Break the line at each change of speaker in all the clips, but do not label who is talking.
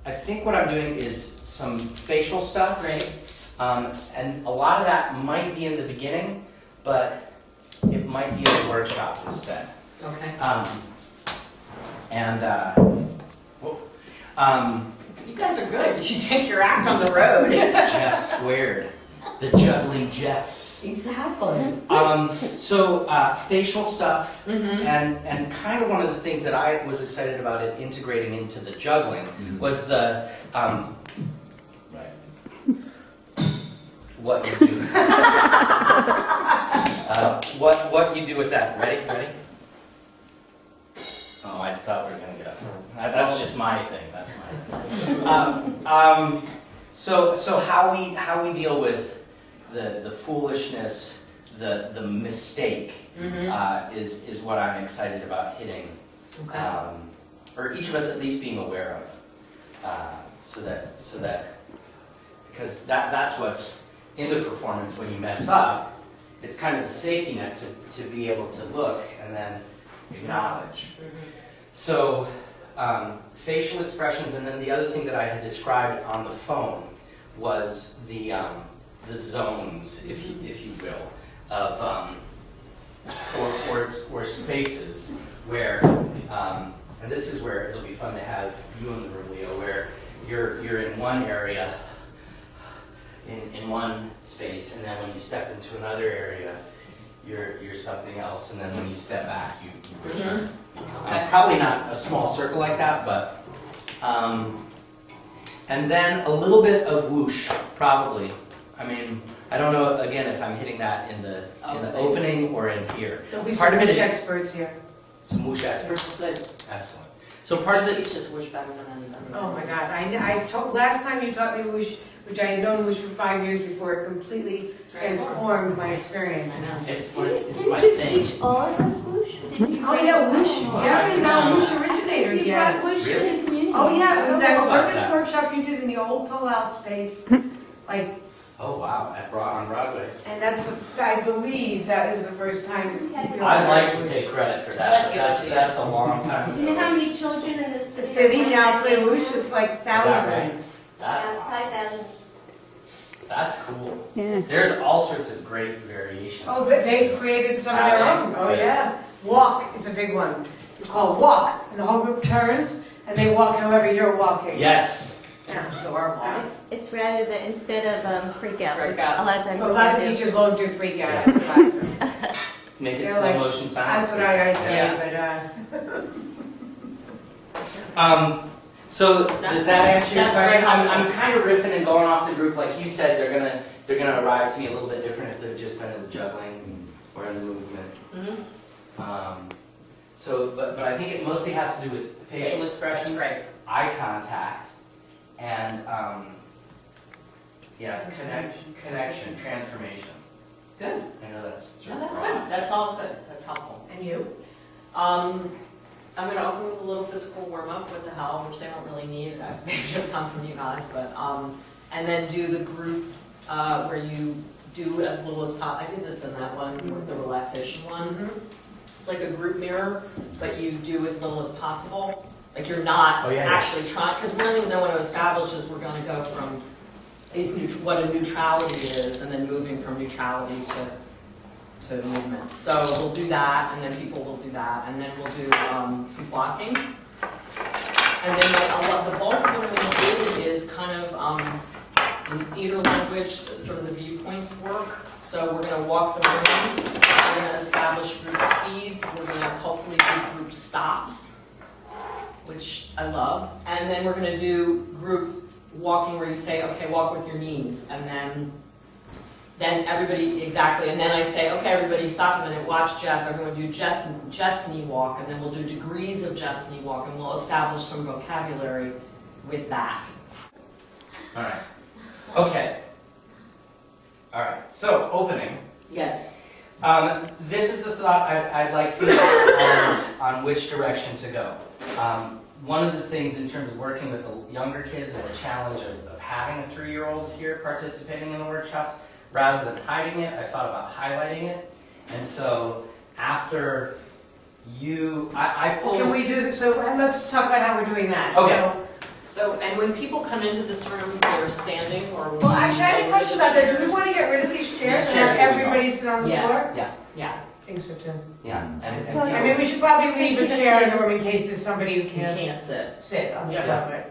I think what I'm doing is some facial stuff.
Right.
And a lot of that might be in the beginning, but it might be in the workshop instead.
Okay.
Whoa.
You guys are good. You should take your act on the road.
Jeff squared. The juggling Jeffs.
Exactly.
So facial stuff,
Mm-hmm.
and kind of one of the things that I was excited about it integrating into the juggling was the what you do. What you do with that? Ready? Oh, I thought we were gonna get up. That's just my thing. That's my thing. So how we deal with the foolishness, the mistake, is what I'm excited about hitting,
Okay.
or each of us at least being aware of, so that because that's what's in the performance when you mess up. It's kind of the safety net to be able to look and then acknowledge. So facial expressions, and then the other thing that I had described on the phone was the zones, if you will, of or spaces where, and this is where it'll be fun to have you in the room, Leo, where you're in one area, in one space, and then when you step into another area, you're something else, and then when you step back, you return.
Okay.
Probably not a small circle like that, but and then a little bit of whoosh, probably. I mean, I don't know again if I'm hitting that in the opening or in here.
There'll be
Part
some
of it
whoosh
is
experts here.
some whoosh experts.
Good.
Excellent. So part of
Teach
the
us whoosh better than anybody.
Oh my God, I told, last time you taught me whoosh, which I had known whoosh for 5 years before, it completely transformed my experience.
I know.
it's
Didn't
my
you
thing.
teach all of us whoosh? Didn't you
Oh yeah, whoosh,
Oh,
Jeff is our whoosh originator,
You brought
yes.
whoosh to
Really?
the community.
Oh yeah, it was that
How about
circus
that?
workshop you did in the old Poe House space. Like,
Oh wow, on Broadway.
and that's, I believe that is the first time.
I'd like to take credit for that.
Let's
but
give it to you.
That's a long time
Do you know
ago.
how many children in this
The
city?
city now play whoosh, it's like
that right?
thousands.
That's
Yeah,
awesome.
5,000.
That's cool.
Yeah.
There's all sorts of great variations.
Oh, but they've created some of their own. Oh yeah. Walk is a big one. You call walk, and the whole group turns, and they walk however you're walking.
Yes.
That's adorable.
It's rather than instead of freak out.
Freak
which
out.
A lot of times
A
they
lot of
do.
teachers won't do freak out in the classroom.
Make it
They're
slow
like,
motion sounds.
That's what I say,
Yeah.
So does that answer your
That's
question?
very
I'm
helpful.
kind of riffing and going off the group, like you said. They're gonna arrive to me a little bit different if they've just been in the juggling or in the movement. But I think it mostly has to do with facial
That's
expression,
great.
eye contact, and connection, transformation.
Good.
I know that's
No, that's
broad.
good. That's all good. That's helpful.
And you?
I'm going to open with a little physical warm-up with the hell, which they don't really need. They've just come from you guys. But and then do the group where you do as little as possible. I did this in that one, the relaxation one. It's like a group mirror, but you do as little as possible. Like you're not actually trying, because one of the things I want to establish is we're going to go from what a neutrality is, and then moving from neutrality to movement. So we'll do that, and then people will do that, and then we'll do some blocking. And then the bulk of what I'm going to do is kind of in theater language, sort of the viewpoints work. So we're going to walk the room, we're going to establish group speeds, we're going to hopefully do group stops, which I love. And then we're going to do group walking where you say, okay, walk with your knees. And then everybody, exactly. And then I say, okay, everybody stop a minute, watch Jeff. Everyone do Jeff's knee walk. And then we'll do degrees of Jeff's knee walk. And we'll establish some vocabulary with that.
All right. Okay. All right. So opening.
Yes.
This is the thought I'd like feedback on which direction to go. One of the things in terms of working with the younger kids and the challenge of having a 3-year-old here participating in the workshops, rather than hiding it, I thought about highlighting it. And so after I pulled...
Can we do this? So let's talk about how we're doing that.
Okay.
So, and when people come into this room, they're standing or?
Well, actually, I had a question about that. Do we want to get rid of these chairs and have everybody sit on the
Yeah.
floor?
Yeah,
I think so too.
Yeah, and
Well,
so-
I mean, we should probably leave a chair in the room in case there's somebody who
you
can't
can't sit.
sit on the
Yeah.
floor, but,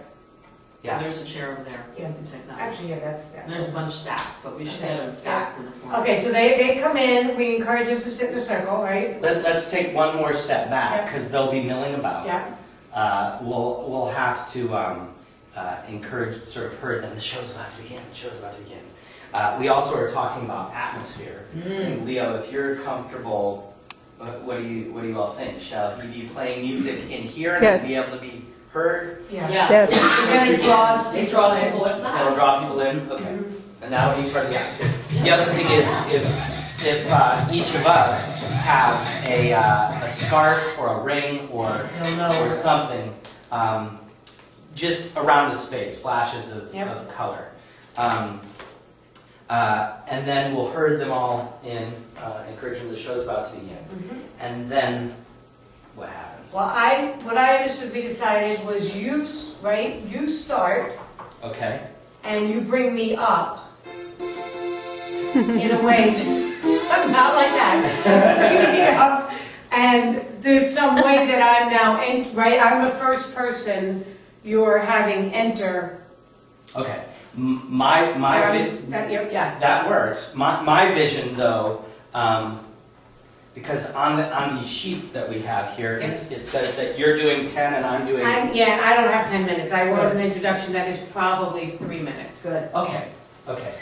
Yeah.
There's a chair over there.
Yeah.
You can take that.
actually, yeah, that's,
And there's a bunch stacked, but we should have them stacked in the corner.
Okay, so they come in, we encourage them to sit in a circle, right?
Let's take one more step back, because they'll be milling about.
Yeah,
We'll have to encourage, sort of herd them. The show's about to begin. The show's about to begin. We also are talking about atmosphere. And Leo, if you're comfortable, what do you all think? Shall he be playing music in here and
Yes.
be able to be heard?
yeah.
Yeah.
Yes.
And then it draws.
It draws people, what's
That'll
that?
draw people in. Okay, and that'll be part of the atmosphere. The other thing is if each of us have a scarf or a ring or
They'll know.
or something, just around the space, flashes of,
Yep.
of color. And then we'll herd them all in, encourage them, the show's about to begin. And then what happens?
Well, what I understood we decided was you start,
Okay,
and you bring me up in a way, not like that. Bring me up, and there's some way that I'm now, right, I'm the first person you're having enter.
okay. My
Yeah,
that works. My vision, though, because on these sheets that we have here, it says that you're doing 10 and I'm doing.
I don't have 10 minutes. I wrote an introduction that is probably 3 minutes.
Okay.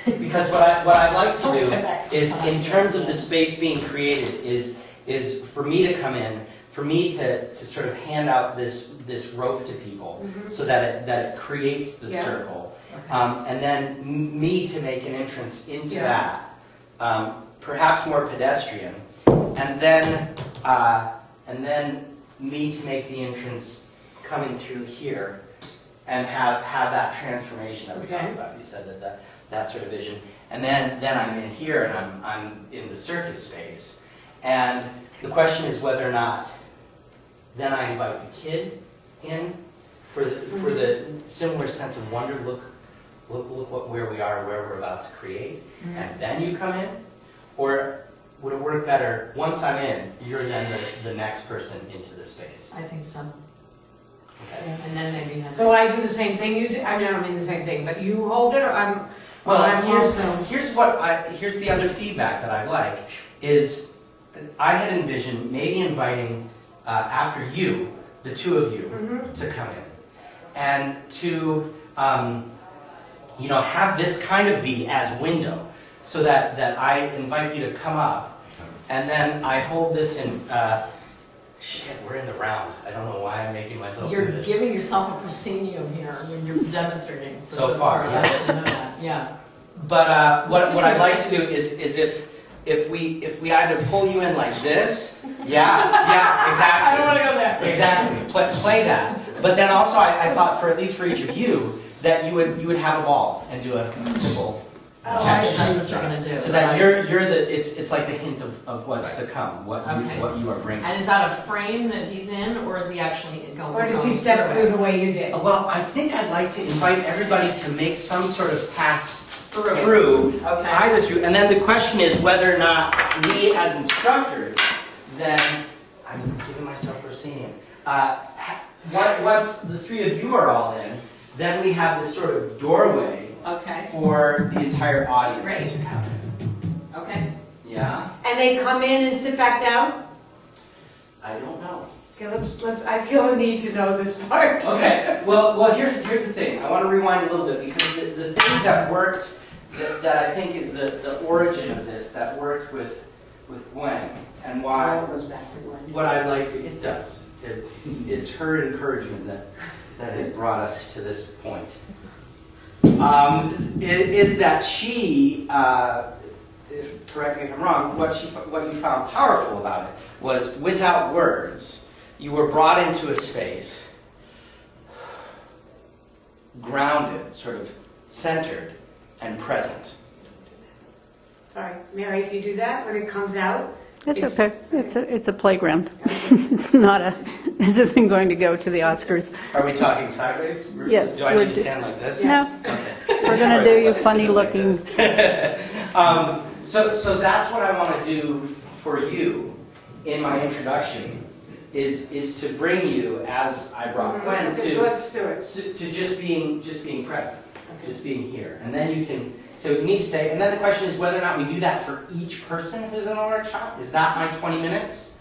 Because what I'd like to do is, in terms of the space being created, is for me to come in, for me to sort of hand out this rope to people, so that it creates the circle. And then me to make an entrance into that, perhaps more pedestrian, and then me to make the entrance coming through here, and have that transformation that we talked about. You said that sort of vision, and then I'm in here and I'm in the circus space, and the question is whether or not then I invite the kid in for the similar sense of wonder. Look where we are, where we're about to create, and then you come in? Or would it work better, once I'm in, you're then the next person into the space?
I think so.
Okay.
And then maybe.
So I do the same thing you do? I mean, I don't mean the same thing, but you hold it, or I'm
Here's the other feedback that I like, is I had envisioned maybe inviting, after you, the two of you, to come in. And to, have this kind of be as window, so that I invite you to come up, and then I hold this in, shit, we're in the round. I don't know why I'm making myself do
You're
this.
giving yourself a proscenium here when you're demonstrating.
So
that's
far,
really
yes.
nice to know that. Yeah.
But what I'd like to do is if we either pull you in like this, yeah, exactly.
I don't want to go there.
Exactly. Play that. But then also I thought at least for each of you that you would have a ball and do a simple
Oh,
catch.
I see.
That's what you're gonna do.
So that you're it's like the hint of what's to come, what you are bringing.
And is that a frame that he's in, or is he actually going?
Or does he step through the way you did?
Well, I think I'd like to invite everybody to make some sort of pass
Through.
through,
Okay.
either through, and then the question is whether or not we as instructors, then, I'm giving myself proscenium, once the three of you are all in, then we have this sort of doorway
Okay.
for the entire audience
Great.
to come in.
Okay.
Yeah?
And they come in and sit back down?
I don't know.
Okay, let's, I feel a need to know this part.
Okay, well, here's the thing. I want to rewind a little bit, because the thing that worked, that I think is the origin of this, that worked with Gwen, and why,
It goes back to one.
what I'd like to, it does. It's her encouragement that has brought us to this point. Is that she, correct me if I'm wrong, what you found powerful about it was, without words, you were brought into a space, grounded, sort of centered, and present.
Sorry, Mary, if you do that, when it comes out.
It's okay. It's a playground. It's not This isn't going to go to the Oscars.
Are we talking sideways? Bruce?
Yes,
Do I
we're
need to stand like this?
No,
Okay.
we're going to do you funny looking.
So that's what I want to do for you in my introduction is to bring you, as I brought Gwen,
Okay, so
to
let's do it.
to just being present, just being here, and then you can. So you need to say, and then the question is whether or not we do that for each person who's in the workshop. Is that my 20 minutes?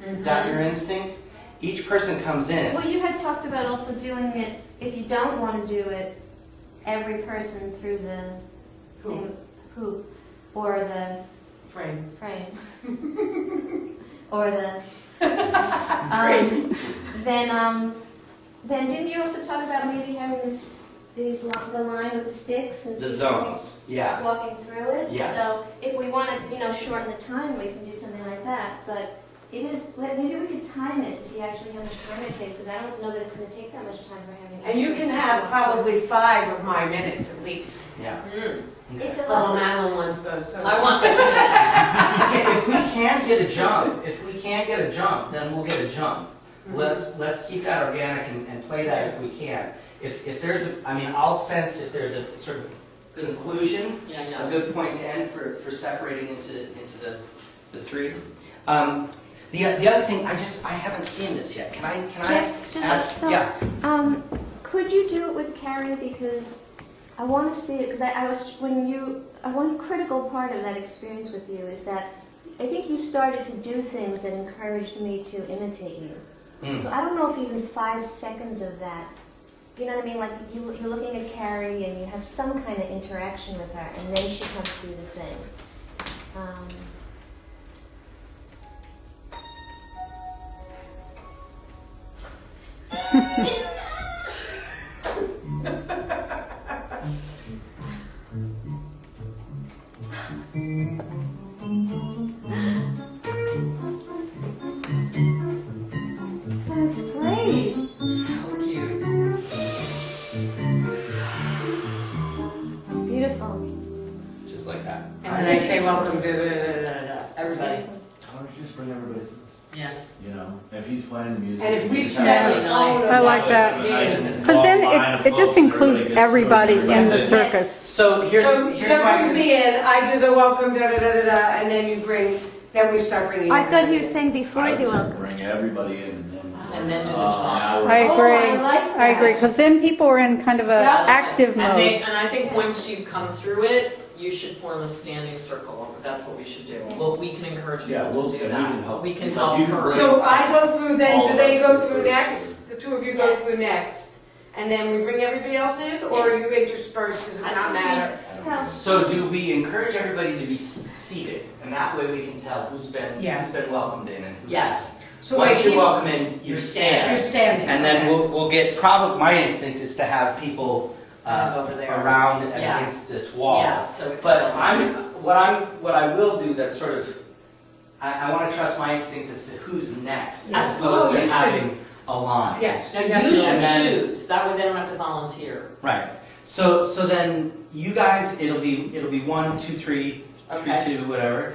Is that your instinct? Each person comes in.
Well, you had talked about also doing it, if you don't want to do it, every person through the hoop, or the
Frame.
or the, then didn't you also talk about maybe having the line with sticks and
The zones, yeah.
walking through it?
Yes.
So if we want to, shorten the time, we can do something like that, but it is, maybe we could time it to see actually how much time it takes, because I don't know that it's going to take that much time for having.
And you can have probably 5 of my minutes at least.
Yeah.
Mm.
Okay.
It's a
Well,
lot.
Madeline wants those, so.
I want those minutes.
Okay, if we can't get a jump, then we'll get a jump. Let's keep that organic and play that if we can. If there's I'll sense if there's a sort of conclusion, a good point to end for separating into the three. The other thing, I haven't seen this yet. Can I ask? Yeah.
Could you do it with Carrie, because I want to see it, because one critical part of that experience with you is that I think you started to do things that encouraged me to imitate you. So I don't know if even 5 seconds of that, you know what I mean? Like you're looking at Carrie and you have some kind of interaction with her, and then she comes to do the thing. That's great.
So cute.
It's beautiful.
Just like that.
And then I say, welcome to
Everybody.
Why don't you just bring everybody through?
Yeah.
You know, if he's playing the music.
And if
we
we
just
set
have
the
a-
tone.
Nice.
I like that. Because then it just includes everybody in the circus.
So here's
So
my
brings me in, I do the welcome, and then then we start bringing.
I thought he
everybody.
was saying before
I
you
would
do
say
welcome.
bring everybody in
And then do the
an
talk.
hour.
I agree.
I like
I agree,
that.
because then people are in kind of a
Yeah.
active
And
mode.
I think once you come through it, you should form a standing circle. That's what we should do. Well, we can encourage
Yeah,
people
we'll-
to do
and we
that.
can help.
We can
But
help
you can
her.
bring-
So I go through, then
All
do
of
they
us
go
go
through
through.
next? The 2 of you go through next? And then we bring everybody else in, or you intersperse, does it
I
not
think
matter?
So do we encourage everybody to be seated, and that way we can tell who's been welcomed in and who
Yes.
So
Once
wait,
you're welcome in, you
you're
stand,
standing.
and then
okay.
we'll get. Probably my instinct is to have people
Over there.
around and
Yeah.
against this wall.
Yeah, so it
But
feels-
what I will do that sort of I want to trust my instinct as to who's next, as
Absolutely.
opposed
You
to
should.
having a line.
Yes,
Now, you
definitely.
should
And then-
choose. That way they don't have to volunteer.
Right. So then you guys, it'll be 1, 2, 3,
Okay.
3, 2, whatever,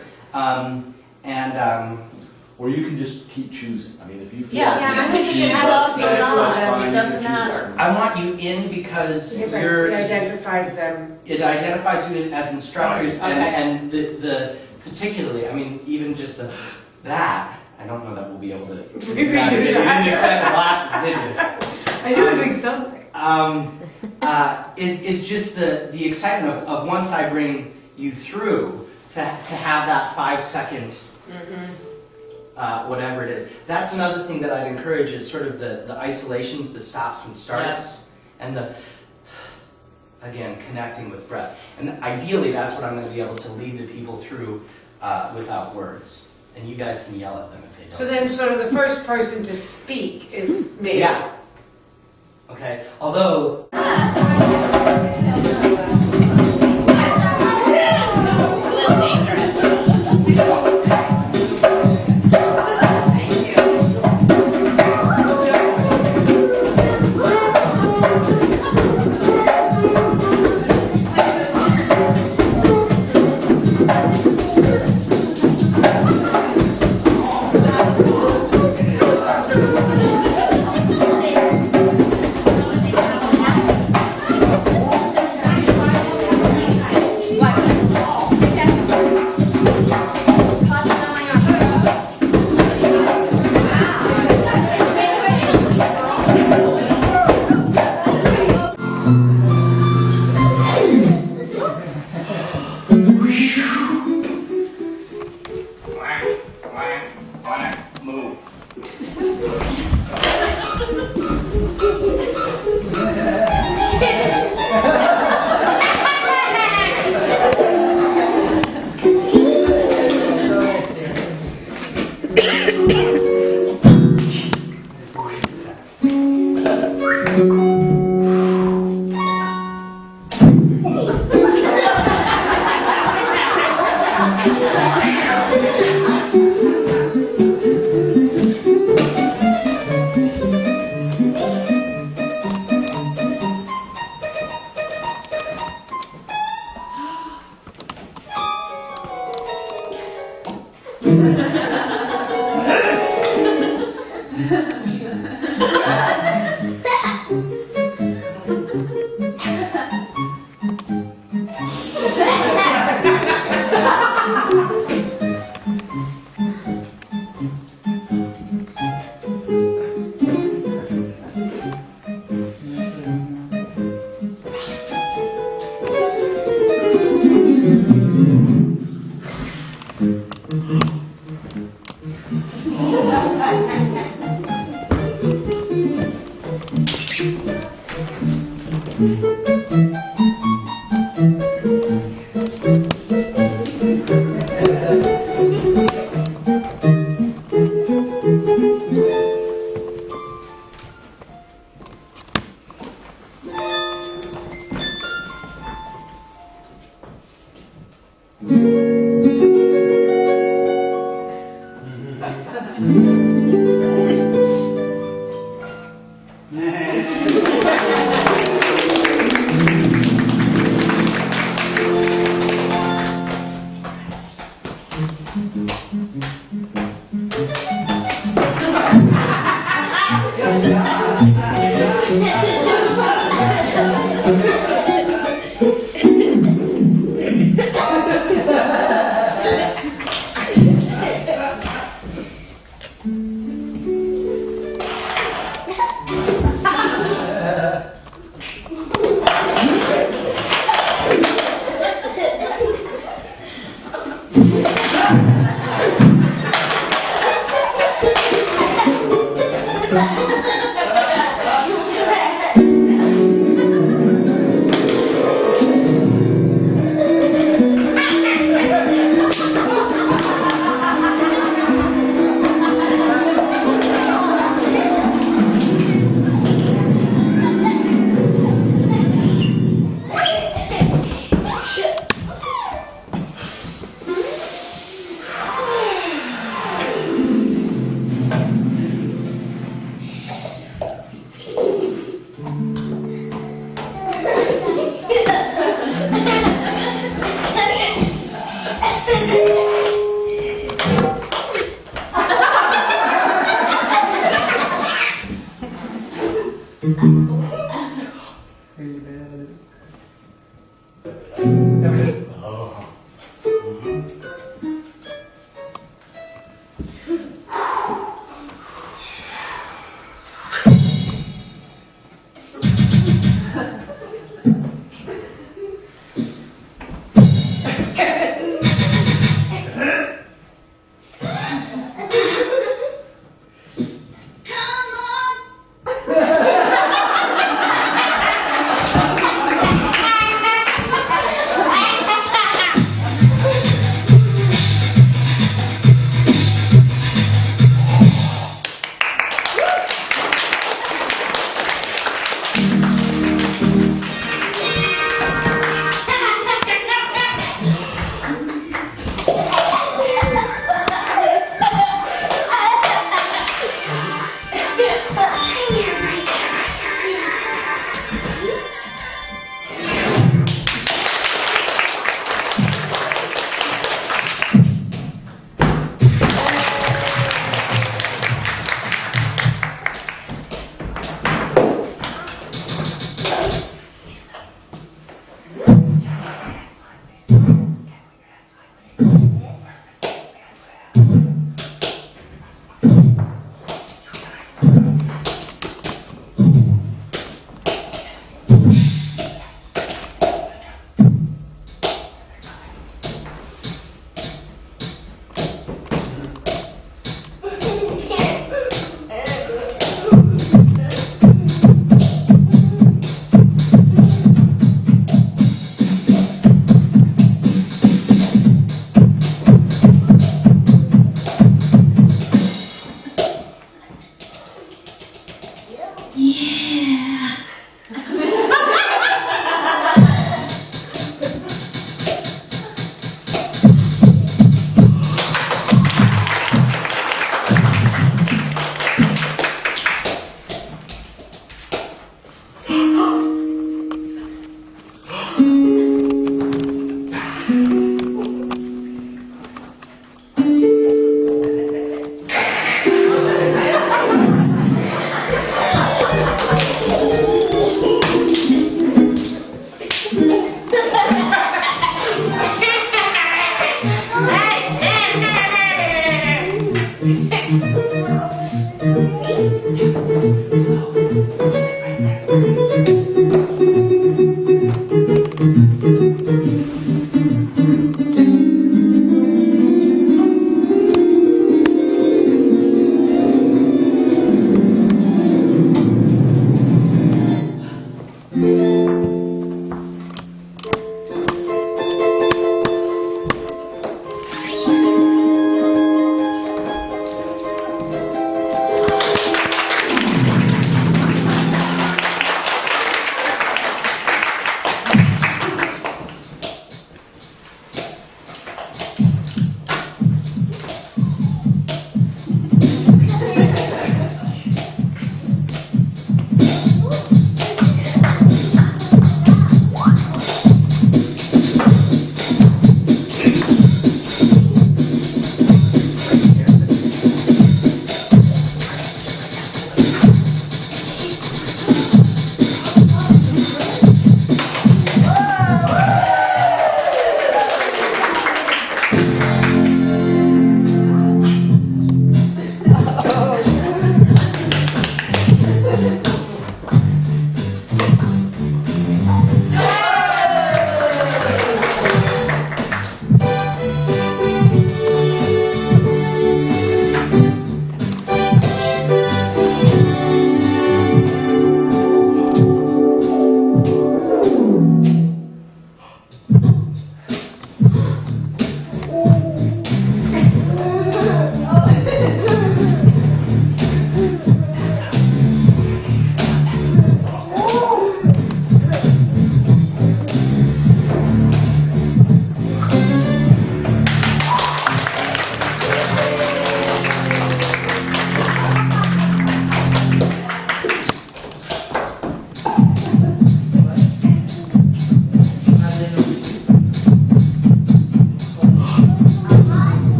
Or you can just keep choosing. I mean, if you feel.
Yeah,
like
you
you
can
can
choose
choose
us
six,
or
that's
not.
fine,
It
you
doesn't
can choose
matter.
us.
I want you in because
It
you're.
identifies them.
It identifies you as instructors,
Okay.
and the particularly, I mean, even just that. I don't know that we'll be able to. You
We
didn't
do that.
expect the glasses, did you?
I knew we were doing something.
Is just the excitement of once I bring you through to have that 5-second whatever it is. That's another thing that I'd encourage is sort of the isolations, the stops and starts, and again connecting with breath. And ideally, that's what I'm going to be able to lead the people through without words. And you guys can yell at them if they don't.
So then sort of the first person to speak is me.
Yeah. Okay. Although.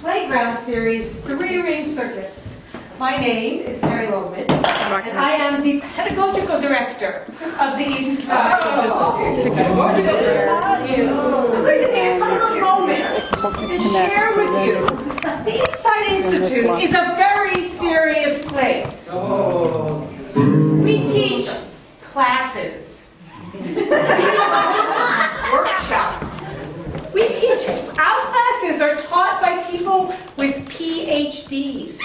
playground series, Three-Ring Circus. My name is Mary Loman, and I am the pedagogical director of the East Side Institute. I'm going to take a couple of moments and share with you. The East Side Institute is a very serious place. We teach classes, workshops. We teach, our classes are taught by people with PhDs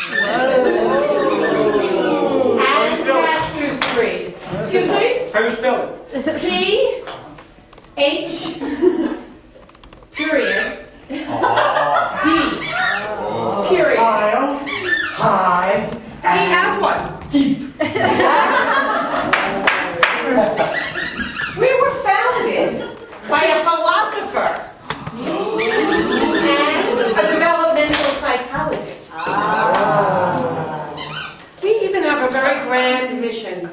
and master's degrees. Excuse me?
How do you spell it?
P-H period D period.
High.
He has one. We were founded by a philosopher and a developmental psychologist. We even have a very grand mission.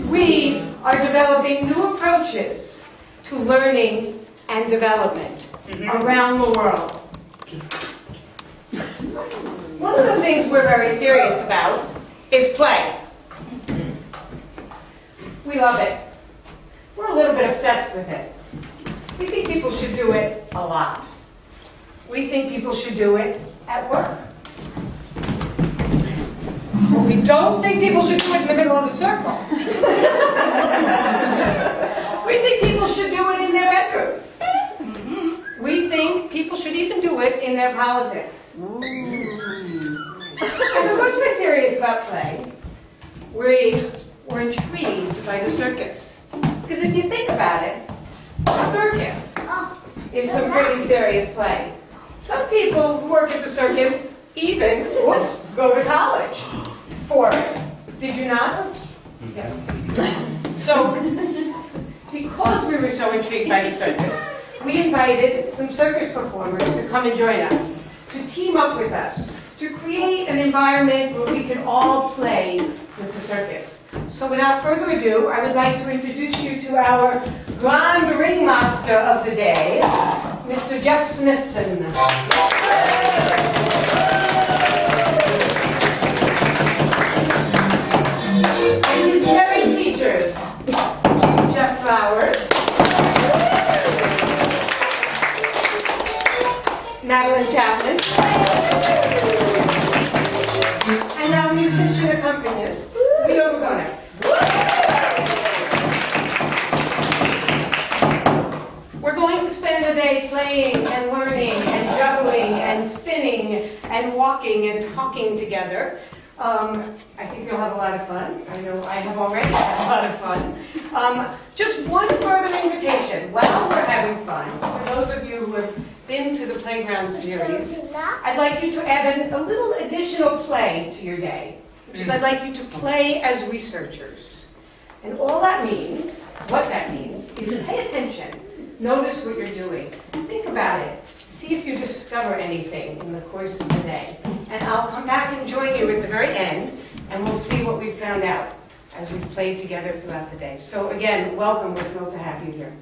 We are developing new approaches to learning and development around the world. One of the things we're very serious about is play. We love it. We're a little bit obsessed with it. We think people should do it a lot. We think people should do it at work. But we don't think people should do it in the middle of the circle. We think people should do it in their bedrooms. We think people should even do it in their politics. And because we're serious about play, we're intrigued by the circus. Because if you think about it, the circus is some pretty serious play. Some people who work at the circus even go to college for it. Did you not? Yes. So, because we were so intrigued by the circus, we invited some circus performers to come and join us, to team up with us, to create an environment where we can all play with the circus. So without further ado, I would like to introduce you to our grand ringmaster of the day, Mr. Jeff Smithson. And his very teachers, Jeff Flowers, Madeline Chapman, and our musician accompanist, Leo Lugona. We're going to spend the day playing and learning and juggling and spinning and walking and talking together. I think you'll have a lot of fun. I know I have already had a lot of fun. Just one further invitation. While we're having fun, for those of you who have been to the playground series, I'd like you to add a little additional play to your day, which is I'd like you to play as researchers. And all that means, what that means, is pay attention. Notice what you're doing. Think about it. See if you discover anything in the course of the day. And I'll come back and join you at the very end, and we'll see what we've found out as we've played together throughout the day. So again, welcome. We're thrilled to have you here.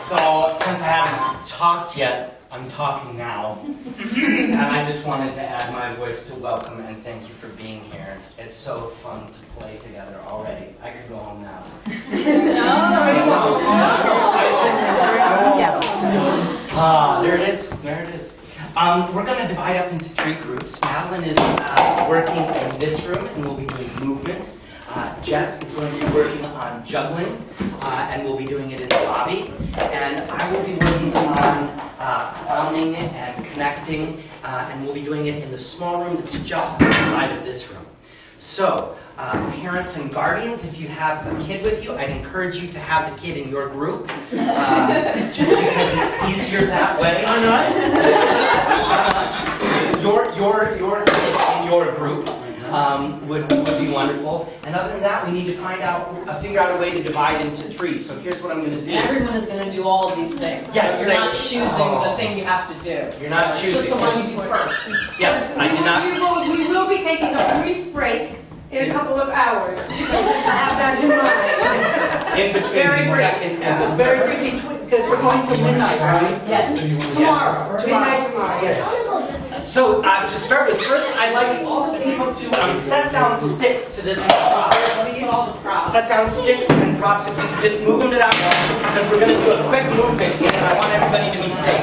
So, since I haven't talked yet, I'm talking now. And I just wanted to add my voice to welcome and thank you for being here. It's so fun to play together already. I could go home now. There it is. There it is. We're going to divide up into 3 groups. Madeline is working in this room and we'll be doing movement. Jeff is going to be working on juggling, and we'll be doing it in the lobby. And I will be working on clowning and connecting, and we'll be doing it in the small room that's just outside of this room. So, parents and guardians, if you have a kid with you, I'd encourage you to have the kid in your group, just because it's easier that way. Your kid in your group would be wonderful. And other than that, we need to figure out a way to divide into 3. So here's what I'm going to do.
Everyone is going to do all of these things.
Yes,
so you're not choosing the thing you have to do.
You're not choosing.
Just the one you do first.
Yes, I did not.
We will be taking a brief break in a couple of hours. Just have that in mind.
In between
Very brief.
second and
It's very brief between, because we're going to midnight, right?
Yes.
Tomorrow, midnight tomorrow.
Yes.
So to start with, first I'd like all the people to set down sticks to this wall. Set down sticks and props. If you could just move them to that wall, because we're going to do a quick movement here, and I want everybody to be safe.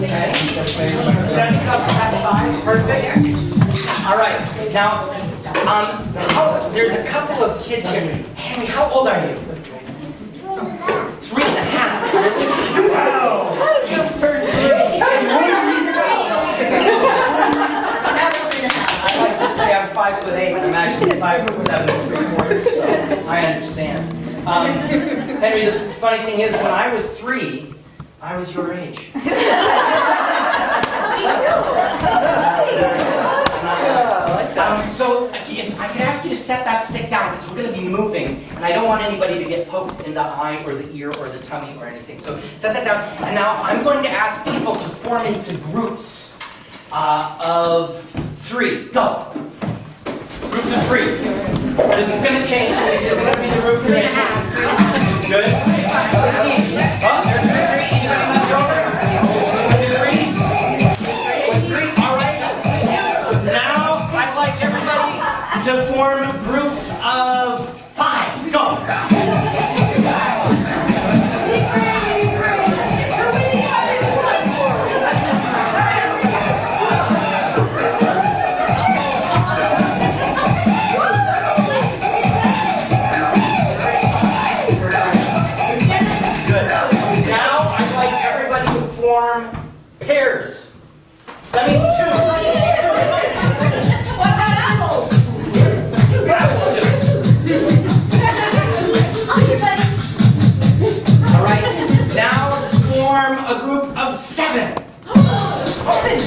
Okay? Set stuff to that side. Perfect. All right. Now, there's a couple of kids here. Henry, how old are you? 3.5. Wow. Just turned 2. I like to say I'm 5'8". I'm actually 5'7" and 3/4. So I understand. Henry, the funny thing is, when I was 3, I was your age. So if I could ask you to set that stick down, because we're going to be moving, and I don't want anybody to get poked in the eye or the ear or the tummy or anything. So set that down. And now I'm going to ask people to form into groups of 3. Go. Groups of 3. This is going to change. This is going to be the group formation. Good. Let's see. Oh, there's 3. Anybody left over? Was it 3? With 3. All right. Now I'd like everybody to form groups of 5. Go. Pairs. That means 2.
What about apples?
All right. Now form a group of 7. 7.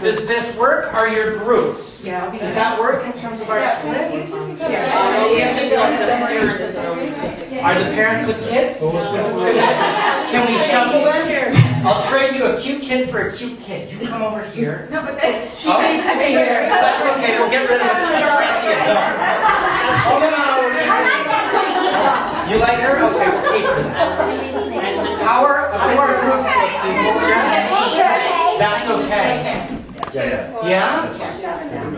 Does this work? Are your groups?
Yeah.
Does that work in terms of our split? Are the parents with kids? Can we shuffle them? I'll trade you a cute kid for a cute kid. You come over here.
No, but she needs
Oh.
to be here.
That's okay. We'll get rid of the cranky adult. Oh, no, we'll keep her. You like her? Okay, we'll keep her. How are groups look? That's okay. Yeah?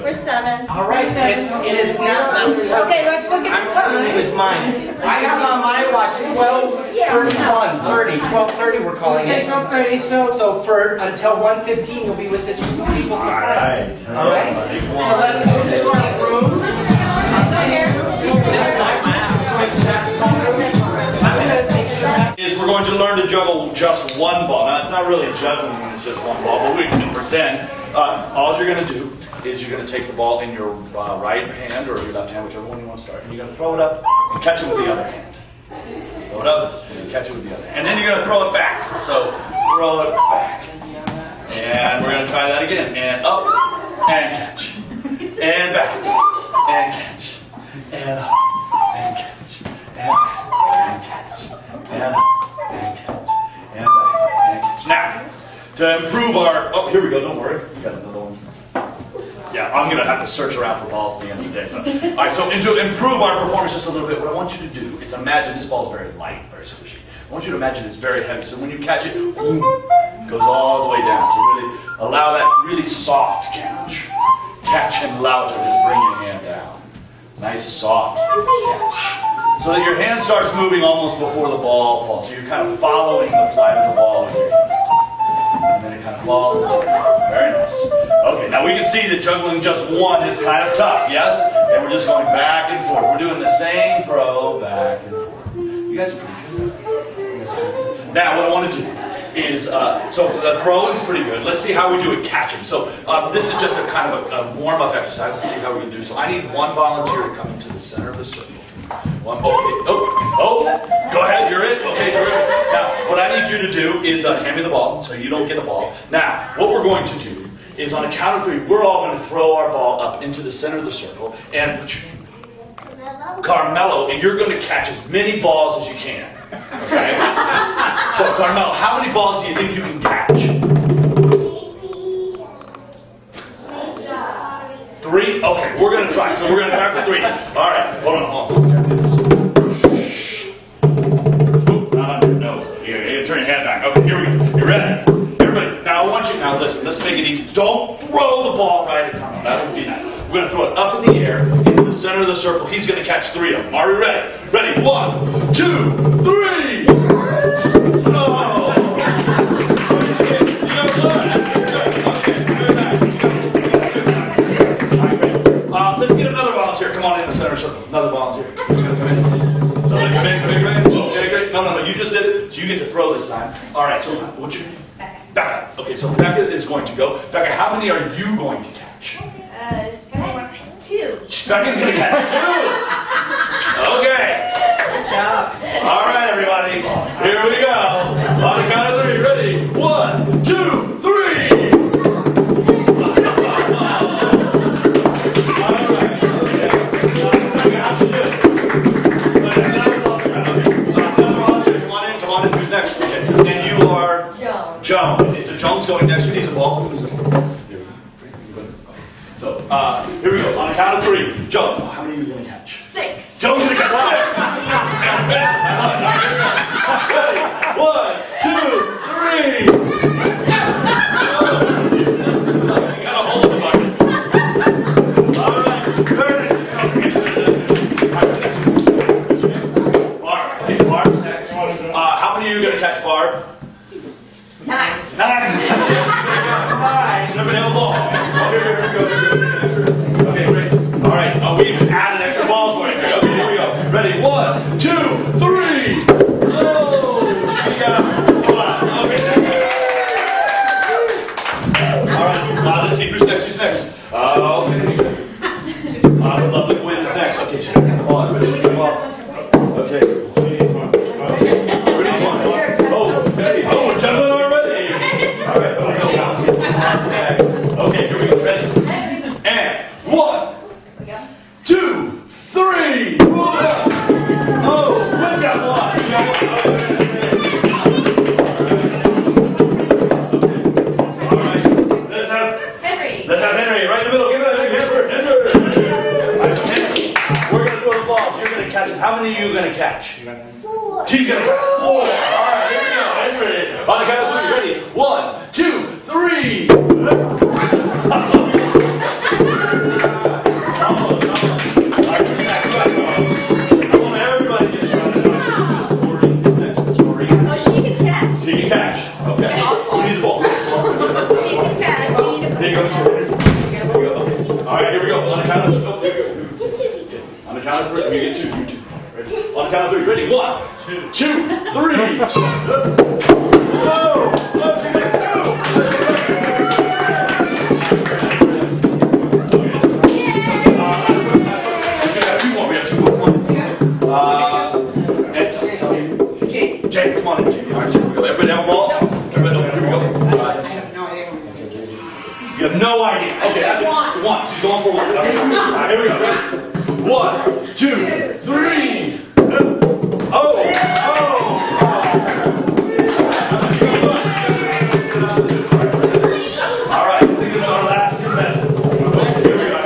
We're 7.
All right, it is now.
Okay, let's look at
I'm
the
telling you,
time.
it's mine. I have on my watch 12:31, 12:30 we're calling
Say
it.
12:30,
So for until 1:15, you'll be with this group of people to play. All right? So let's move to our rooms. I'm going to make sure.
Is we're going to learn to juggle just one ball. Now, it's not really juggling when it's just one ball, but we can pretend. All you're going to do is you're going to take the ball in your right hand or your left hand, whichever one you want to start, and you're going to throw it up and catch it with the other hand. Throw it up and catch it with the other hand. And then you're going to throw it back. So throw it back. And we're going to try that again. And up and catch. And back. And catch. And up and catch. And back and catch. And up and catch. And back and catch. Now, to improve our... Oh, here we go. Don't worry. We got another one. Yeah, I'm going to have to search around for balls at the end of the day. So, all right, so to improve our performance just a little bit, what I want you to do is imagine this ball is very light, very squishy. I want you to imagine it's very heavy. So when you catch it, boom, it goes all the way down. So really allow that really soft catch. Catch and allow it to just bring your hand down. Nice soft catch. So that your hand starts moving almost before the ball falls. So you're kind of following the flight of the ball with your hand. And then it kind of falls. Very nice. Okay, now we can see that juggling just one is kind of tough, yes? And we're just going back and forth. We're doing the same throw back and forth. You guys are pretty good. Now, what I want to do is, so the throwing's pretty good. Let's see how we do at catching. So this is just a kind of a warm-up exercise. Let's see how we can do. So I need one volunteer to come into the center of the circle. One, okay, oh, go ahead, you're it. Okay, terrific. Now, what I need you you to do is hand me the ball, so you don't get the ball. Now, what we're going to do is on a count of 3, we're all going to throw our ball up into the center of the circle and put your Carmelo, and you're going to catch as many balls as you can. Okay? So, Carmelo, how many balls do you think you can catch? 3? Okay, we're going to try. So we're going to try for 3. All right, hold on. Shh. Oop, not on your nose. You gotta turn your head back. Okay, here we go. You ready? Everybody, now I want you, now listen, let's make it easy. Don't throw the ball right at Carmelo. That would be nice. We're going to throw it up in the air into the center of the circle. He's going to catch 3 of them. Are we ready? Ready? 1, 2, 3. Oh. Let's get another volunteer. Come on in the center circle. Another volunteer. Who's going to come in? Somebody come in. Okay, great. No, you just did it. So you get to throw this time. All right, so what's your name? Becca. Okay, so Becca is going to go. Becca, how many are you going to catch?
2.
Becca's going to catch 2. Okay.
Good job.
All right, everybody. Here we go. On the count of 3. Ready? 1, 2, 3. Next. Okay. And you are? Joan. Okay, so Joan's going next. Who needs a ball? Here we go. So, here we go. On the count of 3. Joan, how many are you going to catch?
6.
Joan's going to catch 6. Ready? 1, 2, 3. You got a hold of the bucket. All right. Barb. Okay, Barb's next. How many are you going to catch, Barb?
9.
9. 9. Nobody have a ball. Here we go. Okay, great. All right. We even added extra balls for you. Okay, here we go. Ready? 1, 2, 3. Oh, she got 1. Okay. All right. Let's see who's next. Who's next? Okay. The lovely Gwen is next. Okay, she got 1. Okay. Oh, gentlemen already. All right, okay, here we go. Ready? And 1, 2, 3. Oh, we got 1. All right. Let's have Henry right in the middle. Give it Henry. All right, so Henry, we're gonna throw the balls. You're gonna catch it. How many are you gonna catch?
4.
She's gonna catch 4. All right, here we go. Henry. On the count of 3, ready? 1, 2, 3. I want everybody to get a shot at it. Scoring is next. Scoring.
Oh, she can catch.
She can catch. Okay. Who needs the ball?
She can catch.
There you go. All right, here we go. On the count of 3. Okay, here we go. On the count of 3, we get 2. You 2. Ready? On the count of 3, ready? 1, 2, 3. Whoa! Look, she gets 2. We have 2 more. Jake, come on in, Jake. All right, here we go. Everybody have a ball? Everybody, here we go. You have no idea. Okay, that's 1. She's going for 1. Okay. All right, here we go. 1, 2, 3. Oh! All right, I think this is our last contestant. Here we go.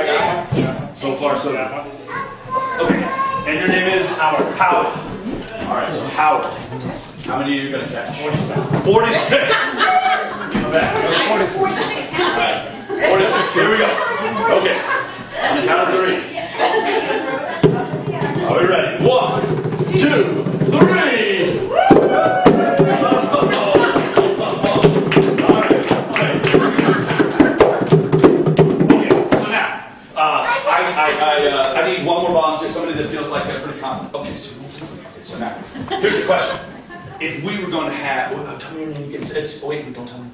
So far, so good. Okay, and your name is? Howard. Howard. All right, so Howard. How many are you going to catch? 46. 46! Come back.
46.
46. Here we go. Okay. On the count of 3. Are we ready? 1, 2, 3. I need one more volunteer, somebody that feels like they're pretty confident. Okay, so now, here's the question. If we were going to have, tell me your name again. Wait, don't tell me.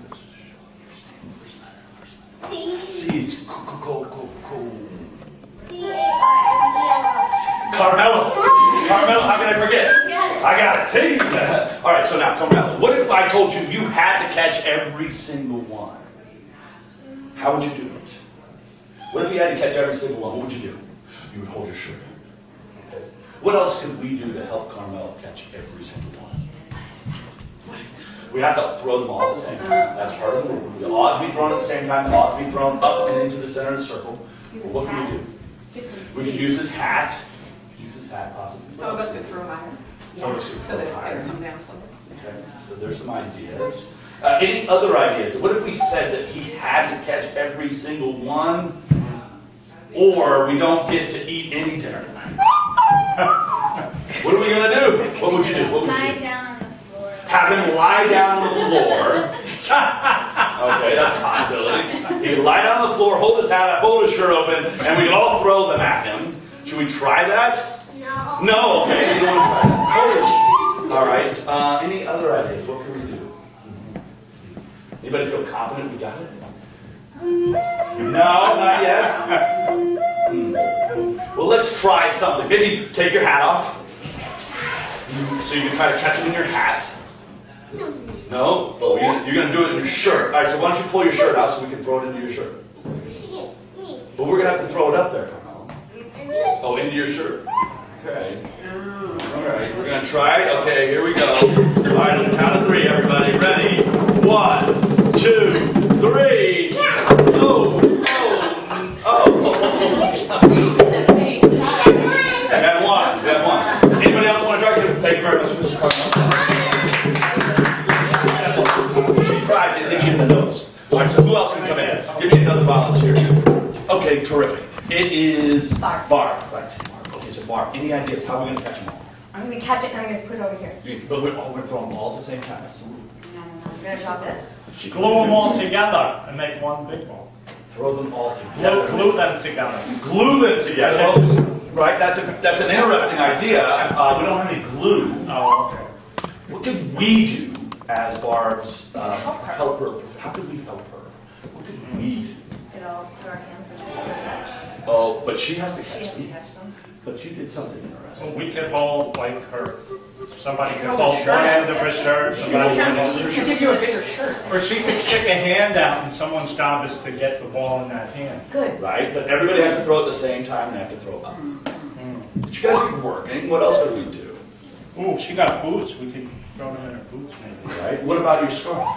C, it's cool.
C-A-R-M-E-L-O.
Carmelo, how can I forget?
Got it.
I got it. Hey. All right, so now come down. What if I told you you had to catch every single one? How would you do it? What if you had to catch every single one? What would you do? You would hold your shirt. Okay. What else could we do to help Carmel catch every single one? We have to throw them all at the same time. That's part of the rule. They all have to be thrown at the same time. They all have to be thrown up and into the center of the circle. But what can we do? We could use his hat. Use his hat possibly.
Some of us could throw higher.
Some of us could
So
throw
that it
higher.
can come down slowly.
Okay, so there's some ideas. Any other ideas? What if we said that he had to catch every single one, or we don't get to eat any dinner tonight? What are we gonna do? What would you do? What would you
Lie
do?
down on the floor.
Have him lie down on the floor. Okay, that's a possibility. He would lie down on the floor, hold his hat up, hold his shirt open, and we could all throw them at him. Should we try that?
No.
No, okay, you don't want to try that. All right, any other ideas? What can we do? Anybody feel confident we got it? No, not yet. Well, let's try something. Maybe take your hat off. So you can try to catch it in your hat. No? Oh, you're going to do it in your shirt. All right, so why don't you pull your shirt out so we can throw it into your shirt? But we're going to have to throw it up there, Carmel. Oh, into your shirt. Okay. All right, we're going to try it. Okay, here we go. All right, on the count of 3, everybody. Ready? 1, 2, 3. Oh, oh, oh. We had one. Anybody else want to try? Thank you very much, Mr. Carmel. She tried. I think she hit the nose. All right, so who else can come in? Give me another volunteer. Okay, terrific. It is Barb. Right. Okay, so Barb, any ideas? How are we going to catch them all?
I'm going to catch it and I'm going to put it over here.
But we're going to throw them all at the same time.
I'm going to drop this.
Glue them all together and make one big ball.
Throw them all together.
Glue them together.
Glue them together. Right, that's an interesting idea. We don't have any glue.
Oh, okay.
What could we do as Barb's helper? How could we help her? What could we do?
It all put our hands in the
Oh, but she has to
She
catch
has to
them.
catch them.
But you did something
So
interesting.
we could hold like her. Somebody could
Hold
hold
the shirt
one
up.
end of her shirt. Somebody one end of her
She'll
shirt.
give you a bigger shirt.
Or she could stick a hand out, and someone's job is to get the ball in that hand.
Good.
Right? But everybody has to throw at the same time and they have to throw up. But you guys are working. What else could we do?
Ooh, she got boots. We could throw them in her boots, maybe.
Right? What about your scarf?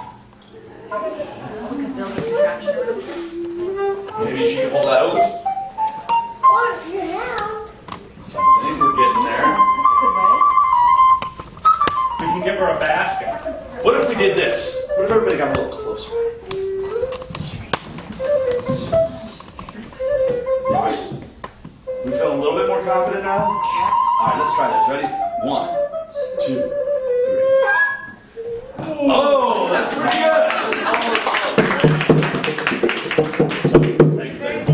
We could build a contraption.
Maybe she can hold out
Or if you're out.
something. We're getting there.
That's a good way.
We can give her a basket.
What if we did this? What if everybody got a little closer? Right? We feel a little bit more confident now? All right, let's try this. Ready? 1, 2, 3. Oh, that's pretty good.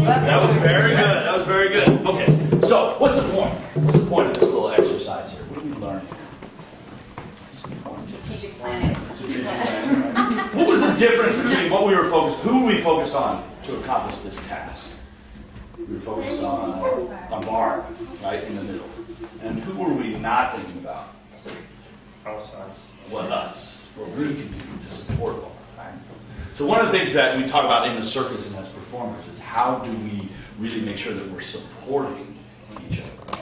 That was very good. That was very good. Okay, so what's the point? What's the point of this little exercise here? What did we learn?
Strategic planning.
What was the difference between what we were focused, who were we focused on to accomplish this task? We were focused on Barb, right in the middle. And who were we not thinking about?
Us.
What us, what we can do to support Barb, right? So one of the things that we talk about in the circus and as performers is how do we really make sure that we're supporting each other. Right?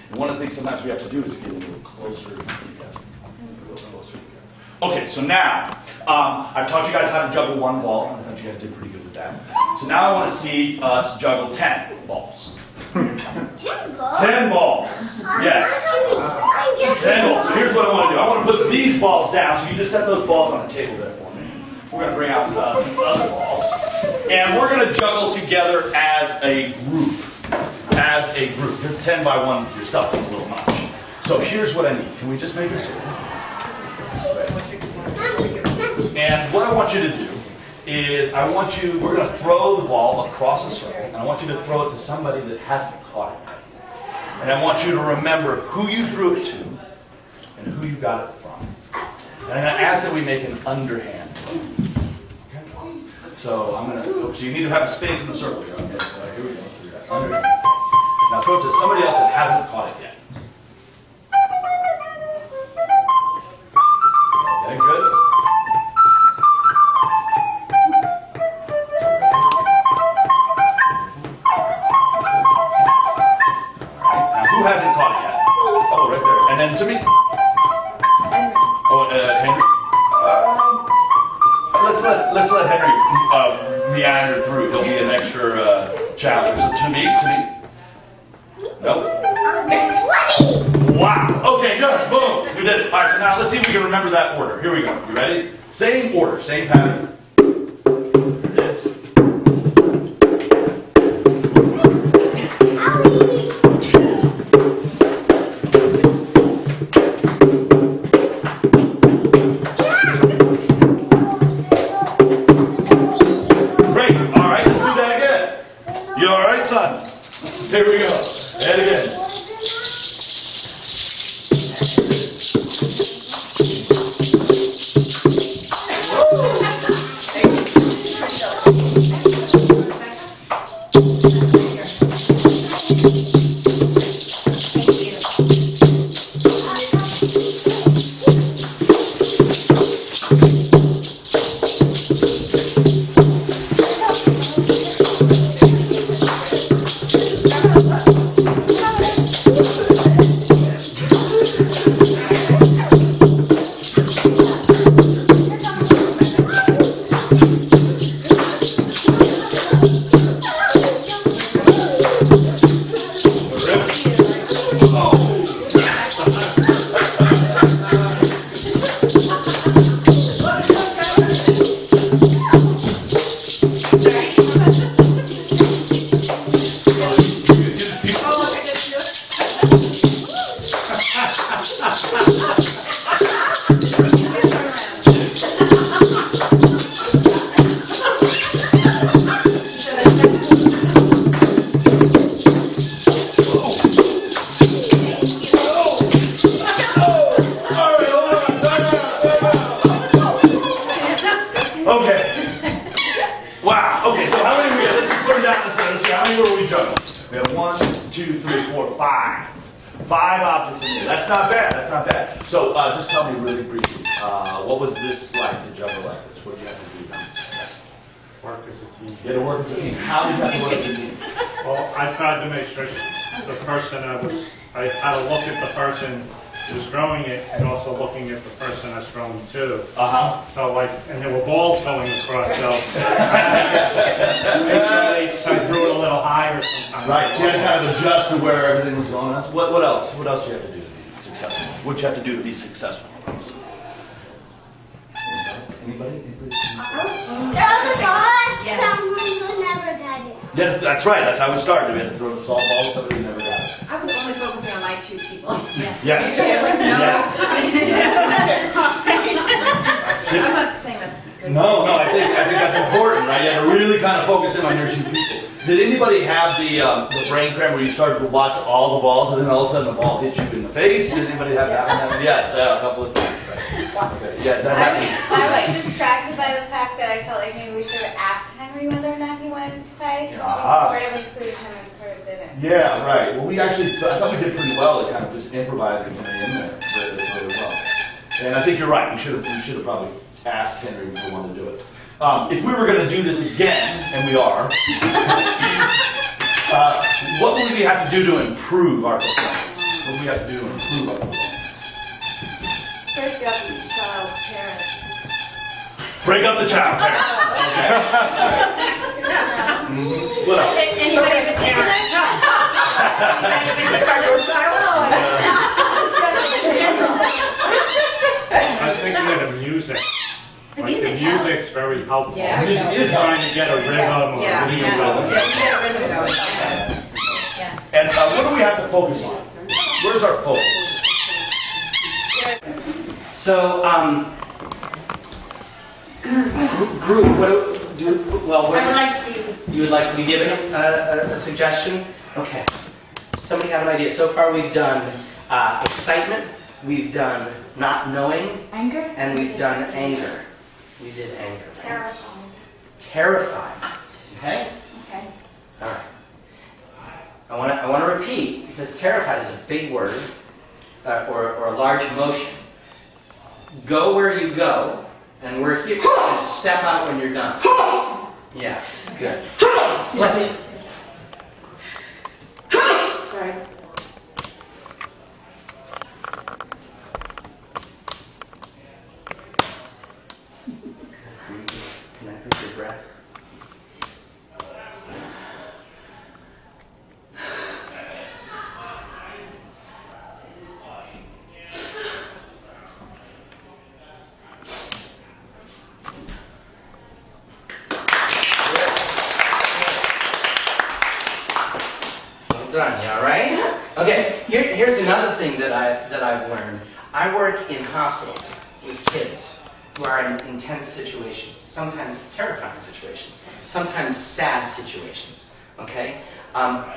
And one of the things sometimes we have to do is get a little closer together. A little closer together. Okay, so now, I've taught you guys how to juggle one ball, and I thought you guys did pretty good with that. So now I want to see us juggle 10 balls.
10 balls?
10 balls, yes.
I guess
10 balls. So here's what I want to do. I want to put these balls down, so you just set those balls on the table there for me. We're going to bring out some other balls. And we're going to juggle together as a group. As a group. This 10 by 1 yourself is a little much. So here's what I need. Can we just make a circle? And what I want you to do is we're going to throw the ball across the circle, and I want you to throw it to somebody that hasn't caught it yet. And I want you to remember who you threw it to and who you got it from. And I'm going to ask that we make an underhand. Okay? So so you need to have a space in the circle here. Okay, so here we go. Underhand. Now throw it to somebody else that hasn't caught it yet. let Henry meander through. He'll be an extra challenge. So to me. Nope.
20.
Wow. Okay, good. Boom. You did it. All right, so now let's see if we can remember that order. Here we go. You ready? Same order, same pattern. There it is. Great. All right, let's do that again. You all right, son? Here we go. And again. Five objects in there. That's not bad. That's not bad. So just tell me really briefly, what was this like to juggle like this? What did you have to do to be successful?
Work as a team.
You had to work as a team. How did you have to work as a team?
Well, I tried to make sure the person I had to look at the person who's throwing it and also looking at the person that's throwing too. So like, and there were balls going across, so make sure I threw it a little higher sometimes.
Right, so you had to kind of adjust to where everything was going on. What else? What else do you have to do to be successful? What you have to do to be successful? Anybody?
Someone who never got it.
Yeah, that's right. That's how it started. We had to throw the softball to somebody who never got it.
I was only focusing on my two people.
Yes.
I'm not saying that's good.
No, I think that's important, right? You have to really kind of focus in on your two people. Did anybody have the brain cramp where you started to watch all the balls and then all of a sudden the ball hit you in the face? Did anybody have that happen? Yes, a couple of times. Right. Okay. Yeah, that happened.
I was distracted by the fact that I felt like maybe we should have asked Henry whether or not he wanted to play. We sort of included him and sort of didn't.
Yeah, right. Well, I thought we did pretty well at kind of just improvising him in there really well. And I think you're right. We should have probably asked Henry if we wanted to do it. If we were going to do this again, and we are, what would we have to do to improve our performance? What would we have to do to improve our performance?
Break up the child parent.
Break up the child parent. What else?
Anybody in particular?
I was thinking of the music.
The
Like
music
the music's very helpful.
Yeah.
The music is
Trying to get a rhythm or
Yeah.
a rhythm.
And what do we have to focus on? Where's our focus?
So, group, what do you would like to be given a suggestion? Okay. Somebody have an idea. So far we've done excitement, we've done not knowing,
Anger?
and we've done anger. We did anger. Right?
Terrifying.
Terrified. Okay?
Okay.
All right. I want to repeat, because terrified is a big word, or a large emotion. Go where you go, and we're here. And step out when you're done. Yeah, good. Bless you.
Sorry.
Connect with here's another thing that I've learned. I work in hospitals with kids who are in intense situations, sometimes terrifying situations, sometimes sad situations, okay?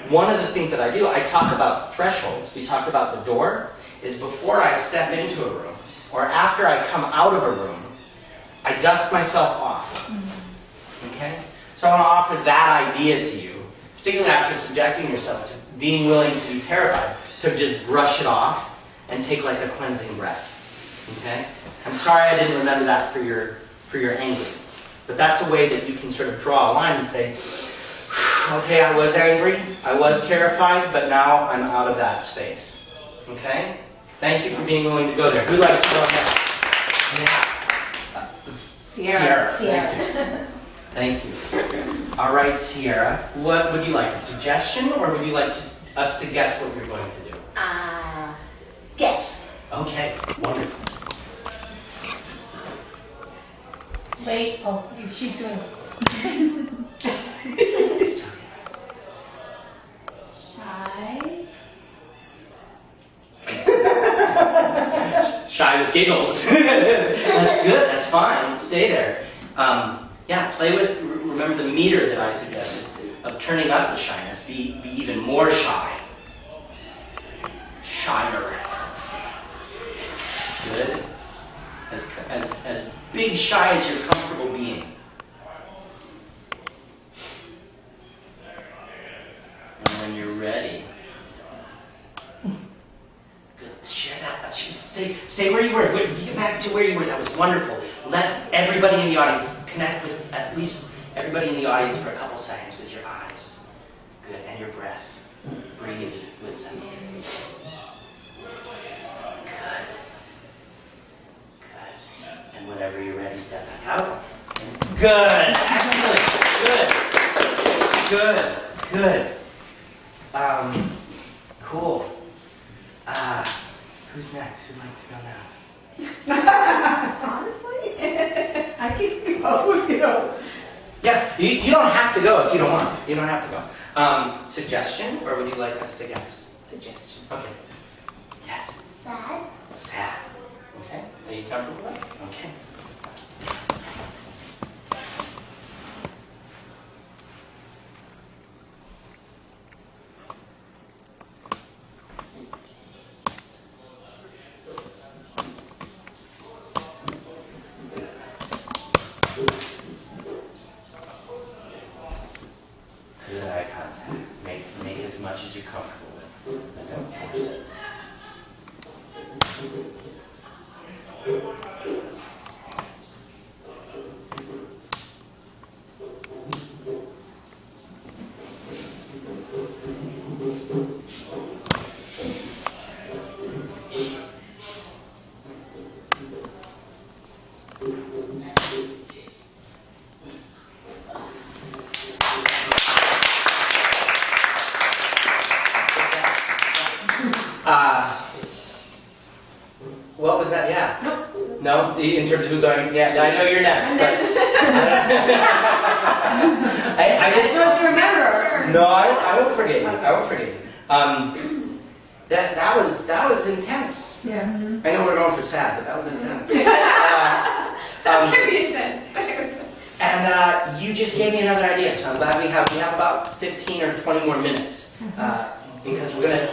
One of the things that I do, I talk about thresholds. We talked about the door, is before I step into a room, or after I come out of a room, I dust myself off, okay? So I want to offer that idea to you, particularly after subjecting yourself to being willing to be terrified, to just brush it off and take like a cleansing breath, okay? I'm sorry I didn't remember that for your anger, but that's a way that you can sort of draw a line and say, okay, I was angry, I was terrified, but now I'm out of that space, okay? Thank you for being willing to go there. Who'd like to go next? Sierra. Thank you. All right, Sierra. What would you like? A suggestion, or would you like us to guess what you're going to do?
Guess.
Okay, wonderful.
Wait, oh, she's doing it.
It's okay.
Shy.
Shy with giggles. That's good. That's fine. Stay there. Yeah, play with. Remember the meter that I suggested of turning up the shyness. Be even more shy. Shyer. Good. As big shy as you're comfortable being. And when you're ready. Share that. Stay where you were. Get back to where you were. That was wonderful. Let everybody in the audience connect with at least everybody in the audience for a couple seconds with your eyes. Good. And your breath. Breathe with them. Good. Good. And whenever you're ready, step back out. Good. Excellent. Good. Cool. Who's next? Who'd like to go now?
Honestly, I can go if you don't.
Yeah, you don't have to go if you don't want. You don't have to go. Suggestion, or would you like us to guess?
Suggestion.
Okay. Yes.
Sad.
Sad. Okay. Are you comfortable with that? Okay. Good eye contact. Make as much as you're comfortable with. And don't force it. What was that? Yeah. No, in terms of who going? Yeah, I know you're next. But I just
don't remember.
No, I won't forget you. I won't forget you. That was intense.
Yeah.
I know we're going for sad, but that was intense.
That can be intense.
And you just gave me another idea, so I'm glad we have about 15 or 20 more minutes because we're gonna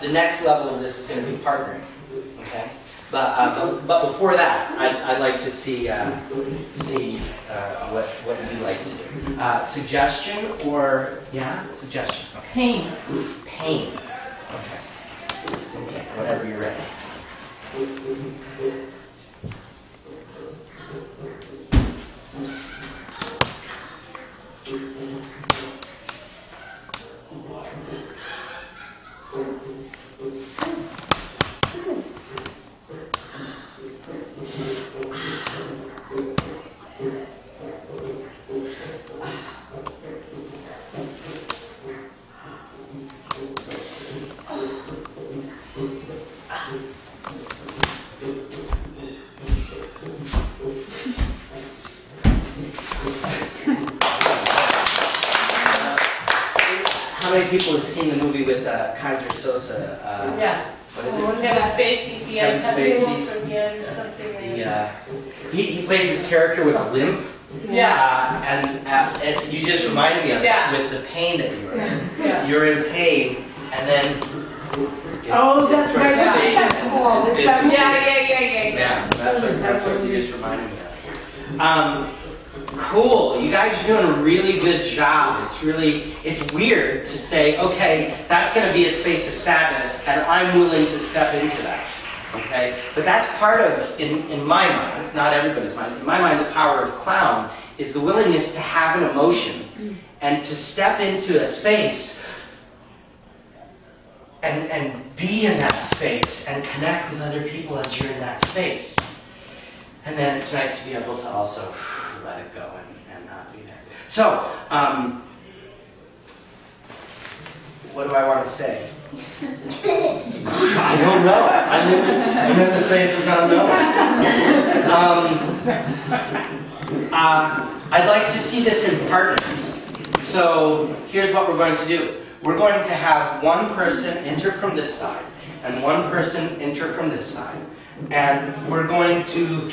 the next level of this is gonna be partnering. Okay. But before that, I'd like to see what you'd like to do. Suggestion or suggestion. Okay. Pain. Okay. Whenever you're ready. many people have seen the movie with Kaiser Sosa?
Yeah.
What is it?
Kevin Spacey.
Kevin Spacey.
Something like
He plays his character with a limp. And you just reminded me of it with the pain that you were in.
Yeah.
You're in pain, and then.
Oh, that's right. That's called. It's that movie.
Yeah, that's what you just reminded me of. Cool. You guys are doing a really good job. It's weird to say, okay, that's going to be a space of sadness, and I'm willing to step into that. Okay? But that's part of, in my mind, not everybody's mind, in my mind, the power of clown is the willingness to have an emotion and to step into a space and be in that space and connect with other people as you're in that space. And then it's nice to be able to also let it go and not be there. So, what do I want to say? I don't know. I'm in the space of not knowing. I'd like to see this in partners. So here's what we're going to do. We're going to have one person enter from this side and one person enter from this side. And we're going to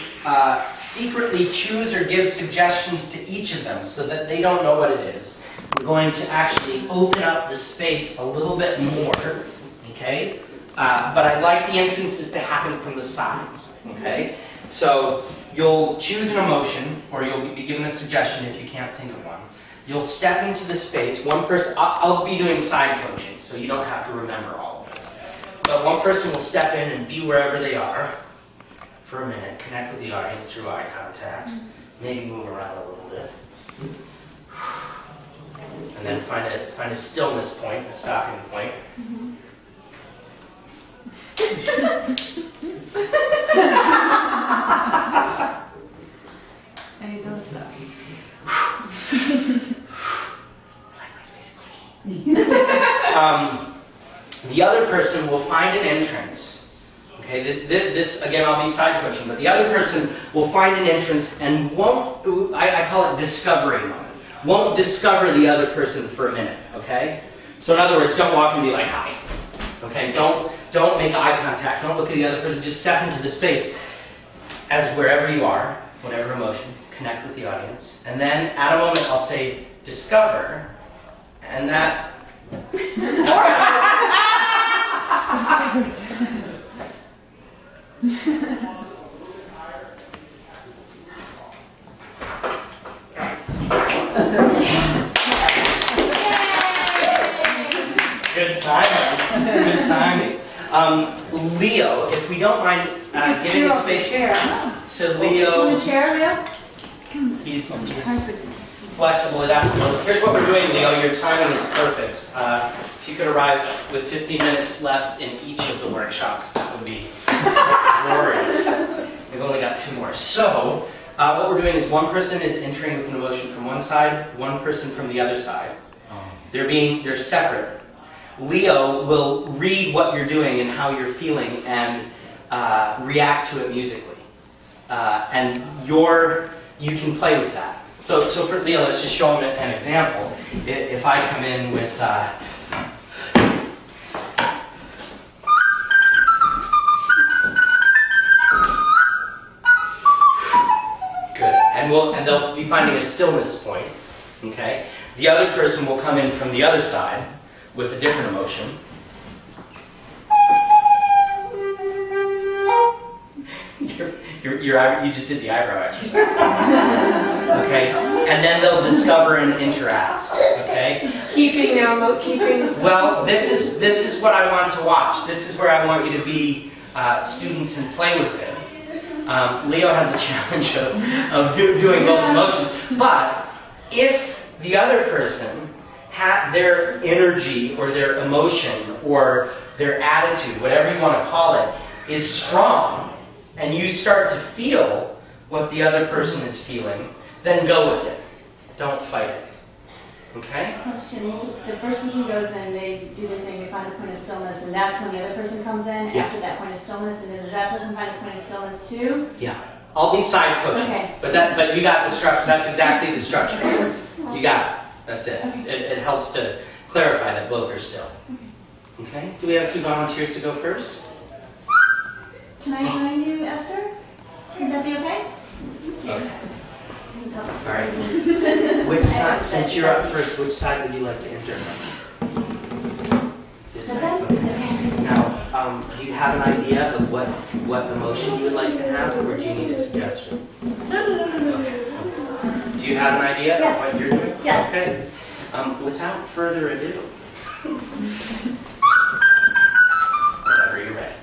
secretly choose or give suggestions to each of them so that they don't know what it is. We're going to actually open up the space a little bit more, okay? But I'd like the entrances to happen from the sides, okay? So you'll choose an emotion, or you'll be given a suggestion if you can't think of one. You'll step into the space. One person, I'll be doing side coaching, so you don't have to remember all of this. But one person will step in and be wherever they are for a minute, connect with the audience through eye contact, maybe move around a little bit. And then find a stillness point, a stopping point.
How do you go with that?
The other person will find an entrance. Okay, this again, I'll be side coaching, but the other person will find an entrance and won't, I call it discovery moment. Won't discover the other person for a minute, okay? So in other words, don't walk and be like, hi. Okay, don't make eye contact, don't look at the other person, just step into the space as wherever you are, whatever emotion, connect with the audience. And then at a moment I'll say, discover, and that... Good timing. Good timing. Leo, if we don't mind giving the space to Leo.
Chair, Leo?
He's flexible enough. Here's what we're doing, Leo. Your timing is perfect. If you could arrive with 15 minutes left in each of the workshops, that would be glorious. We've only got 2 more. So, what we're doing is one person is entering with an emotion from one side, one person from the other side. They're separate. Leo will read what you're doing and how you're feeling and react to it musically. And you can play with that. So for Leo, let's just show him an example. If I come in with... Good. And they'll be finding a stillness point. Okay? The other person will come in from the other side with a different emotion. You just did the eyebrow exercise. Okay? And then they'll discover and interact. Okay?
Keeping.
Well, this is what I want to watch. This is where I want you to be students and play with it. Leo has the challenge of doing both emotions. But if the other person their energy or their emotion or their attitude, whatever you want to call it, is strong, and you start to feel what the other person is feeling, then go with it. Don't fight it. Okay?
Question. So the first person goes in, they do the thing, they find a point of stillness, and that's when the other person comes in after that point of stillness, and then does that person find a point of stillness too?
Yeah. I'll be side coaching.
Okay.
But you got the structure. That's exactly the structure. You got it. That's it. It helps to clarify that both are still. Okay? Do we have 2 volunteers to go first?
Can I join you, Esther? Would that be okay?
Okay. All right. Which side, since you're up first, which side would you like to enter? This side? Okay. Now, do you have an idea of what emotion you would like to have, or do you need a suggestion? Okay. Do you have an idea of what you're doing?
Yes.
Okay. Without further ado, whenever you're ready.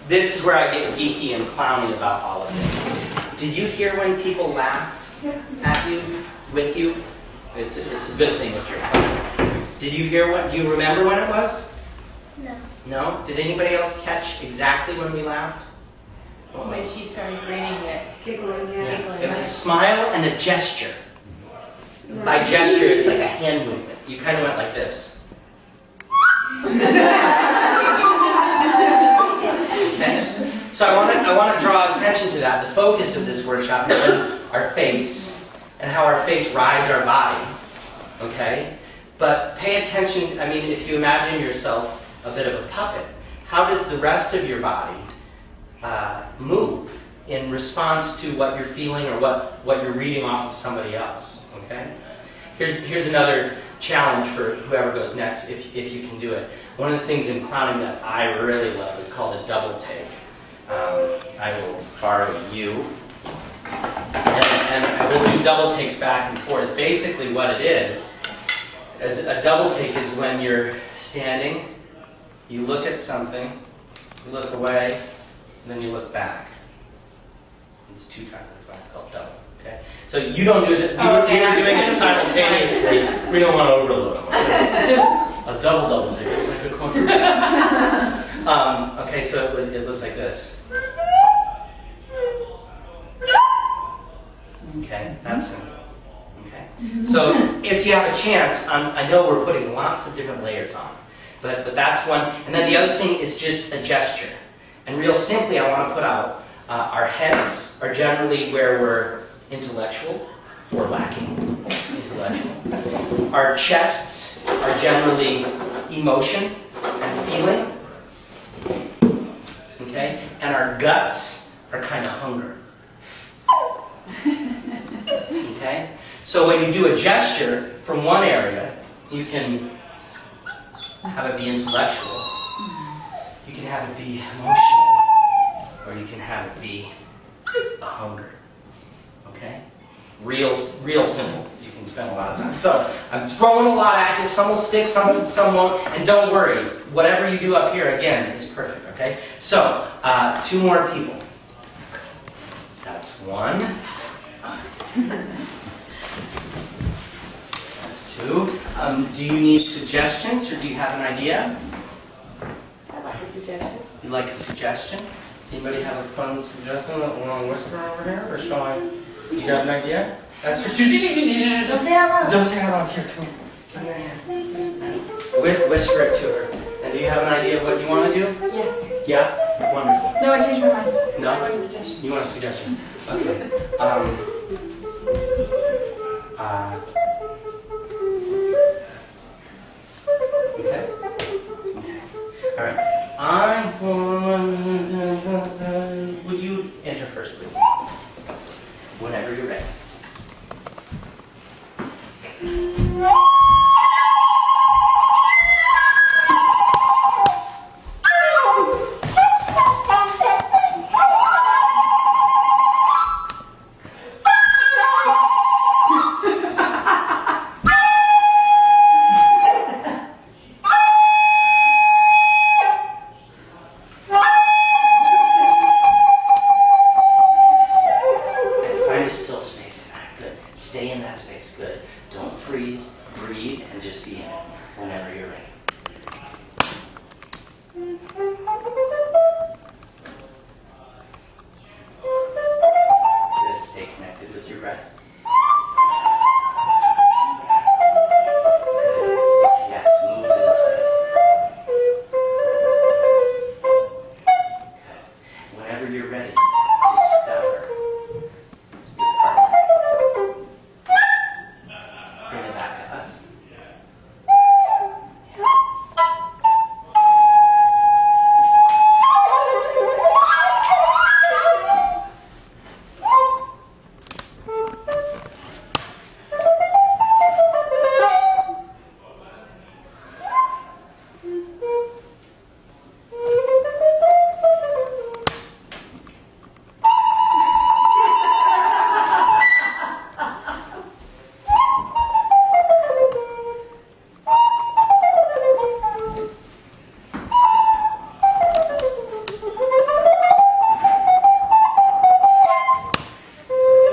This is where I get geeky and clowny about all of this. Did you hear when people laughed at you, with you? It's a good thing if you're clowny. Did you hear do you remember when it was?
No.
No? Did anybody else catch exactly when we laughed?
When she started grinning, giggling, giggling.
It was a smile and a gesture. By gesture, it's like a hand movement. You kind of went like this. Okay? So I want to draw attention to that. The focus of this workshop is on our face and how our face rides our body. Okay? But pay attention, if you imagine yourself a bit of a puppet, how does the rest of your body move in response to what you're feeling or what you're reading off of somebody else? Okay? Here's another challenge for whoever goes next, if you can do it. One of the things in clowning that I really love is called a double take. I will borrow you. And I will do double takes back and forth. Basically what it is a double take is when you're standing, you look at something, you look away, and then you look back. It's 2 times, that's why it's called double. Okay? So you don't do it, you're doing it simultaneously. We don't want to overload them. Okay? A double take, it's like a quadruple. Okay, so it looks like this. Okay, that's simple. Okay? So if you have a chance, I know we're putting lots of different layers on, but that's one. And then the other thing is just a gesture. And real simply, I want to put out our heads are generally where we're intellectual or lacking intellectual. Our chests are generally emotion and feeling. Okay? And our guts are kind of hunger. Okay? So when you do a gesture from one area, you can have it be intellectual, you can have it be emotional, or you can have it be a hunger. Okay? Real simple. You can spend a lot of time. So I'm throwing a lot at you. Some will stick, some won't. And don't worry. Whatever you do up here, again, is perfect. Okay? So, 2 more people. That's 1. That's 2. Do you need suggestions, or do you have an idea?
I'd like a suggestion.
You like a suggestion? Does anybody have a fun suggestion that we want to whisper over here, or shall I? You got an idea? That's for 2.
Don't say out loud.
Don't say out loud. Here, come here. Give me your hand. Whisper it to her. And do you have an idea of what you want to do?
Yeah.
Yeah? Wonderful.
No, I changed my mind.
No?
I want a suggestion.
You want a suggestion? Okay. Okay. All right. Would you enter first, please? Whenever you're ready. Find a still space. Good. Stay in that space. Good. Don't freeze. Breathe and just be in it whenever you're ready. Good. Stay connected with your breath. Good. Yes. Move to the space. Good. Whenever you're ready, discover your partner. Bring it back to us.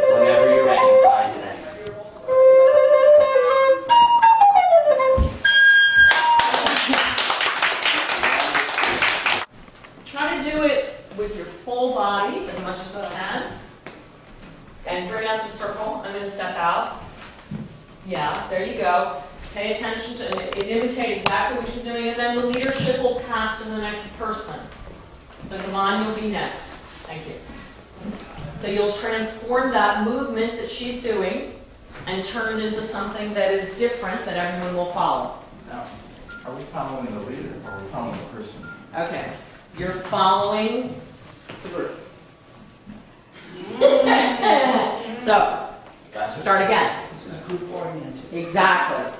Whenever you're ready, find an exit.
Try to do it with your full body as much as you can. And bring out the circle. I'm going to step out. Yeah, there you go. Pay attention to it. Imitate exactly what she's doing, and then the leadership will pass to the next person. So come on, you'll be next. Thank you. So you'll transform that movement that she's doing and turn it into something that is different that everyone will follow.
Now, are we following the leader or are we following the person?
Okay. You're following the group. So, start again.
This is group oriented.
Exactly.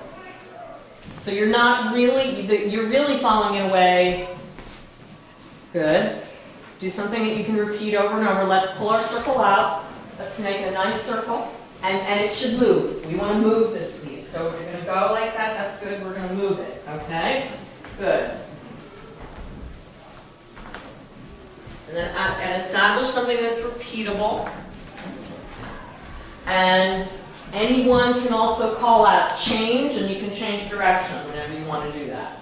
So you're not really, you're really following in a way. Good. Do something that you can repeat over and over. Let's pull our circle out. Let's make a nice circle. And it should move. We want to move this piece. So we're going to go like that. That's good. We're going to move it. Okay? Good. And establish something that's repeatable. And anyone can also call out change, and you can change direction whenever you want to do that.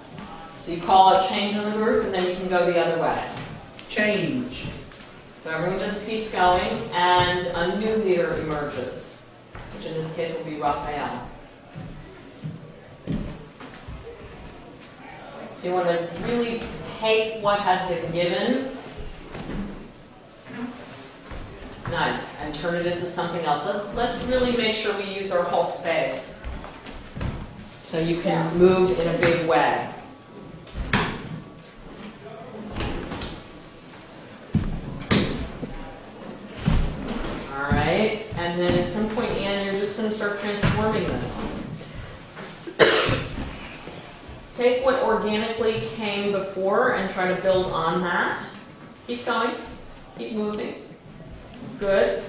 So you call out change in the group, and then you can go the other way.
Change.
So everyone just keeps going, and a new leader emerges, which in this case will be Raphael. So you want to really take what has been given, nice, and turn it into something else. Let's really make sure we use our whole space, so you can move in a big way. All right, and then at some point, Anne, you're just going to start transforming this. Take what organically came before and try to build on that. Keep going. Keep moving. Good.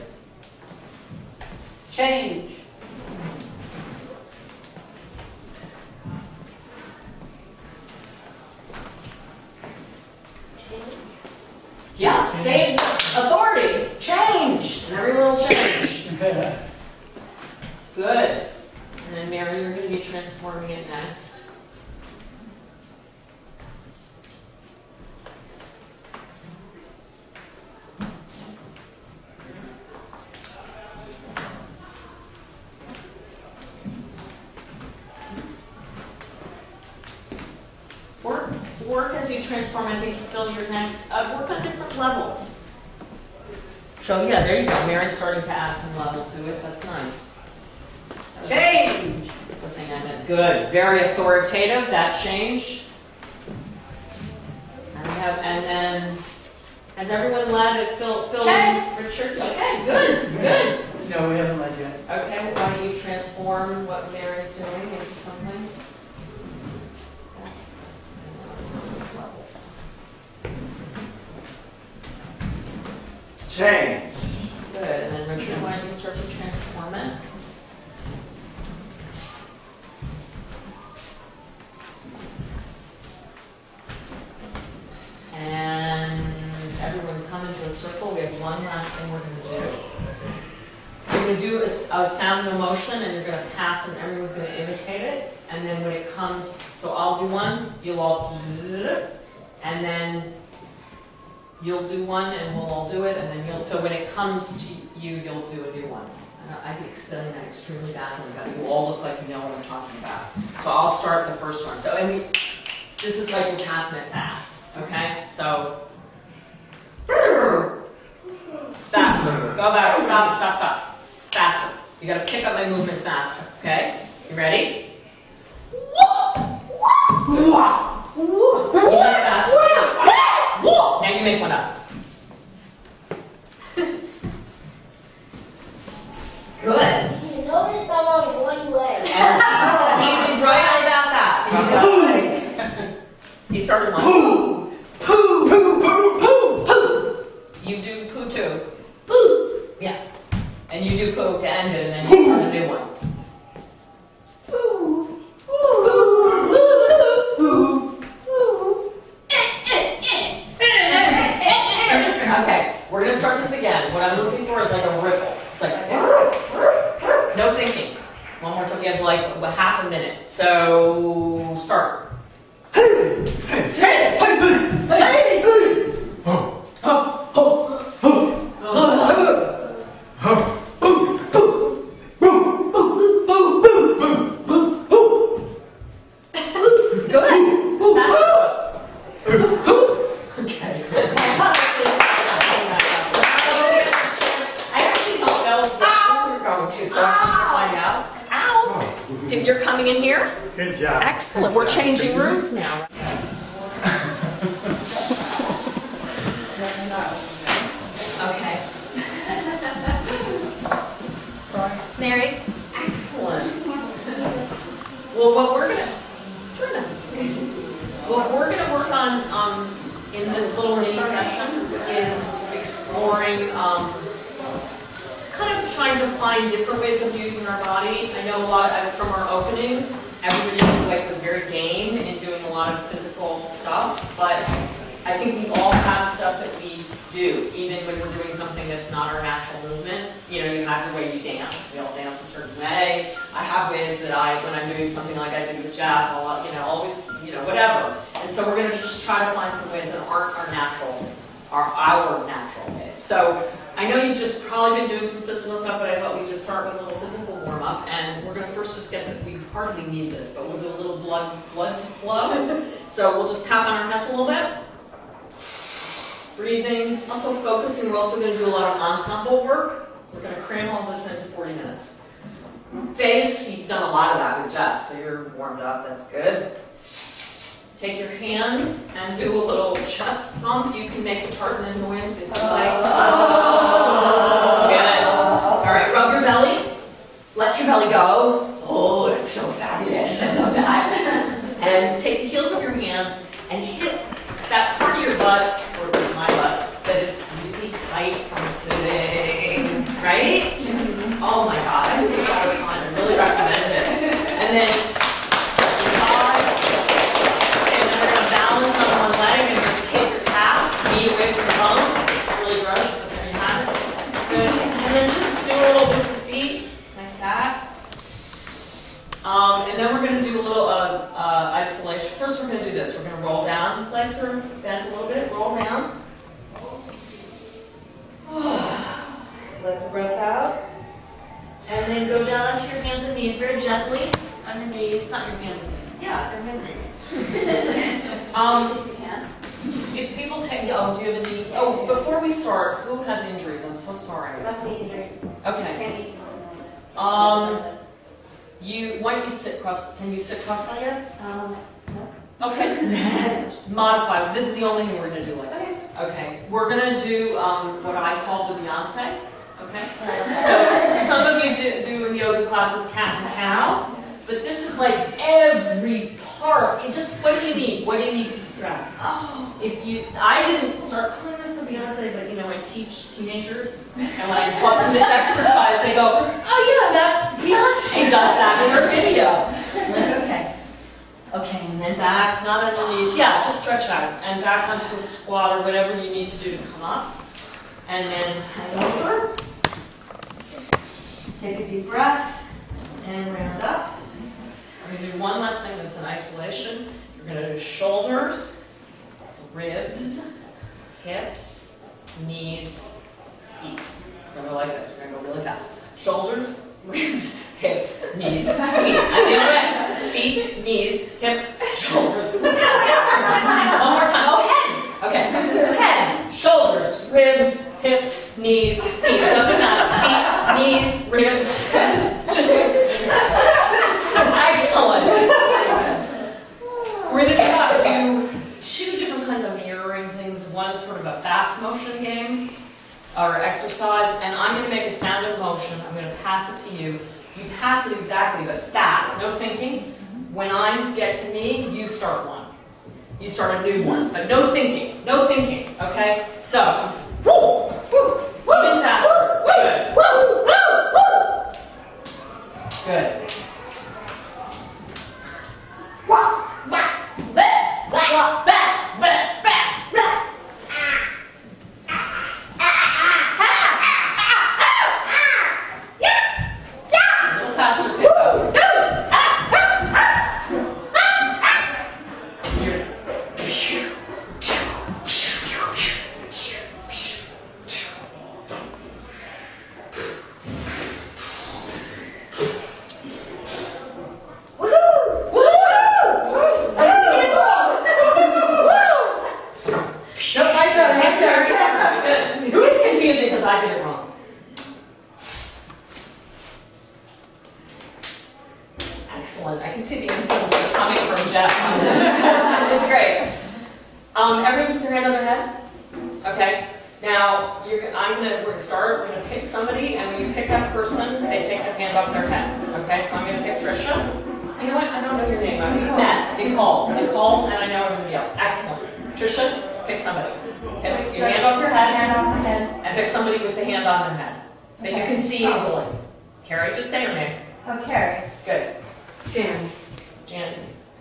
Change.
Yeah, say it. Authority. Change. And everyone will change. Good. And then Mary, you're going to be transforming it next. work as you transform. I think you feel your next, work on different levels. So yeah, there you go. Mary's starting to add some level to it. That's nice. Change! That's the thing I meant. Good. Very authoritative, that change. And then, has everyone led it? Phil and Richard? Okay, good.
No, we haven't led yet.
Okay, well, why don't you transform what Mary's doing into something? That's these levels.
Change.
Good, and then Richard, why don't you start to transform it? And everyone come into a circle. We have one last thing we're going to do. We're going to do a sound and a motion, and you're going to pass, and everyone's going to imitate it. And then when it comes, so I'll do one, you'll all, and then you'll do one, and we'll all do it, and then so when it comes to you, you'll do a new one. I do explain that extremely badly, but you all look like you know what I'm talking about. So I'll start the first one. So this is like we're passing it fast. Okay, so faster. Go back. Stop. Faster. You got to pick up my movement faster. Okay, you ready? Faster. Now you make one up. Good.
You notice I'm on one leg.
He's right on about that. He started one. Poo, poo, poo, poo, poo. You do poo too. Poo. Yeah. And you do poo to end it, and then you start a new one. Poo. Okay, we're gonna start this again. What I'm looking for is like a ripple. It's like no thinking. One more time. You have like half a minute. So start. You're coming in here?
Good job.
Excellent. We're changing rooms now. Okay.
Mary?
Excellent. Well, what we're gonna work on in this little mini session is exploring kind of trying to find different ways of using our body. I know a lot from our opening, everybody was very game in doing a lot of physical stuff, but I think we all have stuff that we do, even when we're doing something that's not our natural movement. You know, you have the way you dance. We all dance a certain way. I have ways that when I'm doing something like I do with Jeff, I'll, always, whatever. And so we're going to just try to find some ways that aren't our natural ways. So I know you've just probably been doing some physical stuff, but I thought we'd just start with a little physical warm-up. And we're going to first just we hardly need this, but we'll do a little blood to flow. So we'll just tap on our heads a little bit. Breathing, also focusing. We're also going to do a lot of ensemble work. We're going to cram all this into 40 minutes. Face, you've done a lot of that with Jeff, so you're warmed up. That's good. Take your hands and do a little chest pump. You can make a Tarzan noise if you like. Good. All right, rub your belly. Let your belly go. Oh, that's so fabulous. I love that. And take the heels of your hands and hit that part of your butt, or at least my butt, that is really tight from sitting, right? Oh my God, I do this all the time. I really recommend it. And then pause, and then we're gonna balance on one leg and just kick your calf, knee away from the bone. It's really gross, but there you have it. Good. And then just do a little with your feet, like that. And then we're going to do a little isolation. First we're going to do this. We're going to roll down. Legs are bent a little bit. Roll down. Let the breath out. And then go down onto your hands and knees very gently. On your knees. Not your hands. Yeah, your hands and knees.
If you can.
If people take, do you have any, before we start, who has injuries? I'm so sorry.
Left knee injury.
Okay.
Can't eat.
Why don't you sit can you sit cross-legged?
No.
Okay. Modify. This is the only thing we're going to do like this. Okay. We're going to do what I call the Beyonce. Okay. So some of you do in yoga classes cat and cow, but this is like every part. What do you need? What do you need to stretch? I didn't start calling this the Beyonce, but I teach teenagers, and when I taught them this exercise, they go, "Oh yeah, that's Beyonce does that in her video." I'm like, okay. Okay, and then back, not on your knees. Yeah, just stretch out. And back onto a squat or whatever you need to do to come up. And then head over. Take a deep breath. And round up. We're going to do one last thing that's in isolation. You're going to do shoulders, ribs, hips, knees, feet. It's going to go like this. We're going to go really fast. Shoulders, ribs, hips, knees, feet. And the other way. Feet, knees, hips, shoulders. One more time. Oh, head. Okay. Head, shoulders, ribs, hips, knees, feet. It doesn't matter. Feet, knees, ribs, hips. Excellent. We're going to try to do two different kinds of mirroring things. One sort of a fast motion game or exercise, and I'm going to make a sound of motion. I'm going to pass it to you. You pass it exactly, but fast, no thinking. When I get to me, you start one. You start a new one, but no thinking, okay? So, woo, woo, even faster. Good. Good. A little faster, pick up. It's confusing because I did it wrong. Excellent. I can see the influence coming from Jeff on this. It's great. Everyone put their hand on their head? Okay. Now, we're gonna start. We're gonna pick somebody, and when you pick that person, they take their hand off their head. Okay, so I'm gonna pick Trisha. You know what? I don't know your name. We've met. Nicole, and I know everybody else. Excellent. Trisha, pick somebody. Okay, your hand off your head, and pick somebody with the hand on their head that you can see easily. Carrie, just say her name.
Oh, Carrie.
Good.
Jan.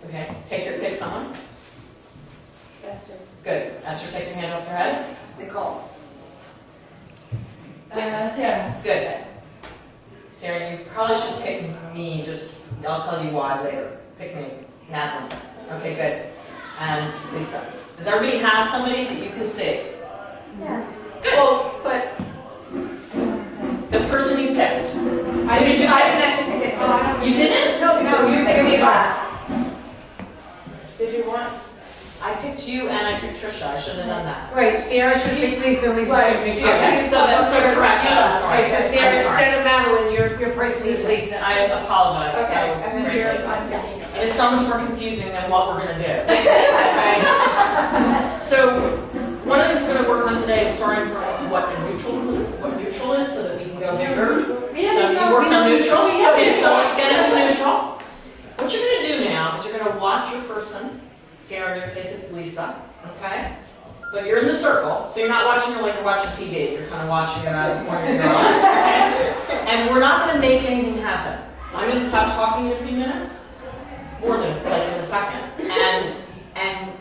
Okay. Pick someone.
Esther.
Good. Esther, take your hand off your head.
Nicole.
Sarah.
Good. Sarah, you probably should pick me. I'll tell you why later. Pick me. Madeline. Okay, good. And Lisa. Does everybody have somebody that you can see?
Yes.
Good.
Well, but
The person you picked.
I didn't actually pick it.
You didn't?
No, because you picked me last.
Did you want? I picked you and I picked Trisha. I should have done that.
Right, Sarah should pick Lisa, Lisa should pick you.
Okay, so that's correct. I'm sorry.
Okay, so Sarah,
I'm sorry.
instead of Madeline, your person is Lisa.
I apologize.
Okay,
So
and then
greatly.
you're on picking.
It is so much more confusing than what we're going to do. Okay? So one of the things we're going to work on today is starting from what neutral is, so that we can go bigger. So you worked on neutral. Okay, so let's get into neutral. What you're going to do now is you're going to watch your person. Sarah, in your case, it's Lisa. Okay? But you're in the circle, so you're not watching her like you're watching TV. You're kind of watching it out of the corner of your eyes. Okay? And we're not going to make anything happen. I'm going to stop talking in a few minutes, more than like in a second, and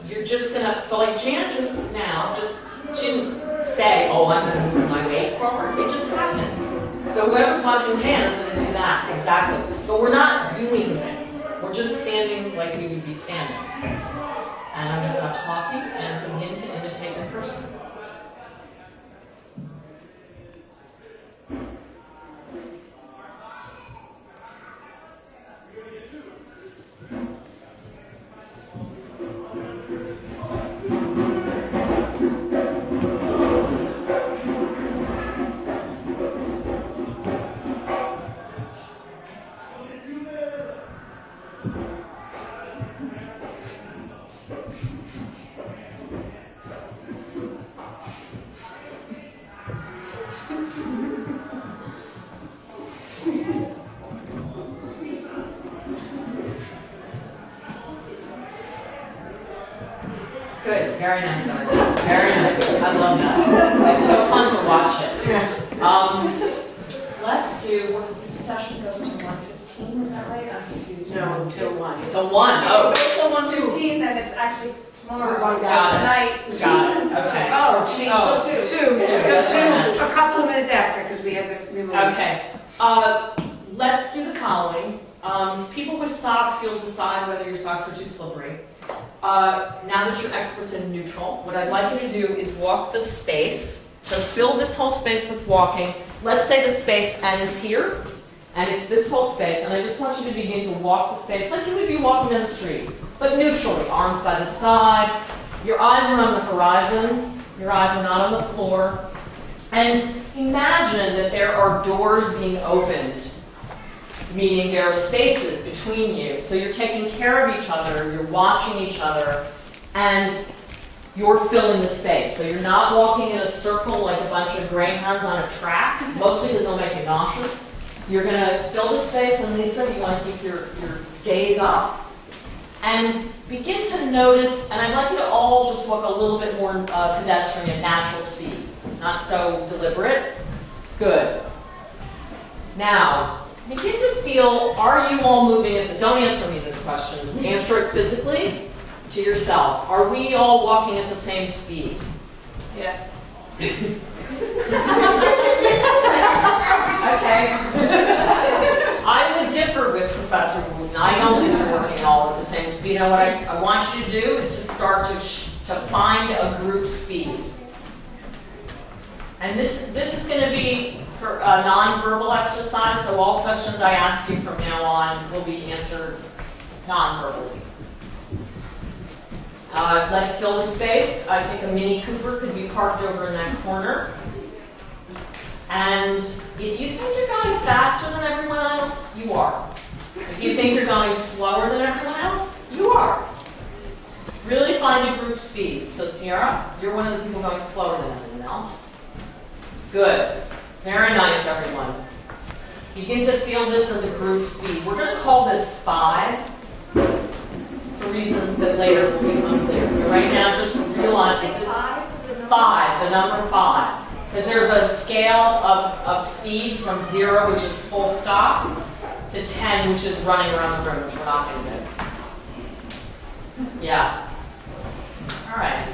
you're just gonna. So like Jan just didn't say, "Oh, I'm going to move my weight forward." It just happened. So whoever's watching Jan is going to do that exactly. But we're not doing things. We're just standing like we would be standing. And I'm going to stop talking and begin to imitate the person. Good, very nice, Ellen. Very nice. I love that. It's so fun to watch it. Let's do, this session goes to 1:15, is that right? I'm confused.
No, till 1.
The 1, oh.
Till 1:15, then it's actually tomorrow.
Got
Tonight.
it. Got it, okay.
Oh,
Oh,
two,
that's what I meant.
a couple of minutes after, because we have the removal.
Okay, let's do the following. People with socks, you'll decide whether your socks are too slippery. Now that you're experts in neutral, what I'd like you to do is walk the space. So fill this whole space with walking. Let's say the space ends here, and it's this whole space, and I just want you to begin to walk the space like you would be walking down the street, but neutrally, arms by the side. Your eyes are on the horizon. Your eyes are not on the floor. And imagine that there are doors being opened, meaning there are spaces between you. So you're taking care of each other, you're watching each other, and you're filling the space. So you're not walking in a circle like a bunch of greyhounds on a track, mostly because they'll make you nauseous. You're going to fill the space, and Lisa, you want to keep your gaze up. And begin to notice, and I'd like you to all just walk a little bit more pedestrian, natural speed, not so deliberate. Good. Now, begin to feel, are you all moving at the, don't answer me this question, answer it physically to yourself. Are we all walking at the same speed?
Yes.
Okay. I would differ with Professor Wooten. I don't think we're working all at the same speed. And what I want you to do is to start to find a group speed. And this is going to be for a non-verbal exercise, so all questions I ask you from now on will be answered non-verbally. Let's fill the space. I think a Mini Cooper could be parked over in that corner. And if you think you're going faster than everyone else, you are. If you think you're going slower than everyone else, you are. Really find a group speed. So Sierra, you're one of the people going slower than everyone else. Good. Very nice, everyone. Begin to feel this as a group speed. We're going to call this 5 for reasons that later will become clear. But right now, just realize that this 5, the number 5. Because there's a scale of speed from 0, which is full stop, to 10, which is running around the room, which we're not going to do. Yeah. All right.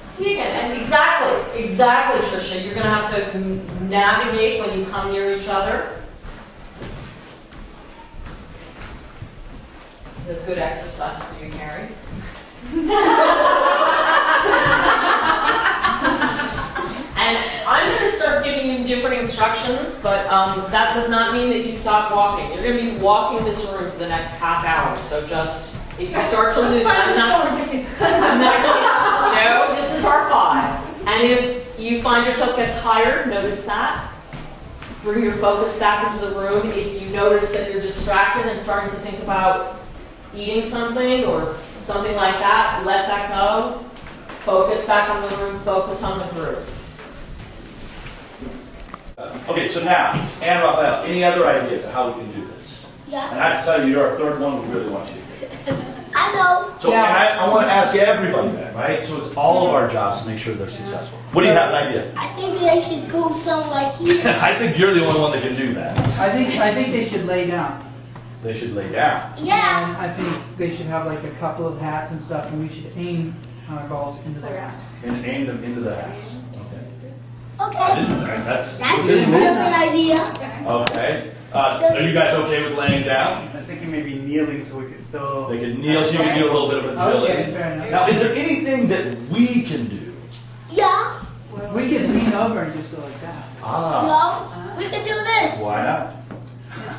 See again, and exactly, Tricia. You're going to have to navigate when you come near each other. This is a good exercise for you, Carrie. And I'm going to start giving you different instructions, but that does not mean that you stop walking. You're going to be walking this room for the next half hour. So just, if you start to lose, no, this is our 5. And if you find yourself get tired, notice that. Bring your focus back into the room. If you notice that you're distracted and starting to think about eating something or something like that, let that go. Focus back on the room, focus on the group.
Okay, so now, Anne Raphael, any other ideas of how we can do this?
Yeah.
And I have to tell you, you're our third one, we really want you to do it.
I know.
So, and I want to ask everybody that, right? So it's all of our jobs to make sure they're successful. What do you have an idea?
I think they should go somewhere like here.
I think you're the only one that can do that.
I think they should lay down.
They should lay down.
Yeah.
And I think they should have like a couple of hats and stuff, and we should aim our balls into their hats.
And aim them into the hats.
Okay.
That's
a good idea.
Okay. Are you guys okay with laying down?
I was thinking maybe kneeling so we could still...
They can kneel so you can do a little bit of agility.
Okay, fair enough.
Now, is there anything that we can do?
Yeah.
We could lean over and just go like that.
Ah.
No. We can do this.
Why not?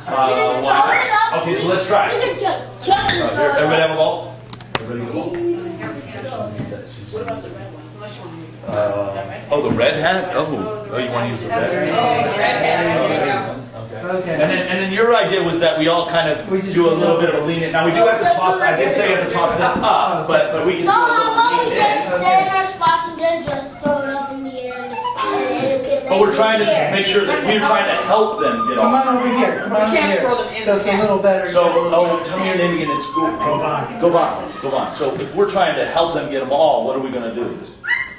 Why
not? Okay, so let's try
We
it.
can just jump and throw it
Everybody
up.
have a ball? Everybody get a ball? The red hat? Oh, you want to use the red hat?
The red hat.
Okay.
And then your idea was that we all kind of do a little bit of a lean in. Now we do have to toss. I did say you have to toss them up, but we can.
No,
do a little
how about we
lean in.
just stay in our spots and then just throw it up in the air and it'll get
But we're trying to make sure that we're trying to help them get
Come
off.
on over here. Come on over
can't
here.
throw them in
So
the
it's a
net.
little better.
So, oh, tell me your name again. It's Govan. So if we're trying to help them get them all, what are we going to do?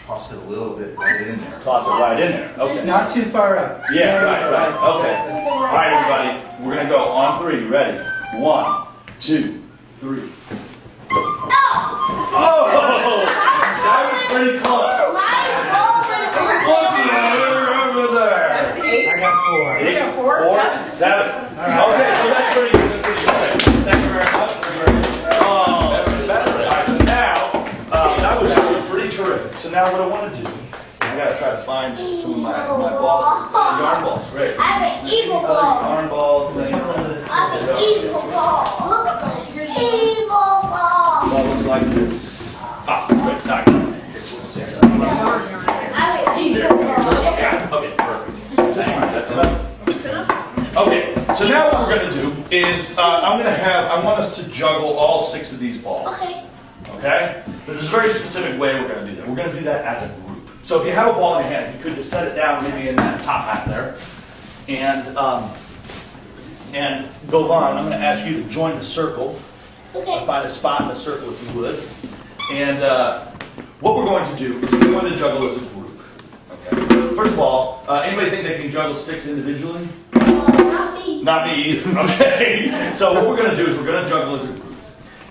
Toss it a little bit right in there.
Toss it right in there. Okay.
Not too far up.
Yeah,
There you
right.
go.
Okay. All right, everybody. We're going to go on 3. Ready? 1, 2, 3. Oh! That was pretty close. Look at over there.
I got 4.
Eight, 4, 7. Okay, so that's pretty good. That's pretty good. Thank you very much. Better. All right, so now, that was actually pretty terrific. So now what I want to do, I got to try to find some of my balls. Yarn balls, great.
I have an evil ball.
Yarn balls.
I have an evil ball. Evil ball.
That looks like this. Ah, great. All right.
I have an evil ball.
Yeah, okay, perfect. That's enough. Okay, so now what we're going to do is I want us to juggle all 6 of these balls.
Okay.
Okay? But there's a very specific way we're going to do that. We're going to do that as a group. So if you have a ball in your hand, you could just set it down maybe in that top hat there. And Govan, I'm going to ask you to join the circle.
Okay.
Find a spot in the circle if you would. And what we're going to do is we're going to juggle as a group. Okay. First of all, anybody think they can juggle 6 individually?
Not me.
Not me either. Okay. So what we're going to do is we're going to juggle as a group.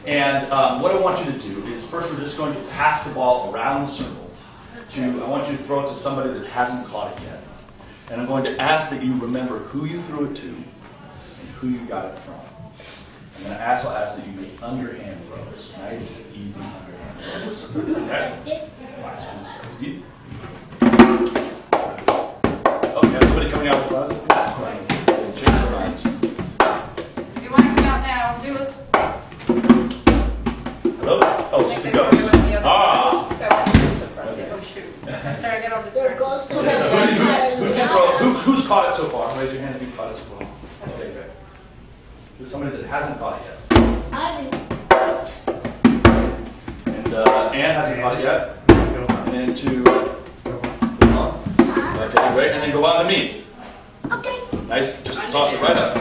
And what I want you to do is first we're just going to pass the ball around the circle. I want you to throw it to somebody that hasn't caught it yet. And I'm going to ask that you remember who you threw it to and who you got it from. I'm going to also ask that you make underhand throws. Nice, easy underhand throws. Okay? Alright, so I'm going to start with you. Okay, everybody coming out of the closet? Change the lines.
If you want to come out now, do it.
Hello? Oh, it's the ghost.
Sorry, I got all
The
distracted.
ghost of
Okay, so who's caught it so far? Raise your hand if you've caught it so far. Okay, great. There's somebody that hasn't caught it yet.
I do.
And Ann hasn't caught it yet. And then to Govan. Okay, great. And then go on to me.
Okay.
Nice. Just toss it right up.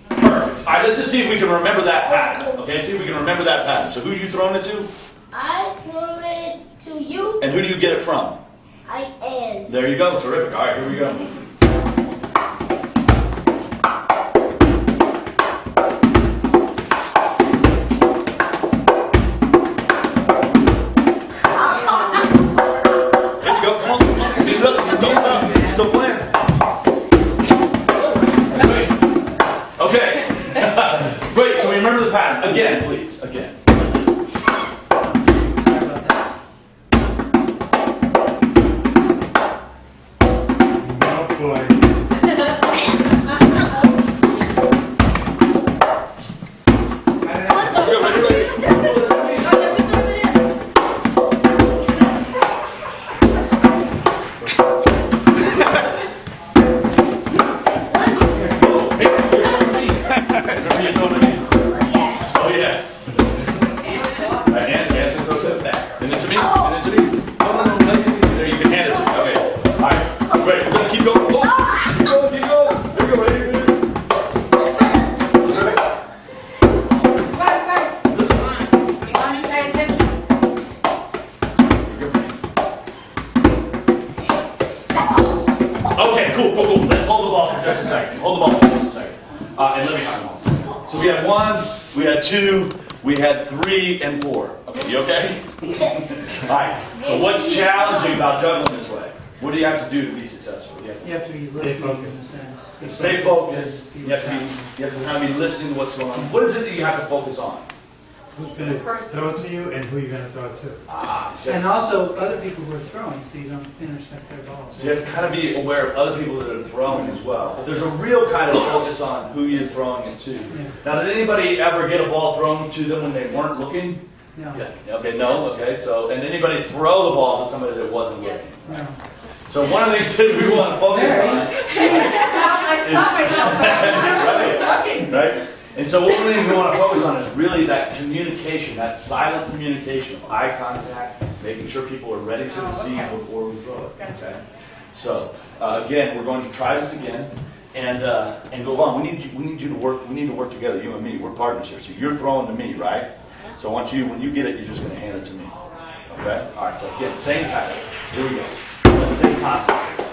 Perfect. All right, let's just see if we can remember that pattern. Okay, see if we can remember that pattern. So who are you throwing it to?
I threw it to you.
And who do you get it from?
I am.
There you go. Terrific. All right, here we go. Okay. Great, so remember the pattern. Again, please. Again.
Oh boy.
Oh yeah. Right hand, hands and throw it back. And then to me, and then to me. No, let's see. There, you can hand it to me. Okay. Alright. Great. We're gonna keep going. Oh, keep going, keep going. Here we go, ready, ready.
Pay attention.
Okay, cool. Let's hold the ball for just a second. Hold the ball for just a second. And let me count. So we had 1, we had 2, we had 3, and 4. Okay, you okay? Alright. So what's challenging about juggling this way? What do you have to do to be successful?
You have to be listening in a sense.
Stay focused. You have to kind of be listening to what's going on. What is it that you have to focus on?
Who's going to throw it to you and who you're going to throw it to?
And also other people who are throwing, so you don't intersect their balls.
So you have to kind of be aware of other people that are throwing as well. But there's a real kind of focus on who you're throwing it to.
Yeah.
Now, did anybody ever get a ball thrown to them when they weren't looking?
No.
Yeah. Okay, no? Okay, so, and anybody throw the ball to somebody that wasn't looking?
No.
So one of the things that we want to focus on
I stopped myself.
right? And so one of the things we want to focus on is really that communication, that silent communication of eye contact, making sure people are ready to receive before we throw it. Okay? So again, we're going to try this again and go on. We need you to work. We need to work together, you and me. We're partners here. So you're throwing to me, right? So I want you, when you get it, you're just going to hand it to me. Okay? All right. So again, same pattern. Here we go. Let's stay concentrated.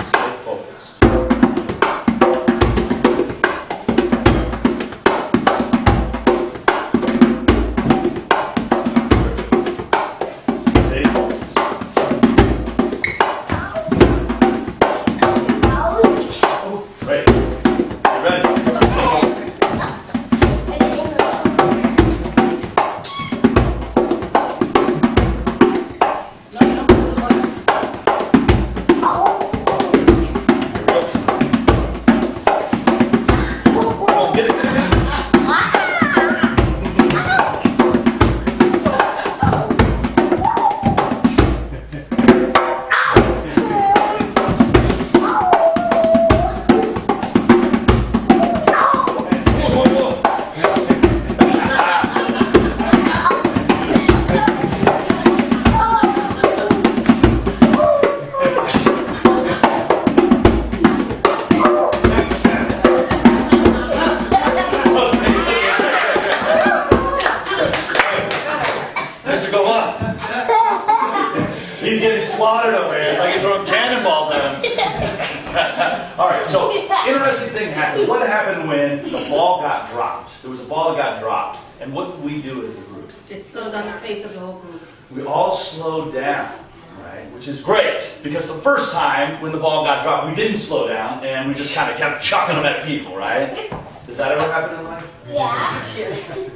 Stay focused. He's getting slaughtered over here. It's like you're throwing cannonballs at him. All right, so interesting thing happened. What happened when the ball got dropped? There was a ball that got dropped. And what did we do as a group?
It slowed down the pace of the whole group.
We all slowed down, right? Which is great, because the first time when the ball got dropped, we didn't slow down, and we just kind of kept chucking them at people, right? Does that ever happen in life?
Yeah.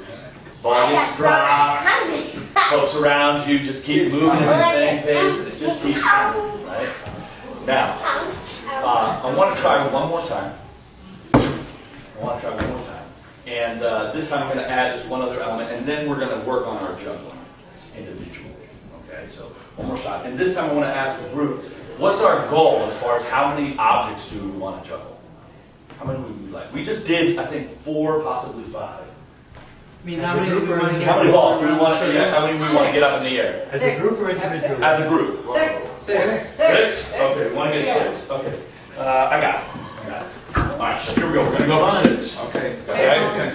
Ball gets dropped, folks around you just keep moving at the same pace, and it just keeps going, right? Now, I want to try one more time. And this time I'm going to add just one other element, and then we're going to work on our juggling individually. Okay, so one more shot. And this time I want to ask the group, what's our goal as far as how many objects do we want to juggle? How many would we like? We just did, I think, 4, possibly 5.
I mean, how many do we want to get?
How many balls do we want to get? How many do we want to get up in the air?
As a group or individually?
As a group.
6.
6? Okay, we want to get 6. Okay. I got it. All right, so here we go. We're going to go for 6. Okay.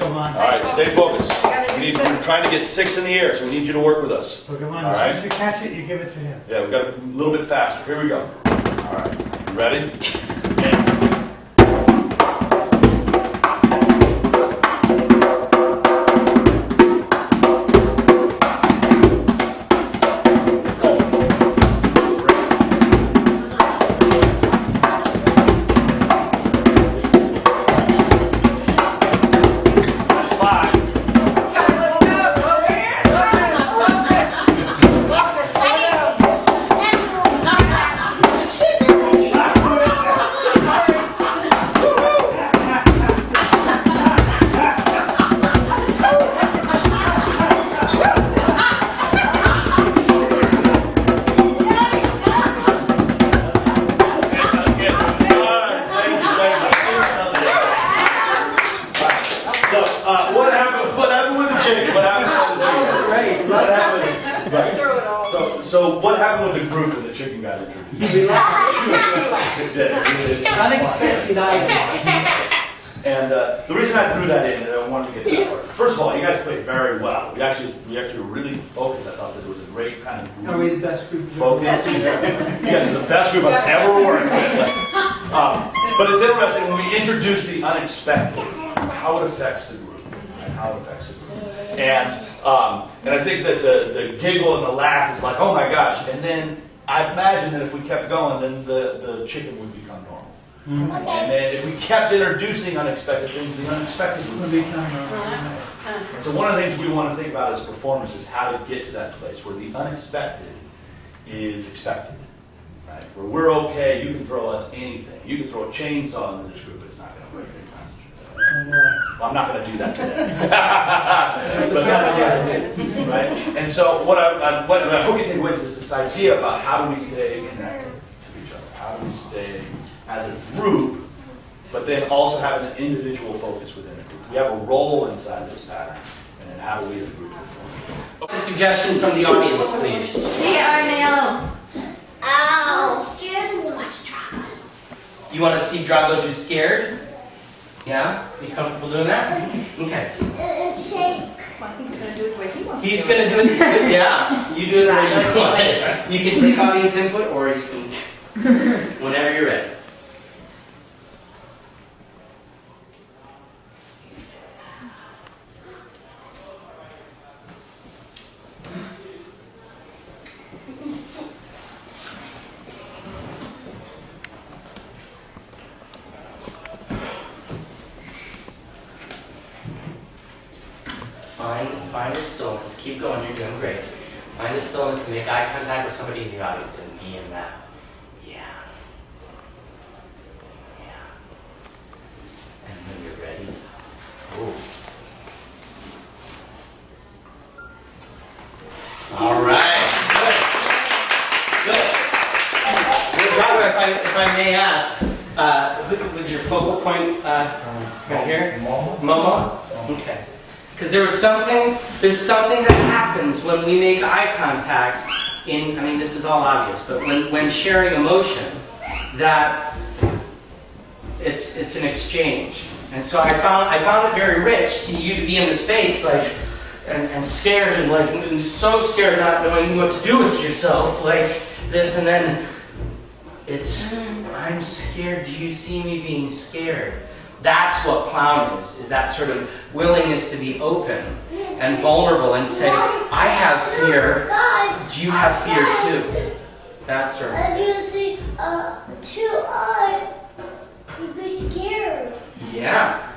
Come on.
All right, stay focused. We're trying to get 6 in the air, so we need you to work with us.
So come on,
all right?
as soon as you catch it, you give it to him.
Yeah, we got a little bit faster. Here we go. All right, you ready? And so what happened with the group when the chicken got introduced? It did.
Unexpected items.
And the reason I threw that in, and I wanted to get that part. First of all, you guys played very well. We actually were really focused. I thought that it was a great kind of group.
Are we the best group?
Focus. You guys are the best group I've ever worked with. But it's interesting when we introduce the unexpected, how it affects the group. Right? How it affects the group. And I think that the giggle and the laugh is like, oh my gosh. And then I imagine that if we kept going, then the chicken would become normal. Mm-hmm. Okay. And then if we kept introducing unexpected things, the unexpected would become normal. And so one of the things we want to think about as performers is how to get to that place where the unexpected is expected. Right? Where we're okay, you can throw us anything. You can throw a chainsaw into this group, it's not going to break any concentration. Well, I'm not going to do that today. But that's it. Right? And so what I hope you take away is this idea about how do we stay connected to each other? How do we stay as a group, but then also have an individual focus within a group? We have a role inside this pattern, and then how do we as a group perform?
A suggestion from the audience, please.
See you, Arnell.
Ow. Scared
You want to see Drago do scared? Yeah? You comfortable doing that? Okay.
Shake.
Well, I think he's gonna do it the way he wants
He's
to.
going to do it. Yeah. You do it the way you want it. You can take audience input or you can, whenever you're ready. Find a stillness. Keep going. You're doing great. Find a stillness and make eye contact with somebody in the audience and be in that. Yeah. Yeah. And when you're ready. Ooh. All right. Good. Good job. If I may ask, who was your focal point right here? Momo. Okay. Because there's something that happens when we make eye contact this is all obvious, but when sharing emotion, that it's an exchange. And so I found it very rich to you to be in the space and scared and so scared not knowing what to do with yourself like this, and then it's I'm scared, do you see me being scared? That's what clown is that sort of willingness to be open and vulnerable and say, I have fear, do you have fear too? That sort of thing.
As you see, 2 eyes, you'd be scared.
Yeah.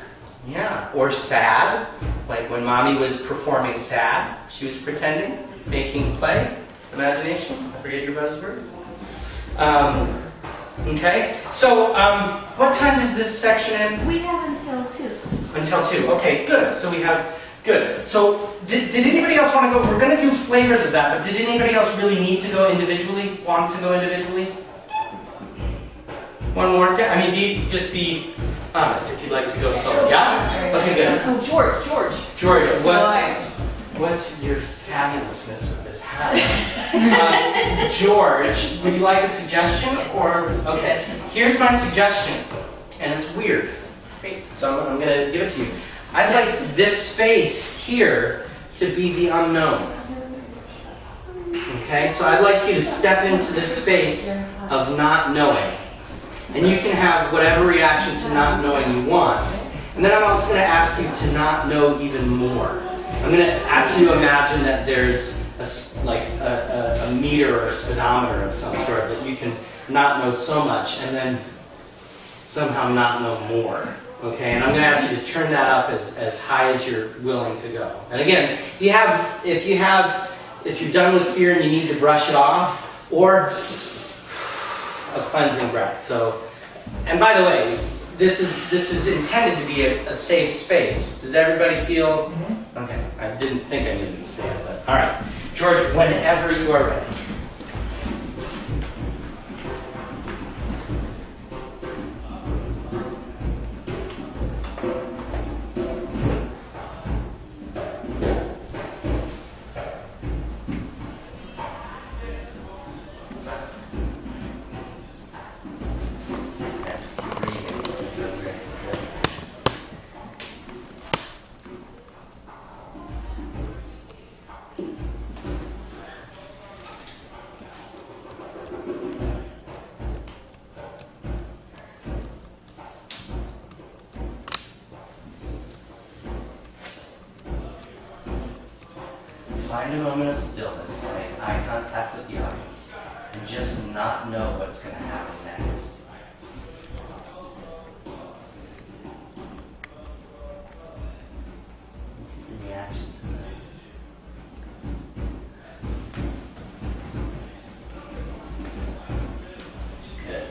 Or sad, like when mommy was performing sad, she was pretending, making play, imagination, I forget your buzzword. Okay, so what time is this section in?
We have until 2.
Until 2, okay, good. So we have, good. So did anybody else want to go? We're going to do flavors of that, but did anybody else really need to go individually, want to go individually? One more? Yeah, just be honest if you'd like to go solo. Yeah? Okay, good.
Oh, George.
George, what's your fabulousness of this hat? George, would you like a suggestion? Okay, here's my suggestion, and it's weird. So I'm going to give it to you. I'd like this space here to be the unknown. Okay, so I'd like you to step into this space of not knowing. And you can have whatever reaction to not knowing you want. And then I'm also going to ask you to not know even more. I'm going to ask you to imagine that there's a meter or a speedometer of some sort that you can not know so much and then somehow not know more. Okay, and I'm going to ask you to turn that up as high as you're willing to go. And again, if you're done with fear and you need to brush it off, or a cleansing breath. So, and by the way, this is intended to be a safe space. Does everybody feel? Okay, I didn't think I needed to say it, but all right, George, whenever you are ready. Find a moment of stillness to make eye contact with the audience and just not know what's going to happen next. Reactions to that. Good.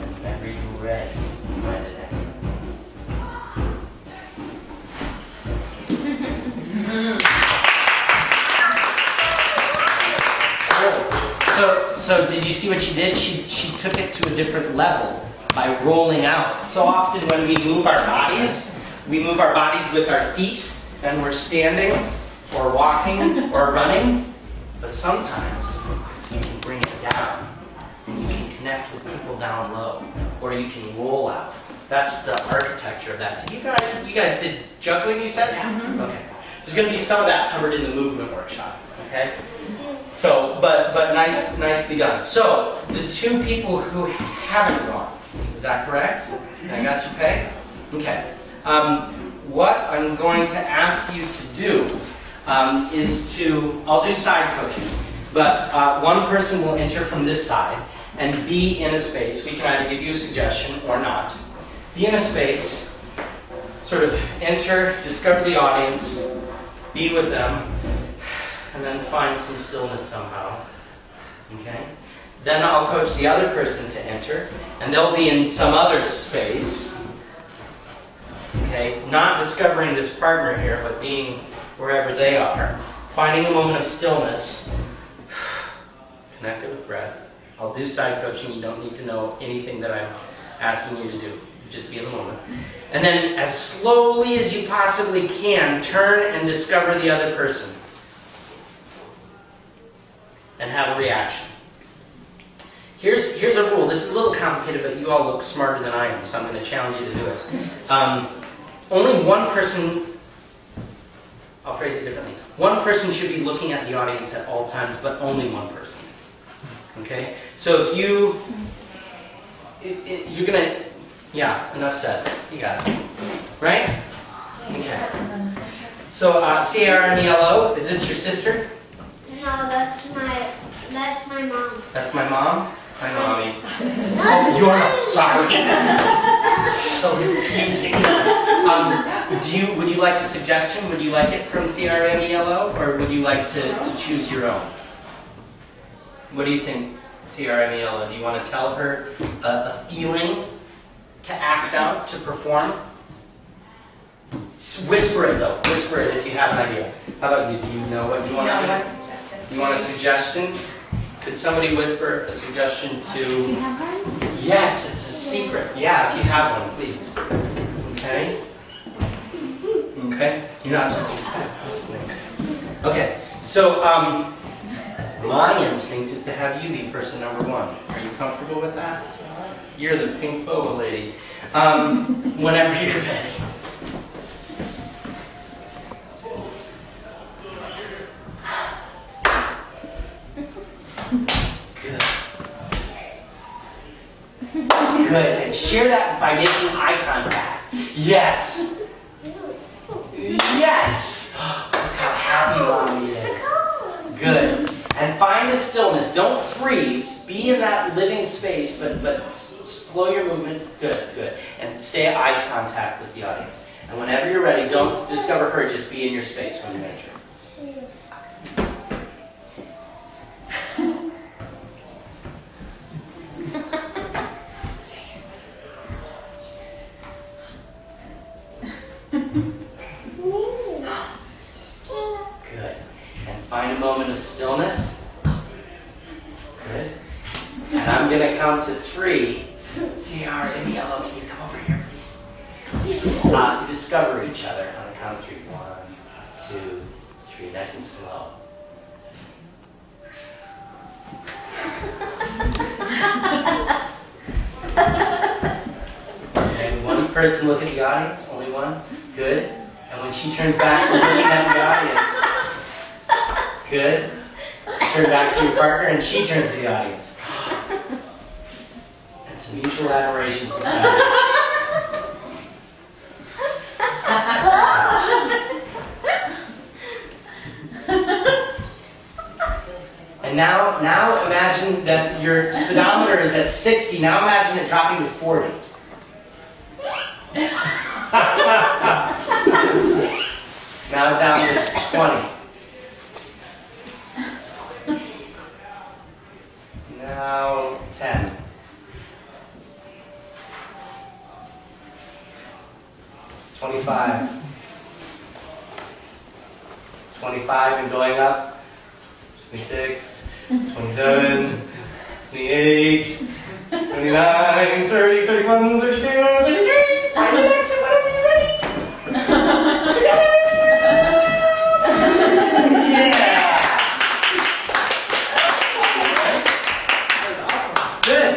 And whenever you're ready, find an exit. So did you see what she did? She took it to a different level by rolling out. So often when we move our bodies with our feet and we're standing or walking or running. But sometimes you can bring it down and you can connect with people down low, or you can roll out. That's the architecture of that. You guys did juggling, you said?
Yeah.
Okay. There's going to be some of that covered in the movement workshop, okay? So, but nicely done. So, the two people who haven't gone, is that correct? I got you, Peg? Okay. What I'm going to ask you to do is to, I'll do side coaching, but one person will enter from this side and be in a space. We can either give you a suggestion or not. Be in a space, sort of enter, discover the audience, be with them, and then find some stillness somehow. Okay? Then I'll coach the other person to enter, and they'll be in some other space. Okay? Not discovering this partner here, but being wherever they are. Finding a moment of stillness. Connect it with breath. I'll do side coaching. You don't need to know anything that I'm asking you to do. Just be in the moment. And then, as slowly as you possibly can, turn and discover the other person. And have a reaction. Here's a rule. This is a little complicated, but you all look smarter than I am, so I'm going to challenge you to do this. Only one person, I'll phrase it differently. One person should be looking at the audience at all times, but only one person. Okay? So if you're going to, yeah, enough said. You got it. Right? Okay. So, C-A-R-M-E-L-O, is this your sister?
No, that's my mom.
That's my mom? Hi, Mommy. Oh, you're not sorry. So confusing. Would you like a suggestion? Would you like it from C-R-M-E-L-O? Or would you like to choose your own? What do you think, C-R-M-E-L-O? Do you want to tell her a feeling to act out, to perform? Whisper it, though. Whisper it if you have an idea. How about you? Do you know what you want to do? You want a suggestion? Could somebody whisper a suggestion to... Yes, it's a secret. Yeah, if you have one, please. Okay? Okay? You're not just listening. Okay, so my instinct is to have you be person number one. Are you comfortable with that? You're the pink boa lady. Whenever you're ready. Good. And share that by making eye contact. Yes. Yes. Look how happy Mommy is. Good. And find a stillness. Don't freeze. Be in that living space, but slow your movement. Good, good. And stay eye contact with the audience. And whenever you're ready, don't discover her. Just be in your space when you enter. Good. And find a moment of stillness. Good. And I'm going to count to 3. C-R-M-E-L-O, can you come over here, please? Discover each other on the count of 3. 1, 2, 3. Nice and slow. And one person look at the audience. Only one. Good. And when she turns back, we're looking at the audience. Good. Turn back to your partner, and she turns to the audience. It's a mutual admiration society. And now imagine that your speedometer is at 60. Now imagine it dropping to 40. Now down to 20. Now 10. 25. 25 and going up. 26, 27, 28, 29, 30, 31, 32, 33. Find the exit whenever you're ready. Yeah! Good.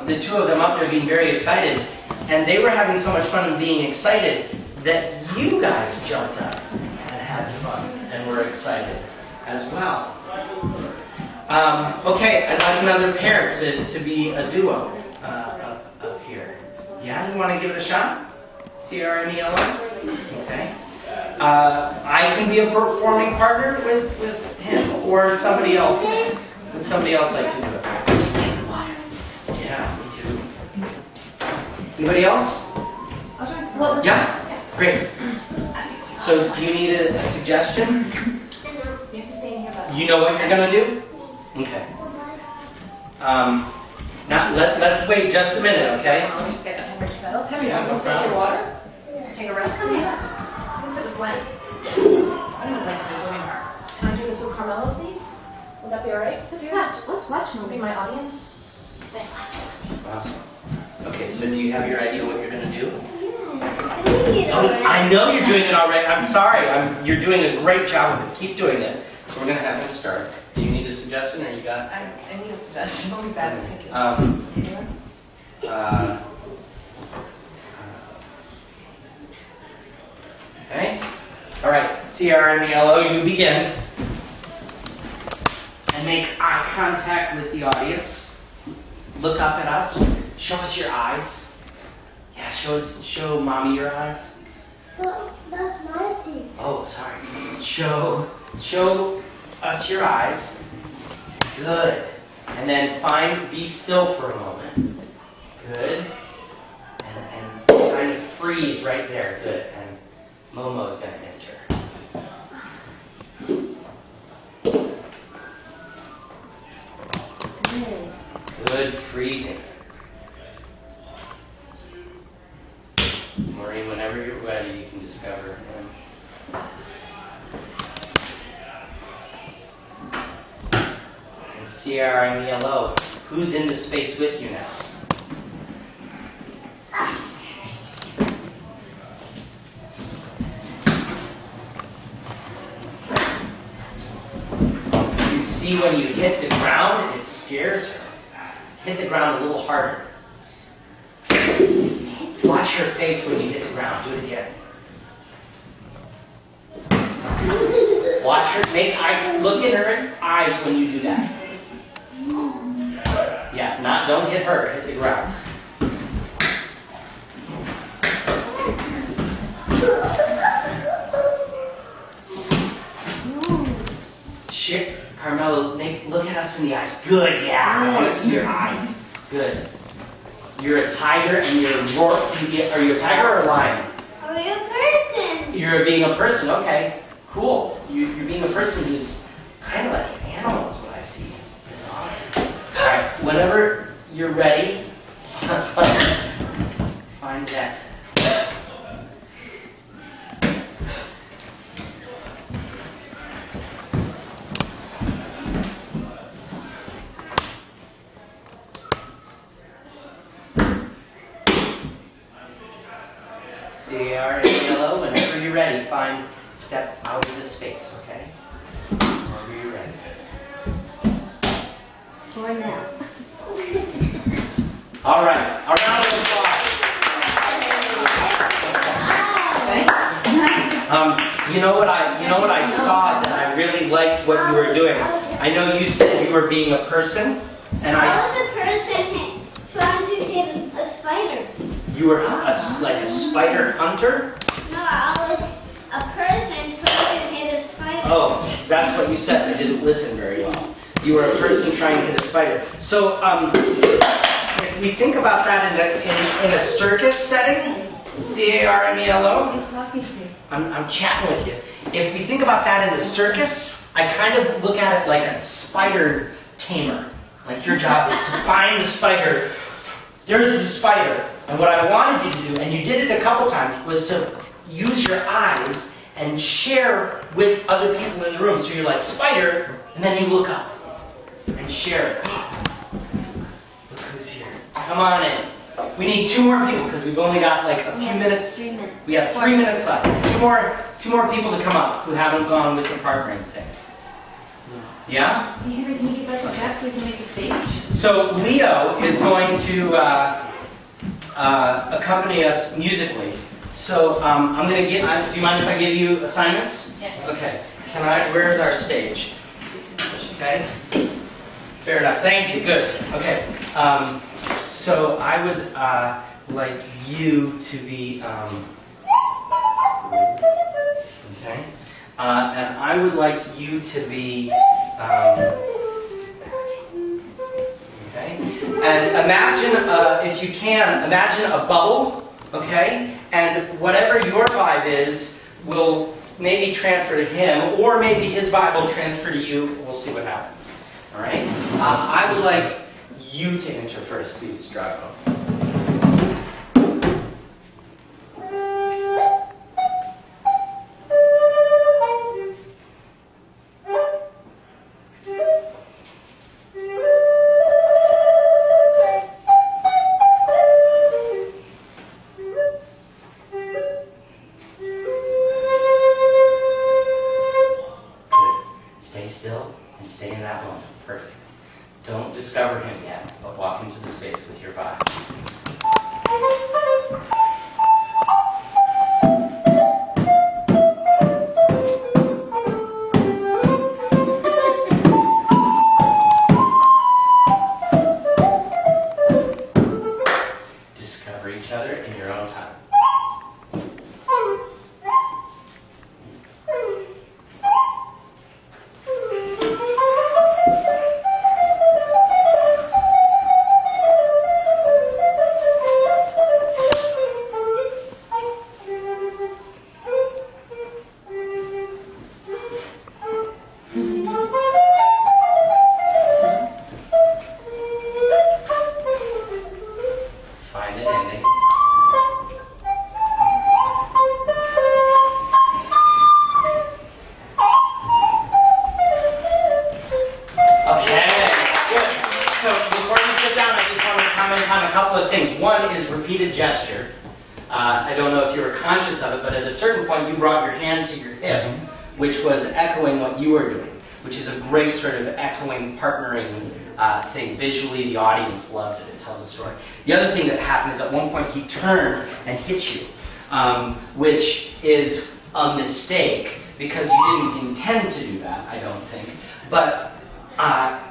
the two of them up there being very excited, and they were having so much fun and being excited that you guys jumped up and had fun and were excited as well. Okay, I'd like another pair to be a duo up here. Yeah, you want to give it a shot? CRMELO? Okay. I can be a performing partner with him or somebody else. Would somebody else like to do it? Just get quiet. Yeah, me too. Anybody else?
What was
Yeah, great. So do you need a suggestion?
You have to stay in here, but.
You know what you're gonna do? Okay. Now let's wait just a minute, okay?
I'll just get Henry settled. Henry,
Yeah,
you want to
no
take your
problem.
water? Take a rest? Come here. Let's sit with Gwen. I don't like to join her. Can I do this with Carmela, please? Would that be all right?
Let's watch
Be
movie.
my audience? Thanks.
Awesome. Okay, so do you have your idea what you're gonna do?
Doing it
Oh,
already.
I know you're doing it already. I'm sorry. You're doing a great job of it. Keep doing it. So we're gonna have him start. Do you need a suggestion, or you got?
I need a suggestion. Always bad at thinking.
Okay. All right. CRMELO, you begin. And make eye contact with the audience. Look up at us. Show us your eyes. Yeah, show mommy your eyes.
That's my seat.
Oh, sorry. Show us your eyes. Good. And then be still for a moment. Good. And kind of freeze right there. Good. And Momo's gonna enter. Good freezing. Maureen, whenever you're ready, you can discover him. And CRMELO, who's in the space with you now? You see when you hit the ground, it scares her. Hit the ground a little harder. Watch your face when you hit the ground. Do it again. Watch her. Look in her eyes when you do that. Yeah, don't hit her. Hit the ground. Shit, Carmelo, look at us in the eyes. Good, yeah. I want to see your eyes. Good. You're a tiger and you're a roar. Are you a tiger or a lion?
Are you a person?
You're being a person. Okay, cool. You're being a person who's kind of like an animal is what I see. That's awesome. All right, whenever you're ready, find that. CRMELO, whenever you're ready, step out of the space, okay? Whenever you're ready.
For now.
All right, a round of applause. You know what I saw that I really liked what you were doing. I know you said you were being a person, and
I was a person trying to hit a spider.
You were like a spider hunter?
No, I was a person trying to hit a spider.
Oh, that's what you said. I didn't listen very well. You were a person trying to hit a spider. So, if we think about that in a circus setting, CRMELO, I'm chatting with you. If we think about that in a circus, I kind of look at it like a spider tamer. Like your job is to find the spider. There's the spider. And what I wanted you to do, and you did it a couple times, was to use your eyes and share with other people in the room. So you're like, spider, and then you look up and share it. Look who's here. Come on in. We need 2 more people because we've only got like a few minutes.
3 minutes.
We have 3 minutes left. Two more people to come up who haven't gone with the partnering thing. Yeah?
Can you get back to Jack so we can make the stage?
So Leo is going to accompany us musically. So I'm going to get. Do you mind if I give you assignments?
Yeah.
Okay. Where's our stage? Okay. Fair enough. Thank you. Good. Okay. So I would like you to be. Okay. And I would like you to be. Okay. And imagine, if you can, imagine a bubble. Okay. And whatever your vibe is will maybe transfer to him, or maybe his vibe will transfer to you. We'll see what happens. All right? I would like you to enter first, please, Drago. Stay still and stay in that moment. Perfect. Don't discover him yet, but walk into the space with your vibe. Discover each other in your own time. Find an ending. Okay, good. So before you sit down, I just want to comment on a couple of things. One is repeated gesture. I don't know if you were conscious of it, but at a certain point you brought your hand to your hip, which was echoing what you were doing, which is a great sort of echoing, partnering thing. Visually, the audience loves it. It tells a story. The other thing that happened is at one point he turned and hit you, which is a mistake because you didn't intend to do that, I don't think. But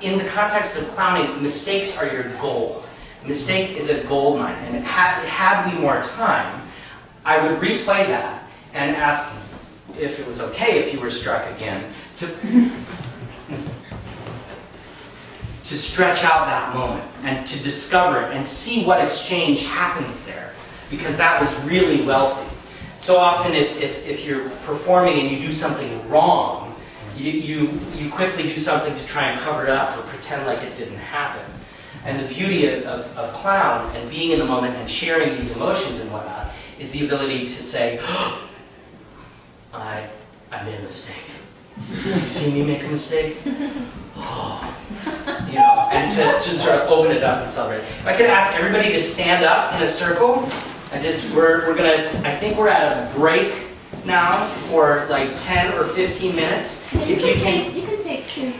in the context of clowning, mistakes are your goal. Mistake is a gold mine, and had we more time, I would replay that and ask if it was okay if you were struck again to stretch out that moment and to discover it and see what exchange happens there, because that was really wealthy. So often if you're performing and you do something wrong, you quickly do something to try and cover it up or pretend like it didn't happen. And the beauty of clown and being in the moment and sharing these emotions and whatnot is the ability to say, oh, I made a mistake. You see me make a mistake? Oh. You know, and to sort of open it up and celebrate. If I could ask everybody to stand up in a circle, I think we're at a break now for like 10 or 15 minutes.
You can take two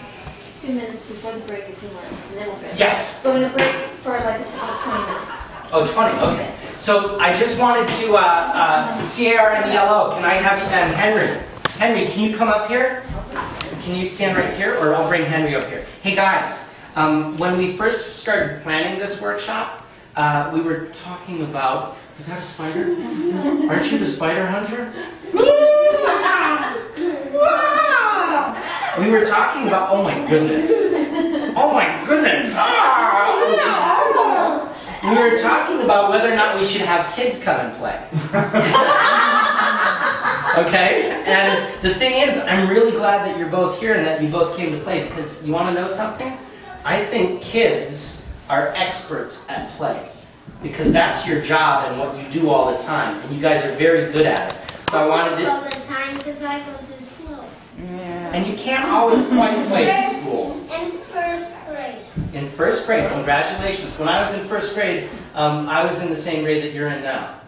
minutes before the break if you want, and then we'll break.
Yes.
We're going to break for like 20 minutes.
Oh, 20, okay. So I just wanted to, C-A-R-N-E-L-O, can I have you, and Henry, can you come up here? Can you stand right here, or I'll bring Henry up here. Hey guys, when we first started planning this workshop, we were talking about, is that a spider? Aren't you the spider hunter? We were talking about, oh my goodness. Oh my goodness. We were talking about whether or not we should have kids come and play. Okay? And the thing is, I'm really glad that you're both here and that you both came to play, because you want to know something? I think kids are experts at play, because that's your job and what you do all the time, and you guys are very good at it. So I wanted to...
all the time because I go to school.
And you can't always quite play at school.
In first grade.
In first grade, congratulations. When I was in first grade, I was in the same grade that you're in now.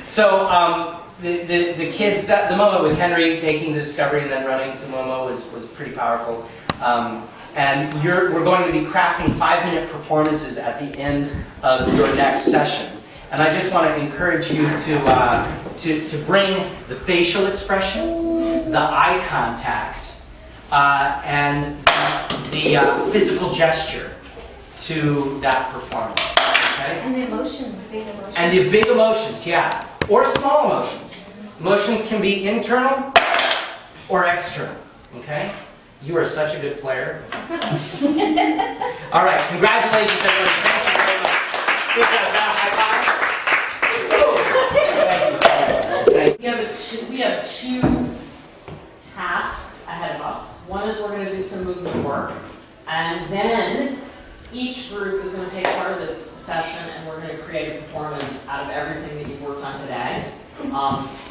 So the kids, the moment with Henry making the discovery and then running to Momo was pretty powerful. And we're going to be crafting 5-minute performances at the end of your next session. And I just want to encourage you to bring the facial expression, the eye contact, and the physical gesture to that performance. Okay?
And the emotion, the big emotion.
And the big emotions, yeah. Or small emotions. Emotions can be internal or external. Okay? You are such a good player. All right, congratulations, everybody. Thank you very much. Good job.
We have two tasks ahead of us. One is we're going to do some movement work, and then each group is going to take part of this session, and we're going to create a performance out of everything that you've worked on today,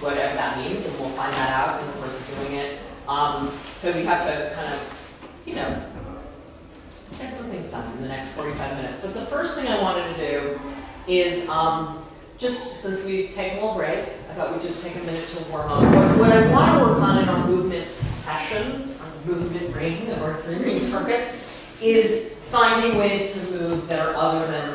whatever that means, and we'll find that out in the course of doing it. So we have to kind of, get some things done in the next 45 minutes. But the first thing I wanted to do is, just since we've taken a little break, I thought we'd just take a minute to warm up. What I want to work on in our movement session, our movement ring of our 3-ring circus, is finding ways to move that are other than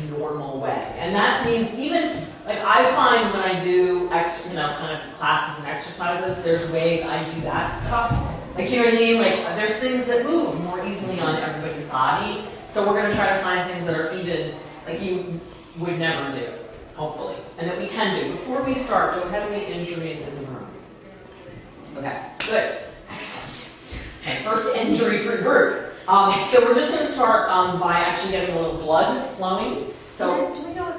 your normal way. And that means even, like I find when I do kind of classes and exercises, there's ways I do that stuff. Like, you know what I mean? Like, there's things that move more easily on everybody's body. So we're going to try to find things that are even, like you would never do, hopefully, and that we can do. Before we start, do we have any injuries in the room? Okay, good, excellent. Okay, first injury-free group. So we're just going to start by actually getting a little blood flowing. So
do we know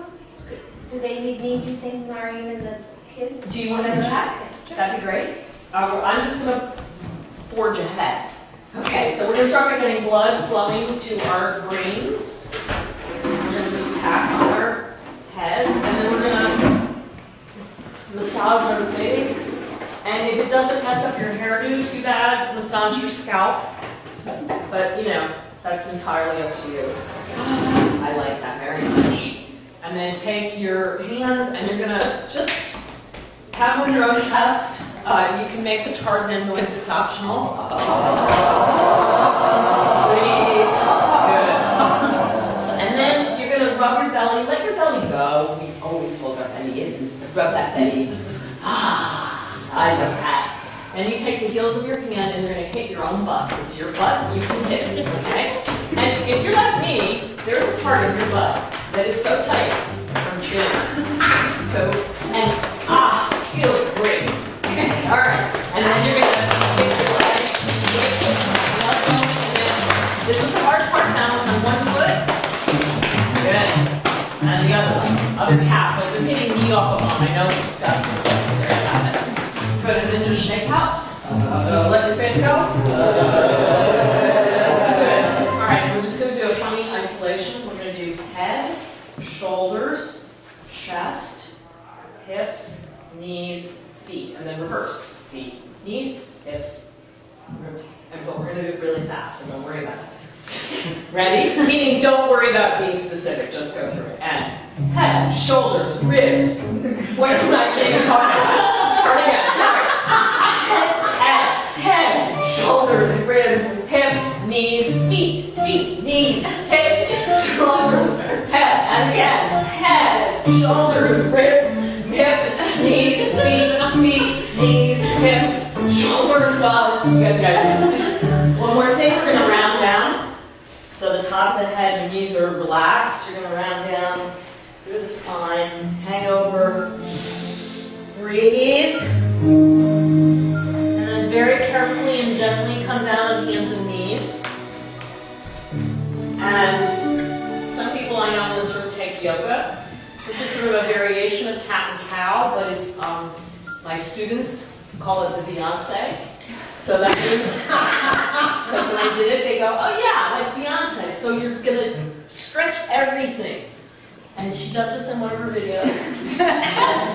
do they need me, do you think, Mariam and the kids?
do you want to check? That'd be great. I'm just going to forge ahead. Okay, so we're going to start by getting blood flowing to our brains. We're going to just tap on our heads, and then we're going to massage our face. And if it doesn't mess up your hairdo too bad, massage your scalp. But, that's entirely up to you. I like that very much. And then take your hands, and you're going to just have them on your own chest. You can make the Tarzan noise, it's optional. Breathe. Good. And then you're going to rub your belly. Let your belly go. We always hold our belly in. Rub that belly. I love that. And you take the heels of your hand and you're going to hit your own butt. It's your butt, you can hit it, okay? And if you're like me, there's a part of your butt that is so tight from sitting. So, feels great. All right, and then you're going to hit your legs. This is a hard part now. It's on one foot. Good. And the other one, other calf. Like you're hitting knee off of them. I know it's disgusting. There you have it. Good, and then just shake out. Let your face go. Good. All right, we're just going to do a funny isolation. We're going to do head, shoulders, chest, hips, knees, feet, and then reverse. Feet, knees, hips, ribs. But we're going to do it really fast, so don't worry about it. Ready? Meaning don't worry about being specific, just go through it. And head, shoulders, ribs. What am I even talking about? Start again. Sorry. Head, shoulders, ribs, hips, knees, feet, knees, hips, shoulders, head. And again. Head, shoulders, ribs, hips, knees, feet, knees, hips, shoulders, bottom. Good. One more thing, we're going to round down. So the top of the head and knees are relaxed. You're going to round down through the spine, hang over, breathe. And then very carefully and gently come down on hands and knees. And some people I know will sort of take yoga. This is sort of a variation of cat and cow, but it's, my students call it the Beyonce. So that means, because when I did it, they go, oh yeah, like Beyonce. So you're going to stretch everything. And she does this in one of her videos.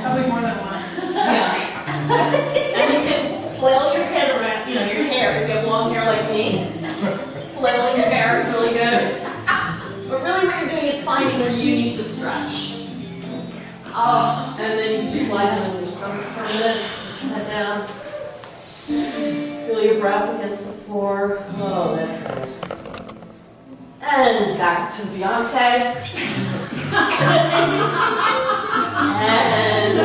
Probably more than one.
Yeah. And you can flail your head around, your hair, if you have long hair like me. Flailing your hair is really good. But really what you're doing is finding where you need to stretch. And then you just lie down on your stomach for a minute, push your head down. Feel your breath against the floor. Oh, that's nice. And back to Beyonce. And a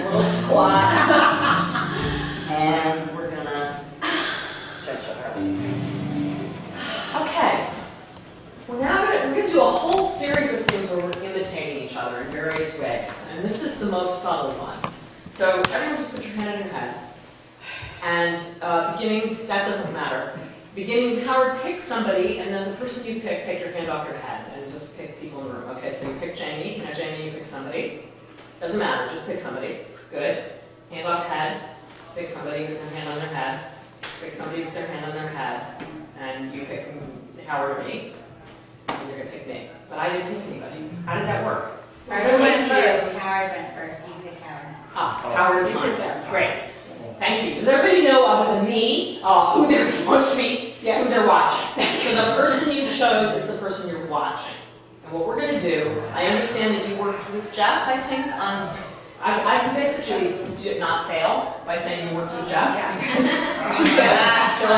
little squat. And we're gonna stretch out our legs. Okay. We're gonna do a whole series of things where we're imitating each other in various ways. And this is the most subtle one. So everyone just put your hand on your head. And beginning, that doesn't matter. Beginning, Howard, pick somebody, and then the person you pick, take your hand off your head, and just pick people in the room. Okay, so you pick Jamie. Now, Jamie, you pick somebody. Doesn't matter, just pick somebody. Good. Hand off head. Pick somebody with their hand on their head. Pick somebody with their hand on their head. And you pick Howard or me. And you're going to pick me. But I didn't pick anybody. How did that work?
Howard went first. Howard went first. You pick Howard.
Howard is mine. Great. Thank you. Does everybody know, other than me, who they're supposed to be, who they're watching? So the person you chose is the person you're watching. And what we're going to do, I understand that you worked with Jeff, I think, on... I can basically not fail by saying you worked with Jeff. Two Jeffs. I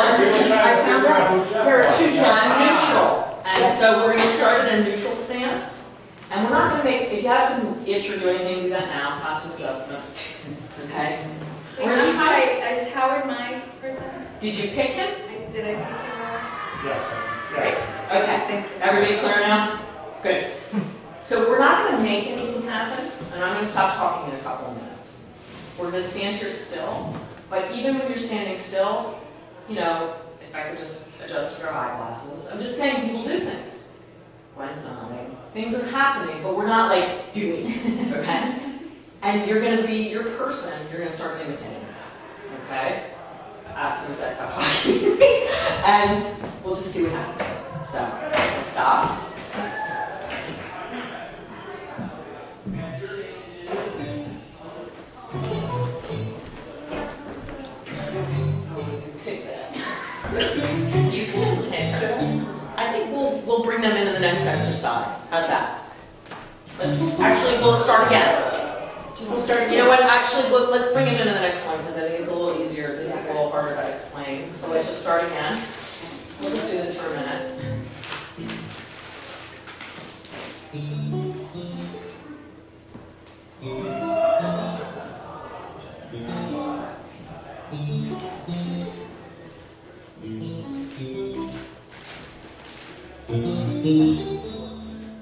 found out there are two Jeffs. I'm neutral. And so we're going to start in a neutral stance. And we're not going to make... If you have to itch or do anything, do that now. Passive adjustment. Okay?
Is Howard my person?
Did you pick him?
Did I pick him?
Yes.
Great. Okay. Everybody clear now? Good. So we're not going to make anything happen, and I'm going to stop talking in a couple of minutes. We're going to stand here still, but even when you're standing still, you know, if I could just adjust your eyeglasses, I'm just saying people do things. Gwen's nodding. Things are happening, but we're not like doing it, okay? And you're going to be your person, you're going to start imitating that, okay? As soon as I stop talking. And we'll just see what happens. So, stopped. Take that. You can take them. I think we'll bring them into the next exercise. How's that? We'll start again. You know what, actually, let's bring it into the next one because I think it's a little easier. This is a little harder to explain. So let's just start again. We'll just do this for a minute.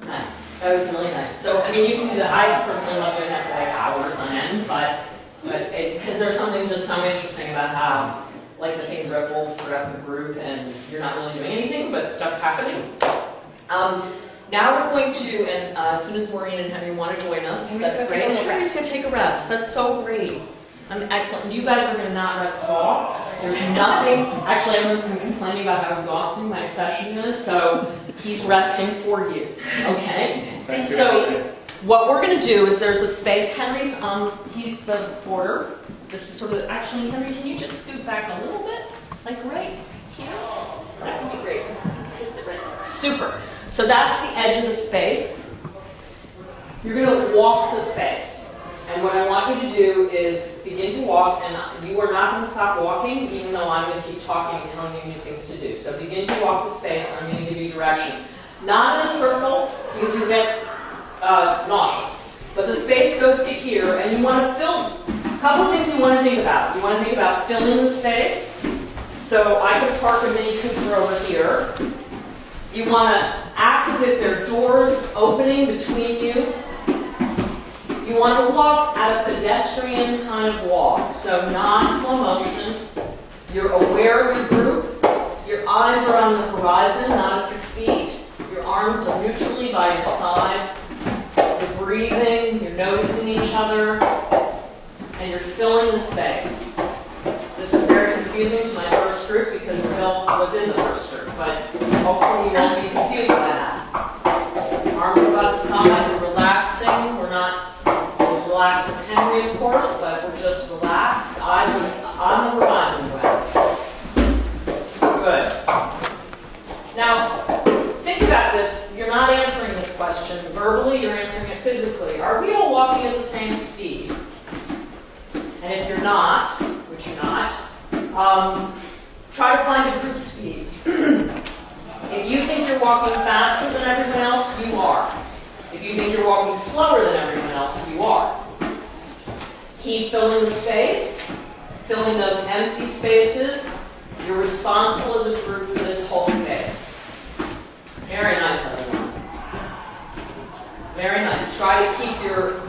Nice. That was really nice. So, I mean, you can do that. I personally love doing that for like hours on end, but because there's something just so interesting about how, like, the thing ripples throughout the group and you're not really doing anything, but stuff's happening. Now we're going to, and as soon as Maureen and Henry want to join us, that's great. And Henry's going to take a rest. That's so great. Excellent. You guys are going to not rest at all. There's nothing. Actually, everyone's been complaining about how exhausting my session is, so he's resting for you. Okay?
Thank you.
So what we're going to do is there's a space. Henry's he's the border. This is sort of, actually, Henry, can you just scoot back a little bit? Like right here? That would be great. Gets it right there. Super. So that's the edge of the space. You're going to walk the space. And what I want you to do is begin to walk, and you are not going to stop walking, even though I'm going to keep talking and telling you new things to do. So begin to walk the space, and I'm going to give you direction. Not in a circle, because you get nauseous. But the space goes to here, and you want to fill, a couple of things you want to think about. You want to think about filling the space. So I could park a Mini Cooper over here. You want to act as if there are doors opening between you. You want to walk at a pedestrian kind of walk, so not slow motion. You're aware of your group. Your eyes are on the horizon, not at your feet. Your arms are neutrally by your side. You're breathing, you're noticing each other, and you're filling the space. This was very confusing to my first group because Phil was in the first group, but hopefully you won't be confused by that. Arms are by the side, you're relaxing. We're not as relaxed as Henry, of course, but we're just relaxed. Eyes on the horizon. Good. Now, think about this. You're not answering this question verbally, you're answering it physically. quickly. Are we all walking at the same speed? And if you're not, which you're not, try to find a group speed. If you think you're walking faster than everyone else, you are. If you think you're walking slower than everyone else, you are. Keep filling the space, filling those empty spaces. You're responsible as a group for this whole space. Very nice, everyone. Very nice. Try to keep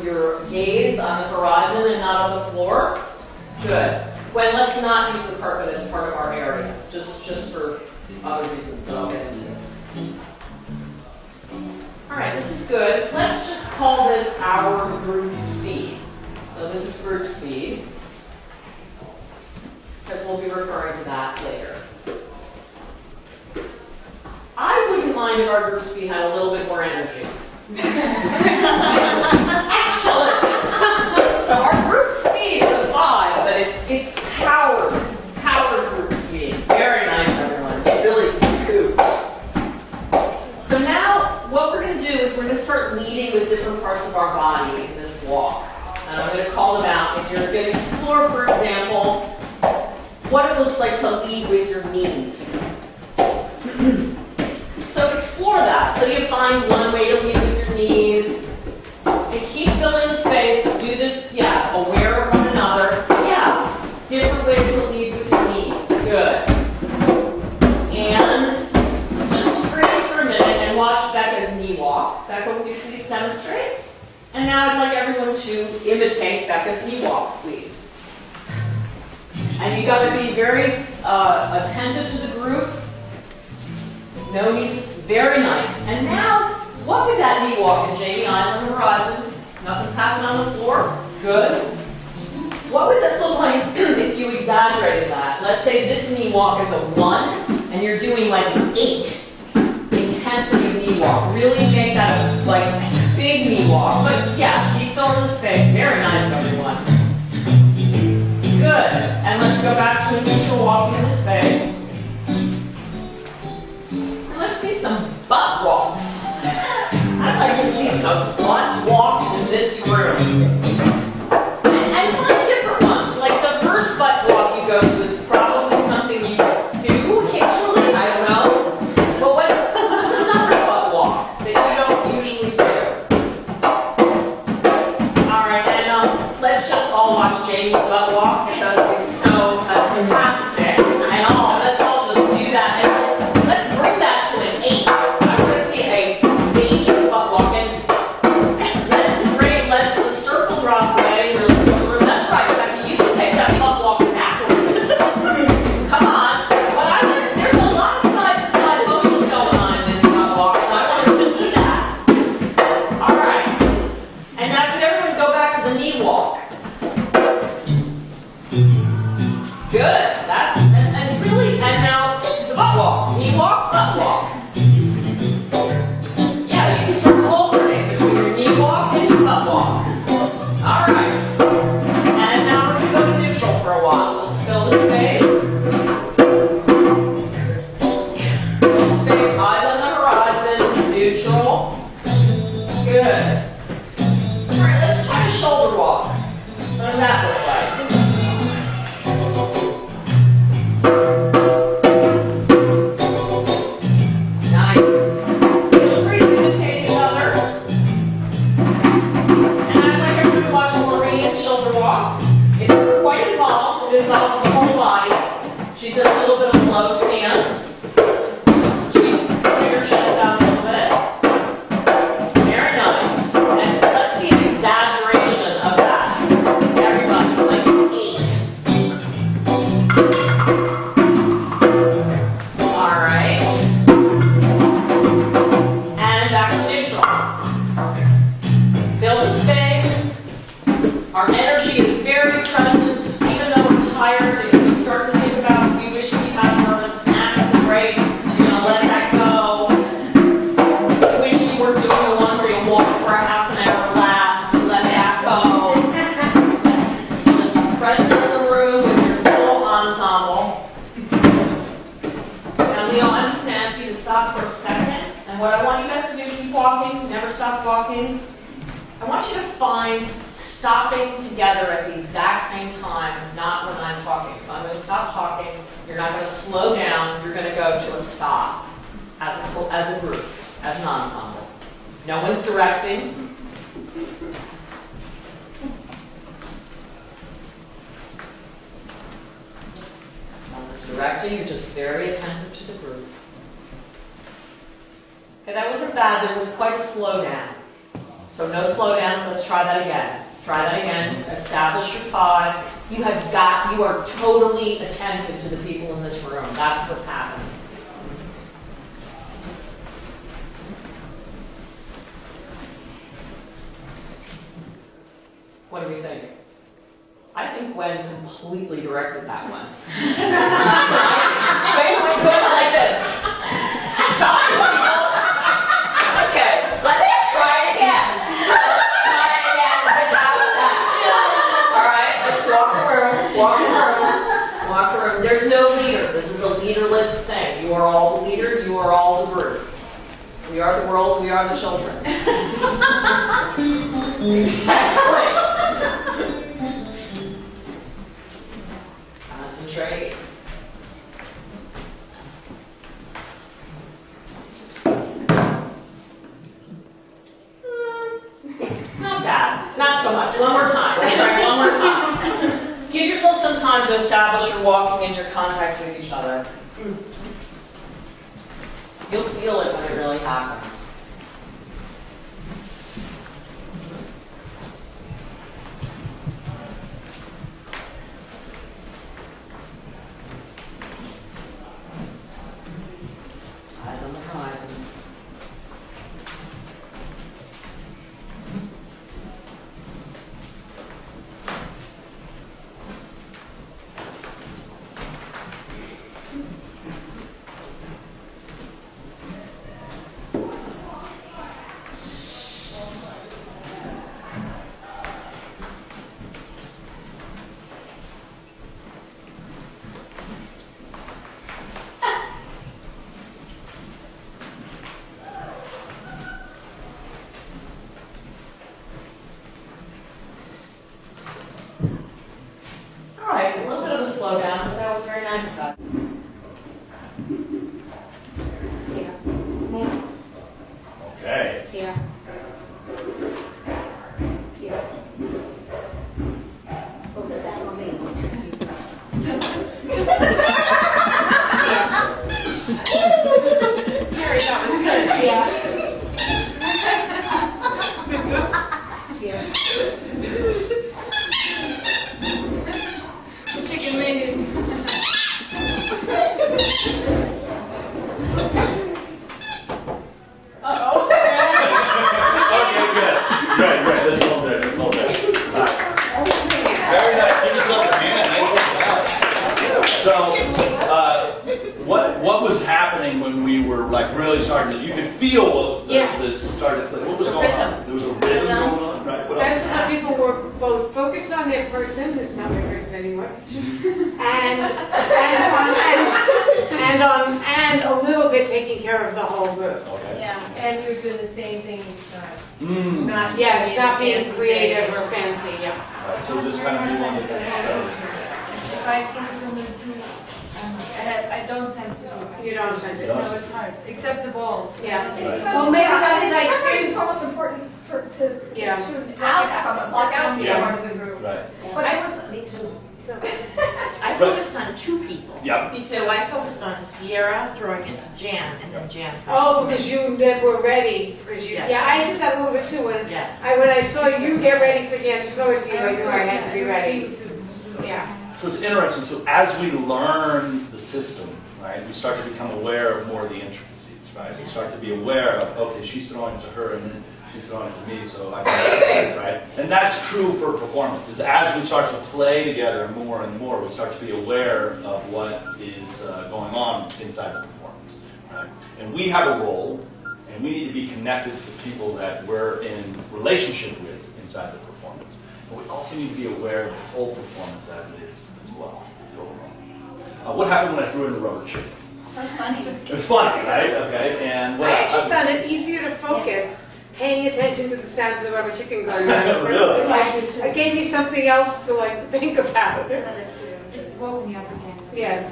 your gaze on the horizon and not on the floor. Good. Gwen, let's not use the carpet as part of our area, just for other reasons that I'll get into. All right, this is good. Let's just call this our group speed. So this is group speed, because we'll be referring to that later. I wouldn't mind if our group speed had a little bit more energy. Excellent. So our group speed is a 5, but it's powered group speed. Very nice, everyone. Really cool. So now what we're going to do is we're going to start leading with different parts of our body in this walk. And I'm going to call them out, and you're going to explore, for example, what it looks like to lead with your knees. So explore that. So you find one way to lead with your knees, and keep filling the space. Do this, aware of one another. Different ways to lead with your knees. Good. And just freeze for a minute and watch Becca's knee walk. Becca, will you please demonstrate? And now I'd like everyone to imitate Becca's knee walk, please. And you got to be very attentive to the group. No need to, very nice. And now, what would that knee walk in, Jamie? Eyes on the horizon. Nothing's happening on the floor. Good. What would that look like if you exaggerated that? Let's say this knee walk is a 1, and you're doing like an 8 intensity knee walk. Really make that like big knee walk. But keep filling the space. Very nice, everyone. Good. And let's go back to a neutral walk in the space. And let's see some butt walks. I'd like to see some butt walks in this room. And find different ones. Like the first butt walk you go to is probably something you do occasionally. I don't know. But what's another butt walk that you don't usually do? All right, and let's just all watch Jamie's butt walk because it's so fantastic. And let's all just do that. And let's bring that to an 8. I want to see a 8 butt walk. And let's the circle drop away. That's right, Becky. You can take that butt walk backwards. Come on. But there's a lot of side-to-side motion going on in this butt walk, and I want to see that. All right. And now can everyone go back to the knee walk? Good. And now the butt walk. Knee walk, butt walk. Yeah, you can sort of alternate between your knee walk and your butt walk. All right. And now we're going to go to neutral for a while. Just fill the space. Fill the space. Eyes on the horizon. Neutral. Good. All right, let's try a shoulder walk. What does that look like? Nice. Feel free to imitate each other. And I'd like everyone to watch Maureen's shoulder walk. It's quite involved. It involves the whole body. She's in a little bit of a low stance. She's putting her chest out a little bit. Very nice. And let's see an exaggeration of that. Everybody, like 8. All right. And back to neutral. Fill the space. Our energy is very present, even though we're tired. If we start to think about, we wish we had more of a snack at the break, let that go. We wish you were doing the one where you walk for a half an hour last, let that go. Just present in the room with your full ensemble. Now, Leo, I'm just going to ask you to stop for a second. And what I want you guys to do is keep walking, never stop walking. I want you to find stopping together at the exact same time, not when I'm talking. So I'm going to stop talking. You're not going to slow down. You're going to go to a stop as a group, as an ensemble. No one's directing. No one's directing. You're just very attentive to the group. Okay, that wasn't bad. There was quite a slowdown. So no slowdown. Let's try that again. Try that again. Establish your 5. You are totally attentive to the people in this room. That's what's happening. What do we think? I think Gwen completely directed that one. Wait, like this. Stop. Okay, let's try it again. Let's try it again and get out of that. All right, let's walk the room. Walk the room. Walk the room. There's no leader. This is a leaderless thing. You are all the leader. You are all the group. We are the world. We are the children. Exactly. Concentrate. Not bad. Not so much. One more time. Let's try one more time. Give yourself some time to establish your walking and your contact with each other. You'll feel it when it really happens. Eyes on the horizon. All right, a little bit of a slowdown, but that was very nice stuff.
Sierra.
Okay.
Sierra. Sierra. Focus back on me.
Harry, that was good.
Sierra. Sierra.
Chicken menu. Uh-oh.
Okay, good. Right. That's all good. That's all good. Nice. Very nice. Give yourself a hand. Nice job. So, what was happening when we were like really starting to? You could feel this started. What was going on? There was a rhythm going on, right? What
That's
else?
how people were both focused on their person, who's not my person anymore, and a little bit taking care of the whole group.
Okay.
Yeah, and you're doing the same thing each time.
Not being creative or fancy. Yeah.
Right, so just kind of do one of those.
If I focus on the two, I don't sense it.
You don't sense it.
No, it's hard. Except the balls.
Yeah.
It's so
Well, maybe that is like
it's almost important to
Yeah.
out some block out
Yeah.
parts of the group.
Right.
But I was
Me too.
I focused on 2 people.
Yeah.
So I focused on Sierra throwing it to Jan, and then Jan.
Oh, because you then were ready. Because you.
Yes.
Yeah, I did that a little bit too. When
Yeah.
when I saw you get ready for Jan to throw it to you, I knew I had to be ready. Yeah.
So it's interesting. So as we learn the system, right, we start to become aware of more of the intricacies, right? We start to be aware of, okay, she's throwing it to her, and then she's throwing it to me, so I can, right? And that's true for performance. Is as we start to play together more and more, we start to be aware of what is going on inside the performance, right? And we have a role, and we need to be connected to the people that we're in relationship with inside the performance. But we also need to be aware of the whole performance as it is as well. What happened when I threw in the rubber chicken?
That's funny.
It was funny, right? Okay, and what
I actually found it easier to focus paying attention to the sounds of our chicken going.
Really?
It gave me something else to like think about.
It woke me up again.
Yeah.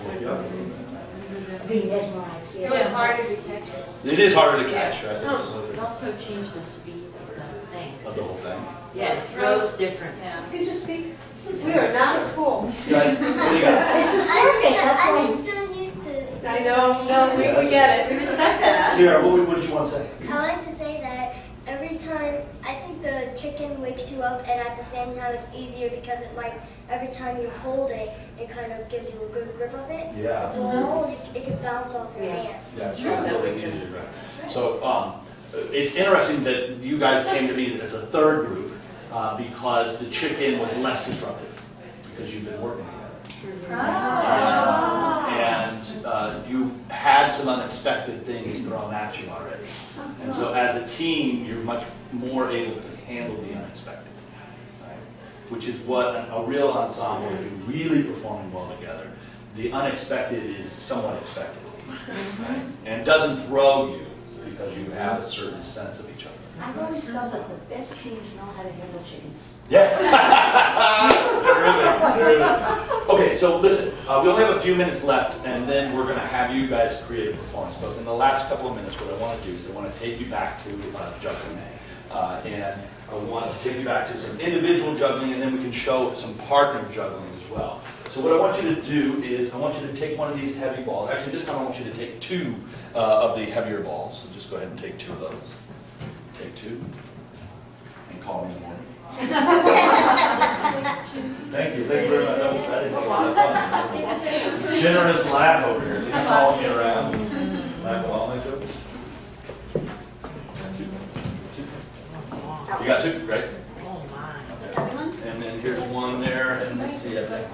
Being mesmerized,
It was harder to catch it.
It is harder to catch, right?
It also changed the speed of the thing.
Of the whole thing.
Yeah, it throws different.
Yeah.
You can just speak. We are not a school.
Right? What do you got?
It's the circus, that's
I'm
why.
just so used to.
I know, no, we get it. We respect that.
Sierra, what did you want to say?
I like to say that every time, I think the chicken wakes you up, and at the same time it's easier because it like every time you hold it, it kind of gives you a good grip of it.
Yeah.
The ball, it can bounce off your hand.
Yeah, it's really easy to grab. So it's interesting that you guys came to me as a third group because the chicken was less disruptive because you've been working together. And you've had some unexpected things thrown at you already. And so as a team, you're much more able to handle the unexpected. Right? Which is what a real ensemble, if you're really performing well together, the unexpected is somewhat expected. Right? And it doesn't throw you because you have a certain sense of each other.
I've always felt that the best teams know how to handle chickens.
Yeah. Terrific. Okay, so listen, we only have a few minutes left, and then we're going to have you guys create a performance. But in the last couple of minutes, what I want to do is I want to take you back to juggling. And I want to take you back to some individual juggling, and then we can show some partner juggling as well. So what I want you to do is I want you to take one of these heavy balls. Actually, this time I want you to take two of the heavier balls. So just go ahead and take two of those. Take two. And call me in the morning. Thank you very much. I was excited. Fun. Generous laugh over here. You follow me around. Laugh along like this. You got two, right?
Oh my.
And then here's one there. And let's see, I think.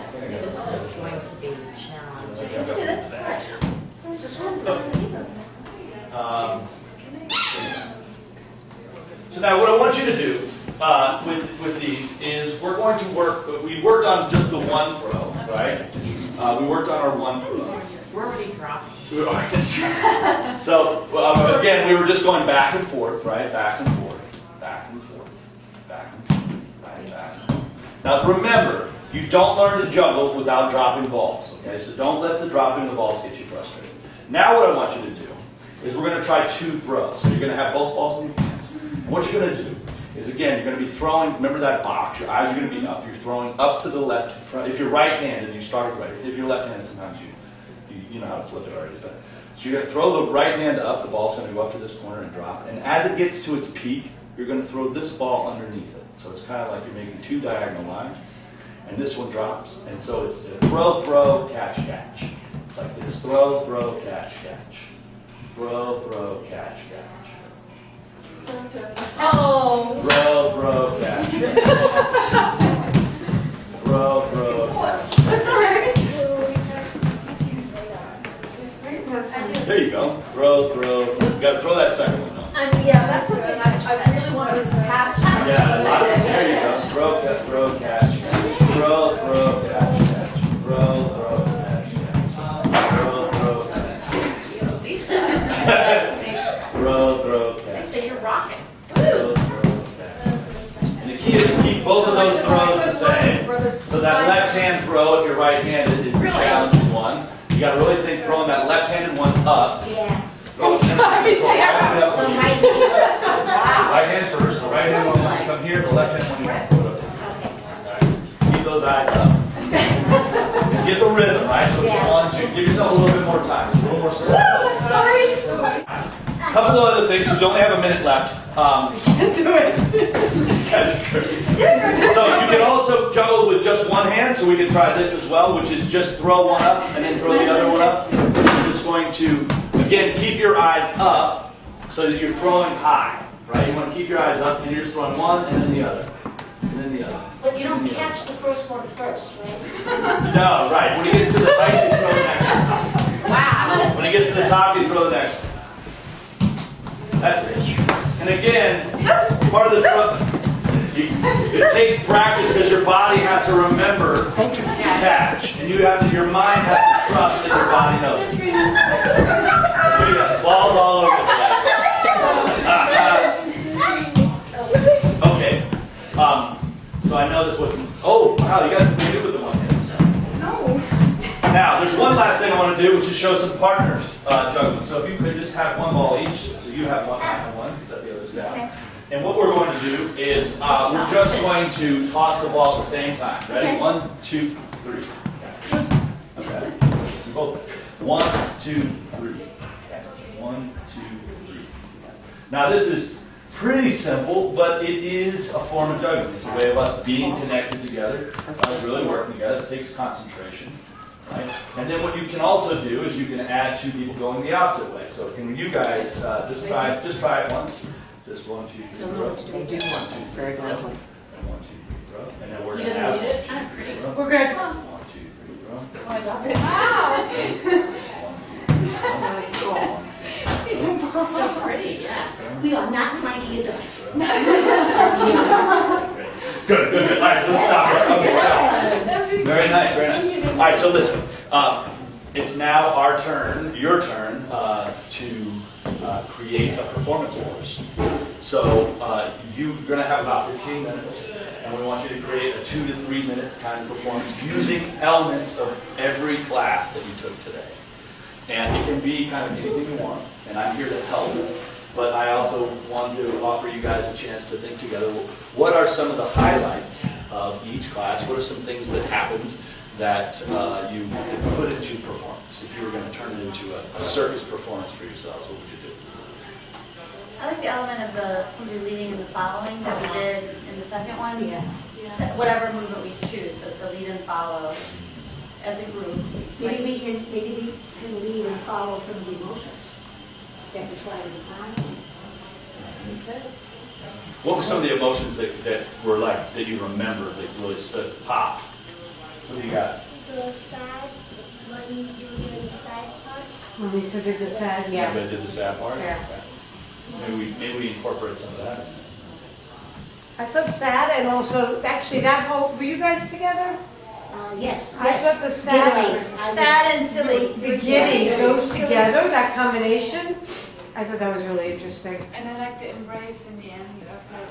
This is going to be challenging.
So now what I want you to do with these is we're going to work, we worked on just the one throw, right? We worked on our one throw.
We're already dropping.
So again, we were just going back and forth, right? Back and forth, back and forth, back and forth, right? Back and forth. Now remember, you don't learn to juggle without dropping balls, okay? So don't let the dropping of the balls get you frustrated. Now what I want you to do is we're going to try two throws. So you're going to have both balls in your hands. And what you're going to do is, again, you're going to be throwing, remember that box, your eyes are going to be up. You're throwing up to the left. If you're right-handed, you start with right. If you're left-handed, sometimes you know how to flip it already. But, so you're going to throw the right hand up. The ball's going to go up to this corner and drop. And as it gets to its peak, you're going to throw this ball underneath it. So it's kind of like you're making two diagonal lines. And this one drops. And so it's throw, throw, catch, catch. It's like this. Throw, throw, catch, catch. Throw, throw, catch, catch.
Oh.
Throw, throw, catch. Throw, throw, catch.
That's all right.
There you go. Throw, throw. You got to throw that second one.
Yeah, that's something I really want to pass.
Yeah, there you go. Throw, catch, catch. Throw, throw, catch, catch. Throw, throw, catch, catch. Throw, throw, catch.
Lisa.
Throw, catch.
Lisa, you're rocking.
Throw, catch. And the key is to keep both of those throws the same. So that left-hand throw, if you're right-handed, is the challenge one. You got to really think throwing that left-handed one up.
Yeah.
Throw it up. Right hand first. The right hand one wants to come here. The left hand one you want to put up. Okay. Keep those eyes up. And get the rhythm, right? So it's 1, 2. Give yourself a little bit more time. It's a little more slow.
Sorry.
A couple of other things. We only have a minute left.
Can't do it.
That's great. So you can also juggle with just one hand. So we can try this as well, which is just throw one up and then throw the other one up. You're just going to, again, keep your eyes up so that you're throwing high, right? You want to keep your eyes up and you're just throwing one and then the other, and then the other.
But you don't catch the first one first, right?
No, right. When he gets to the height, you throw the next one.
Wow.
When he gets to the top, you throw the next one. That's it. And again, part of the it takes practice because your body has to remember to catch, and you have to, your mind has to trust that your body knows. There you go. Balls all over the place. some partners juggling. So if you could just have one ball each, so you have one, I have one, set the others down.
Okay.
And what we're going to do is we're just going to toss the ball at the same time. Ready?
Okay.
1, 2, 3. Okay. You both. 1, 2, 3. 1, 2, 3. Now this is pretty simple, but it is a form of juggling. It's a way of us being connected together, us really working together. It takes concentration. Right? And then what you can also do is you can add 2 people going the opposite way. So can you guys just try it once? Just 1, 2, 3, throw.
Do one. It's very good.
And 1, 2, 3, throw. And then we're
He
going to
doesn't
have
need
1,
it.
2, 3, throw.
We're good.
1, 2, 3, throw.
Oh, I love it. Wow.
1, 2, 3, throw.
So pretty, yeah.
We are not trying to get dots.
Good. All right, so let's stop here. Okay, so very nice, very nice. All right, so listen. It's now our turn, your turn, to create a performance for us. So you're going to have about 15 minutes, and we want you to create a 2 to 3 minute kind of performance using elements of every class that you took today. And it can be kind of anything you want, and I'm here to help. But I also want to offer you guys a chance to think together, what are some of the highlights of each class? What are some things that happened that you could put into performance? If you were going to turn it into a circus performance for yourselves, what would you do?
I like the element of somebody leading and the following that we did in the second one. Yeah. Whatever movement we choose, but the lead and follow as a group.
Maybe we can lead and follow some of the emotions that we try to define.
What were some of the emotions that were like, that you remember, that really stood, popped? What do you got?
The sad, when you were doing the sad part.
When we did the sad, yeah.
Everybody did the sad part?
Yeah.
Okay. Maybe we incorporate some of that.
I thought sad and also, actually that whole, were you guys together?
Yes.
I thought the sad
Sad and silly.
the giddy goes together, that combination. I thought that was really interesting.
And I like the embrace in the end of the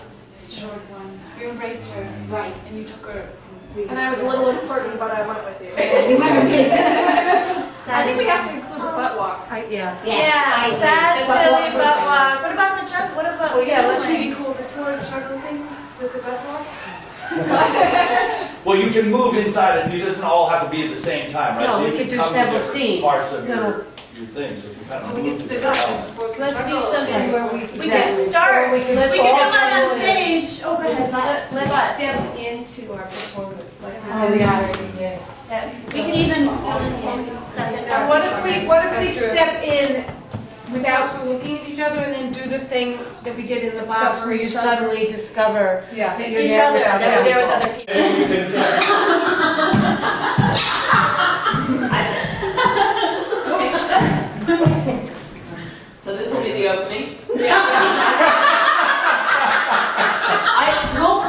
short one. You embraced her.
Right.
And you took her.
And I was a little uncertain, but I went with you.
I think we have to include the butt walk.
Yeah.
Yeah, sad, silly, butt walk. What about the jump? What about?
Oh yeah, this is really cool. Before the juggle thing with the butt walk.
Well, you can move inside it. It doesn't all have to be at the same time, right?
No,
so
we
you
could
can
do
come to
several
different
scenes.
parts of
No.
your things. So you can kind of
We
move
can
to
split
different
up
elements.
before the
Let's do
juggle.
something where we
can
start. We can come on stage. Oh, go ahead.
Let's step into our performance. Like
Oh, yeah.
We can even step in.
And what if we step in without looking at each other and then do the thing that we did in the box where you suddenly discover that you're
Each
there
other,
with
that we're there with other people.
So this will be the opening.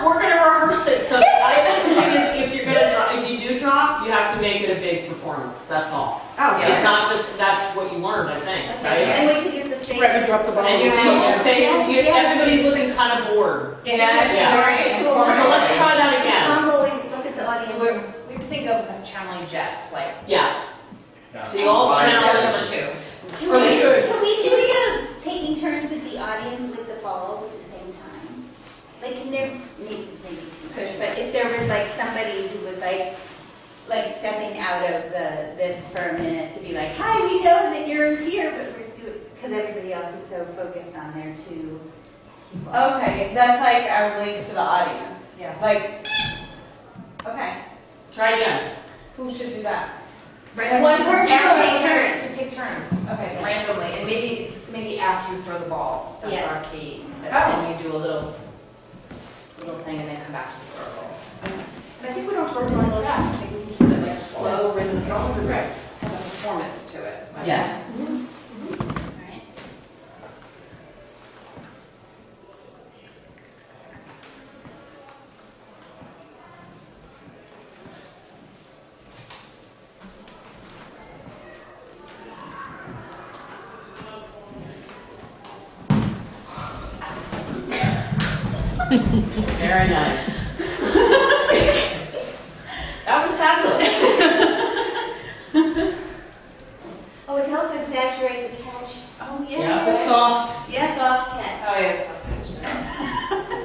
We're gonna rehearse it, so the thing is, if you do drop, you have to make it a big performance, that's all.
Oh,
Yeah, not just, that's what you learned, I think, right?
And we can use the faces.
Right, we drop the ball.
And you change your faces, everybody's looking kind of bored.
Yeah.
So let's try that again.
Humble, we look at the audience.
So we have to think of channeling Jeff, like.
Yeah. So you all channel
Jeff
number
number
2.
Can we do taking turns with the audience with the balls at the same time? Like, can there maybe too much, but if there were like somebody who was like stepping out of this for a minute to be like, hi, we know that you're here, but we're doing, because everybody else is so focused on their 2 people.
Okay, that's like our link to the audience.
Yeah.
Like, okay,
Try again.
who should do that?
One
person.
Just take turns.
Okay.
Randomly, and maybe after you throw the ball. That's
Yeah.
our key.
Oh.
And you do a little thing, and then come back to the circle. And I think we don't have to work really fast. I think we can keep it like slow rhythms. It almost has a performance to it.
Yes.
Right.
Very nice. That was fabulous.
Oh, we can also
Oh, yes.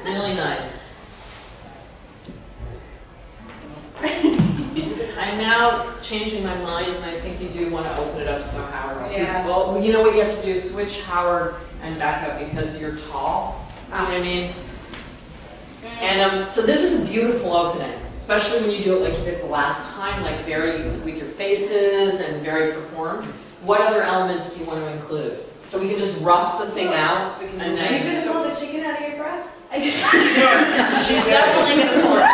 Really nice. I'm now changing my mind, and I think you do want to open it up so Howard's.
Yeah.
Well, you know what you have to do? Switch Howard and back up because you're tall. You know what I mean? And so this is a beautiful opening, especially when you do it like you did the last time, like very with your faces and very performed. What other elements do you want to include? So we can just rough the thing out. So we can and
Are you just pull the chicken out of your breast?
She's definitely going to pull it.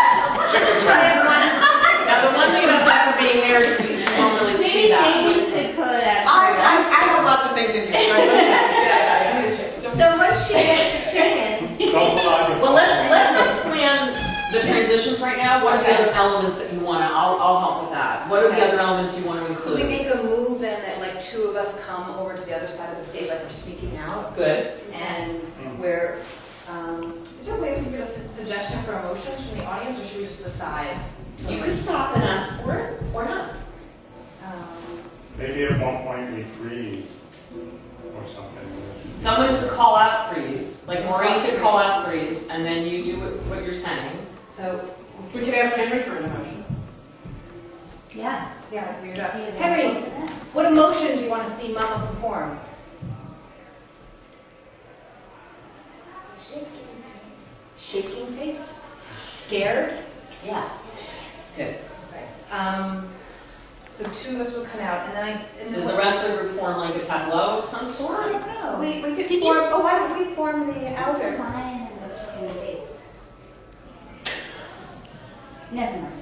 Now the one thing about Becca being there is you don't really see that.
I have lots of things in here.
So once she gets the chicken,
Well, let's plan the transitions right now. What are the other elements that you want to? I'll help with that. What are the other elements you want to
Could we
include?
make a move then that like two of us come over to the other side of the stage, like we're sneaking out,
Good.
and we're. Is there a way we can get a suggestion for emotions from the audience, or should we just decide?
You could stop and ask for it, or not.
Maybe at one point we freeze or something.
Someone could call out freeze, like Maureen could call out freeze, and then you do what you're saying.
So
We could ask Henry for an emotion.
Yeah.
Henry, what emotion do you want to see Mama perform? Shaking face? Scared?
Yeah. Good.
So two of us would come out, and then
Does the rest of the group form like a tableau of some sort?
I don't know.
we could form, why don't we form the outer?
Lion and the chicken face. Never mind.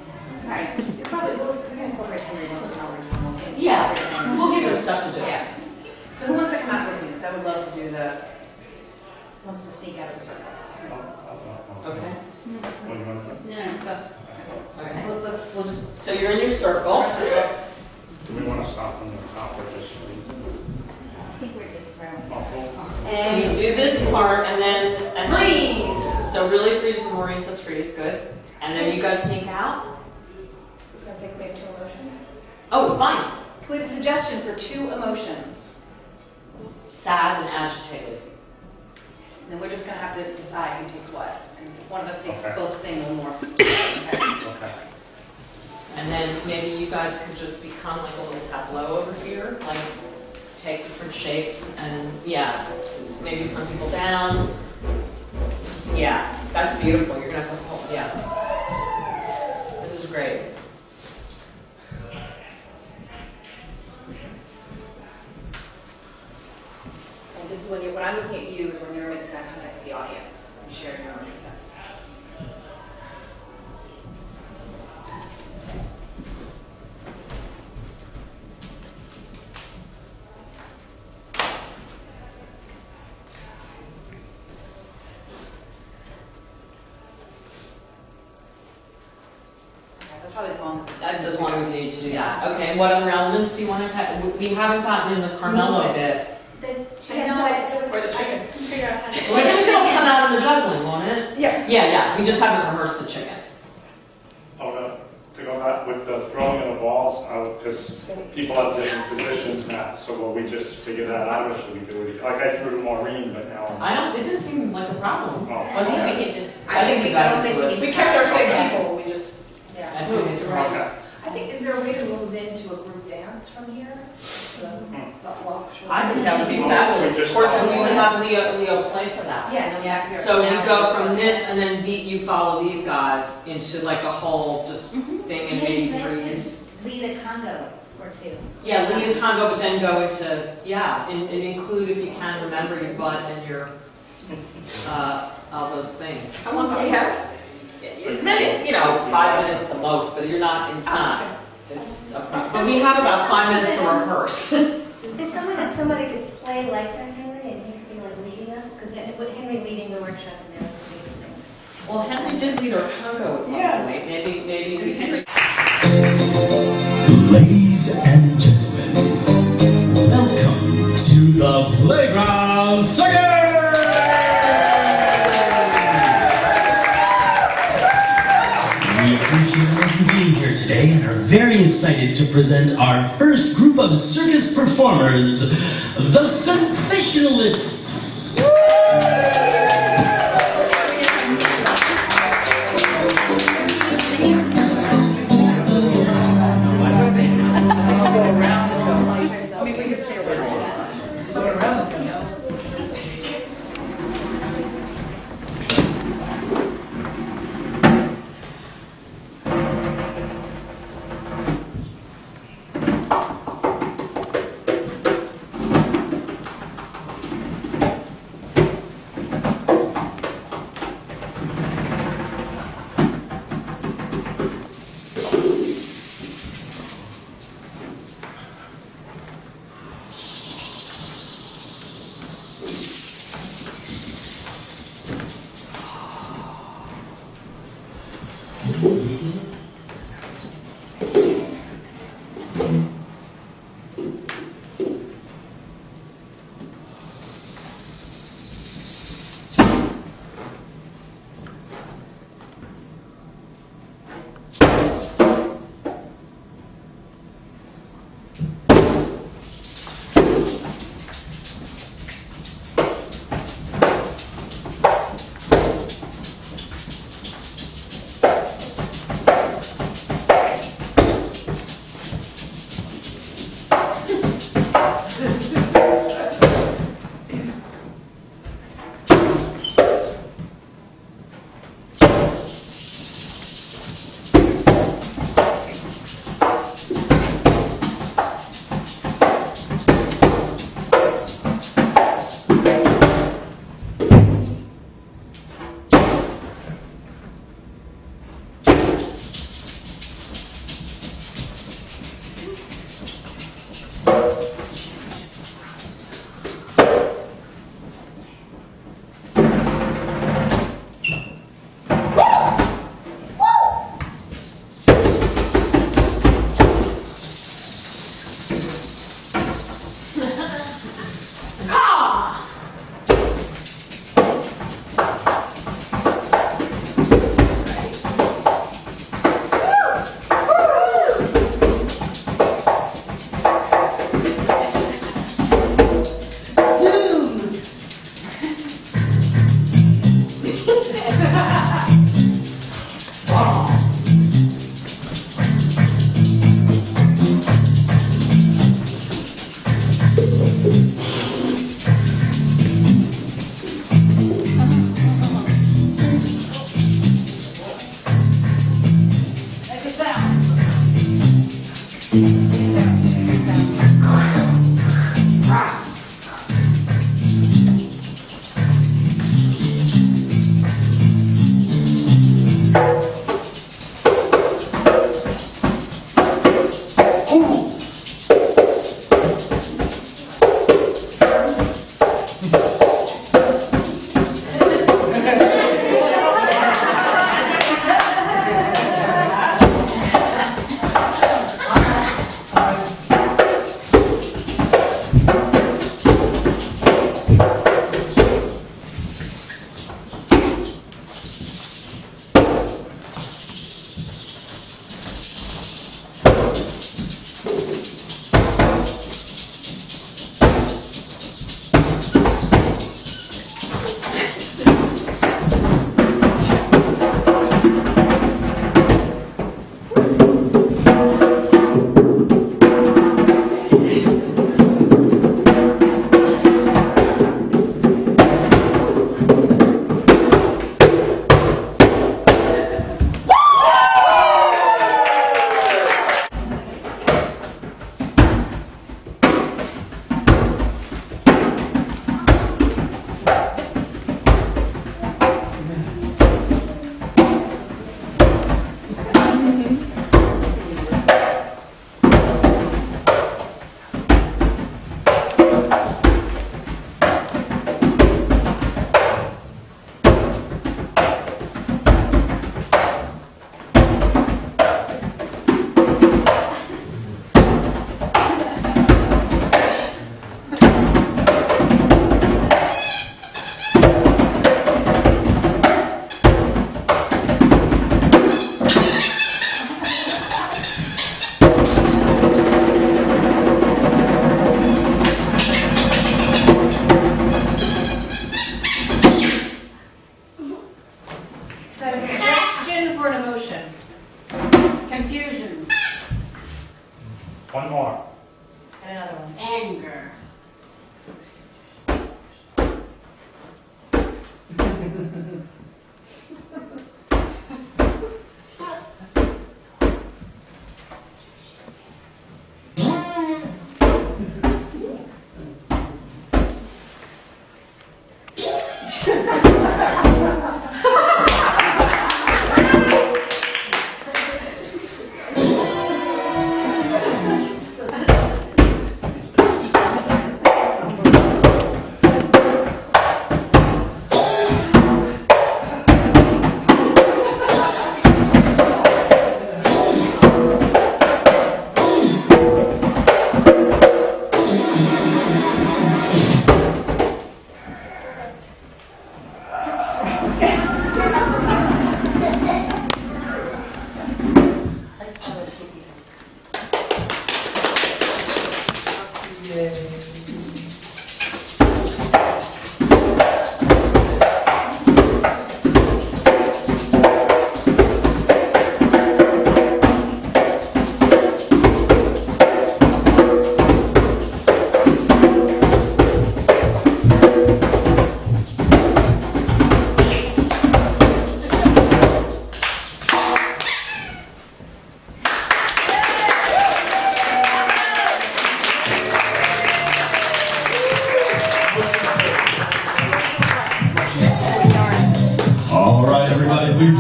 Sorry.
You probably will. We can incorporate Henry once in a while.
Yeah. We'll give her stuff to do.
Yeah. So who wants to come out with me? Because I would love to do wants to sneak out of the circle.
Okay.
What do you want to say?
Okay.
So we'll just.
So you're in your circle.
Do we want to stop from the top or just freeze?
I think we're just throwing.
So you do this part and then
Freeze!
So really freeze when Maureen says freeze, good. And then you guys sneak out?
I was going to say, can we have two emotions?
Oh, fine.
Can we have a suggestion for two emotions?
Sad and agitated.
And then we're just going to have to decide who takes what. And if one of us takes
Okay.
both things, we'll more. Okay.
And then maybe you guys could just become like a little tableau over here, like take different shapes and yeah, it's maybe some people down. Yeah, that's beautiful. You're gonna have to hold, yeah. This is great.
And this is when I'm looking at you is when you're making that contact with the audience and sharing your emotion with them. That's probably as long as
That's as long as you need to do that. Okay, and what other elements do you want to have? We haven't gotten in the Carmelo bit.
Or the chicken. Figure out how to.
Well, the chicken will come out in the juggling, won't it?
Yes.
Yeah, we just haven't rehearsed the chicken.
Oh, no. To go back with the throwing of the balls, because people have different positions now, so will we just figure that out, or should we do it? Like I threw to Maureen, but now.
It didn't seem like a problem.
Oh,
Was it?
okay.
We could just.
I don't think we need.
We kept our same people, we just.
Yeah.
That's
Move
it's
it
right.
Okay.
I think, is there a way to move into a group dance from here?
I think that would be
Well,
fabulous.
we
Of
just
course,
follow
and we would
along.
have Leo play for that.
Yeah, no, yeah.
So you go from this and then you follow these guys into like a whole just thing and maybe freeze.
Lead a Congo or two.
Yeah, lead a Congo, but then go into, and include, if you can, remember your butt and your, all those things.
How long do we have?
It's maybe, 5 minutes at the most, but you're not inside. It's, but we have about 5 minutes to rehearse.
Is there something that somebody could play like that, Henry, and he could be like leading us? Because Henry leading the workshop, and that was a big thing.
Well, Henry did lead our Congo at one point. Maybe we can.
Ladies and gentlemen, welcome to the Playground Circus! We appreciate you being here today and are very excited to present our first group of circus performers, the Sensationalists.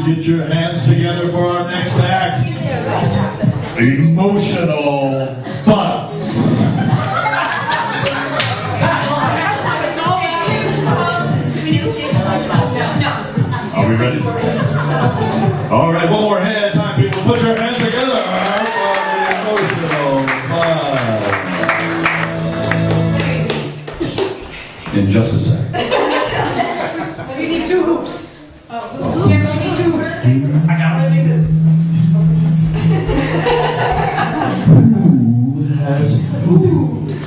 Get your hands together for our next act. Emotional Butts. Are we ready? All right, one more hand time, people. Put your hands together for the emotional butts. In just a second.
We need 2 hoops.
I got it. Who has hoops?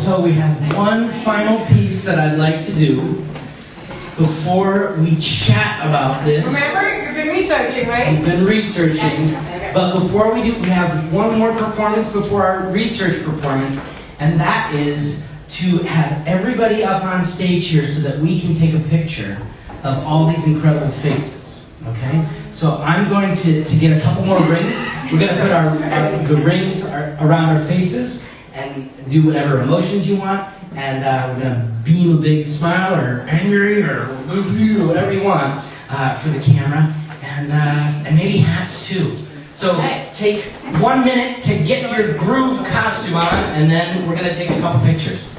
So we have one final piece that I'd like to do before we chat about this.
Remember, you've been researching, right?
We've been researching, but before we do, we have one more performance before our research performance, and that is to have everybody up on stage here so that we can take a picture of all these incredible faces, okay? So I'm going to get a couple more rings. We're going to put the rings around our faces and do whatever emotions you want, and we're going to beam a big smile or angry or whatever you want for the camera, and maybe hats too. So take 1 minute to get your groove costume on, and then we're going to take a couple pictures.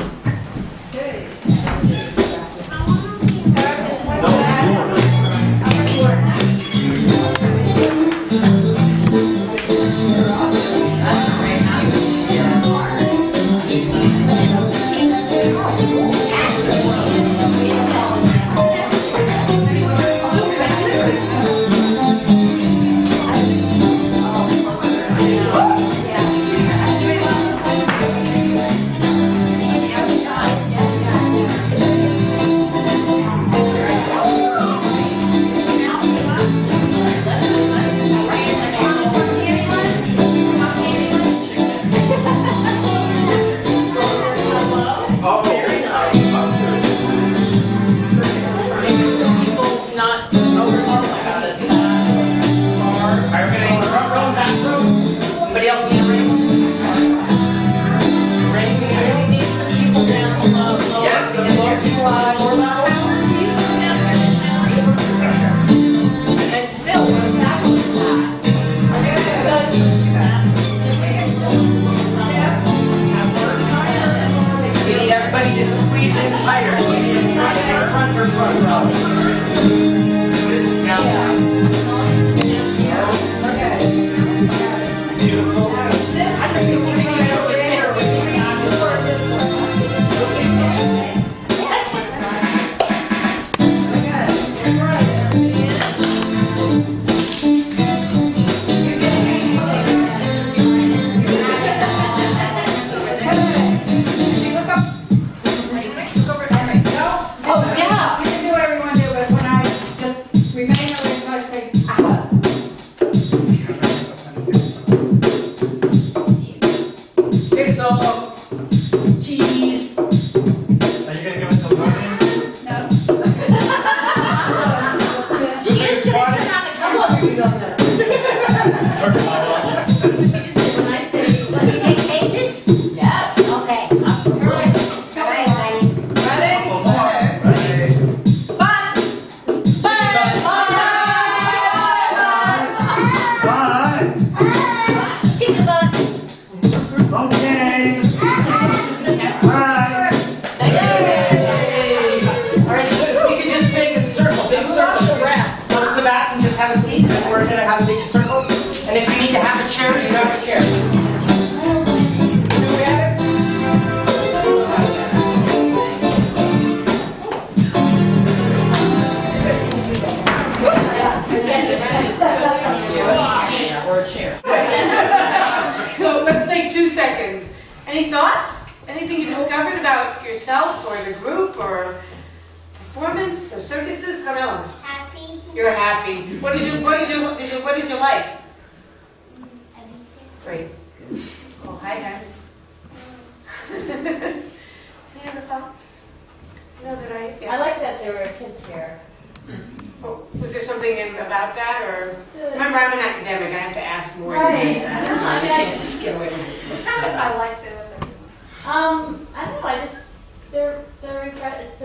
So let's take 2 seconds. Any thoughts? Anything you discovered about yourself or the group or performance or circuses? Come on.
Happy.
You're happy. What did you like? Great. Oh, hi, Henry. Any other thoughts?
I like that there were kids here.
something about that, or? Remember, I'm an academic, I have to ask more
Right.
than that. You can't just get away with it.
It's not just I like this.
I don't know. I just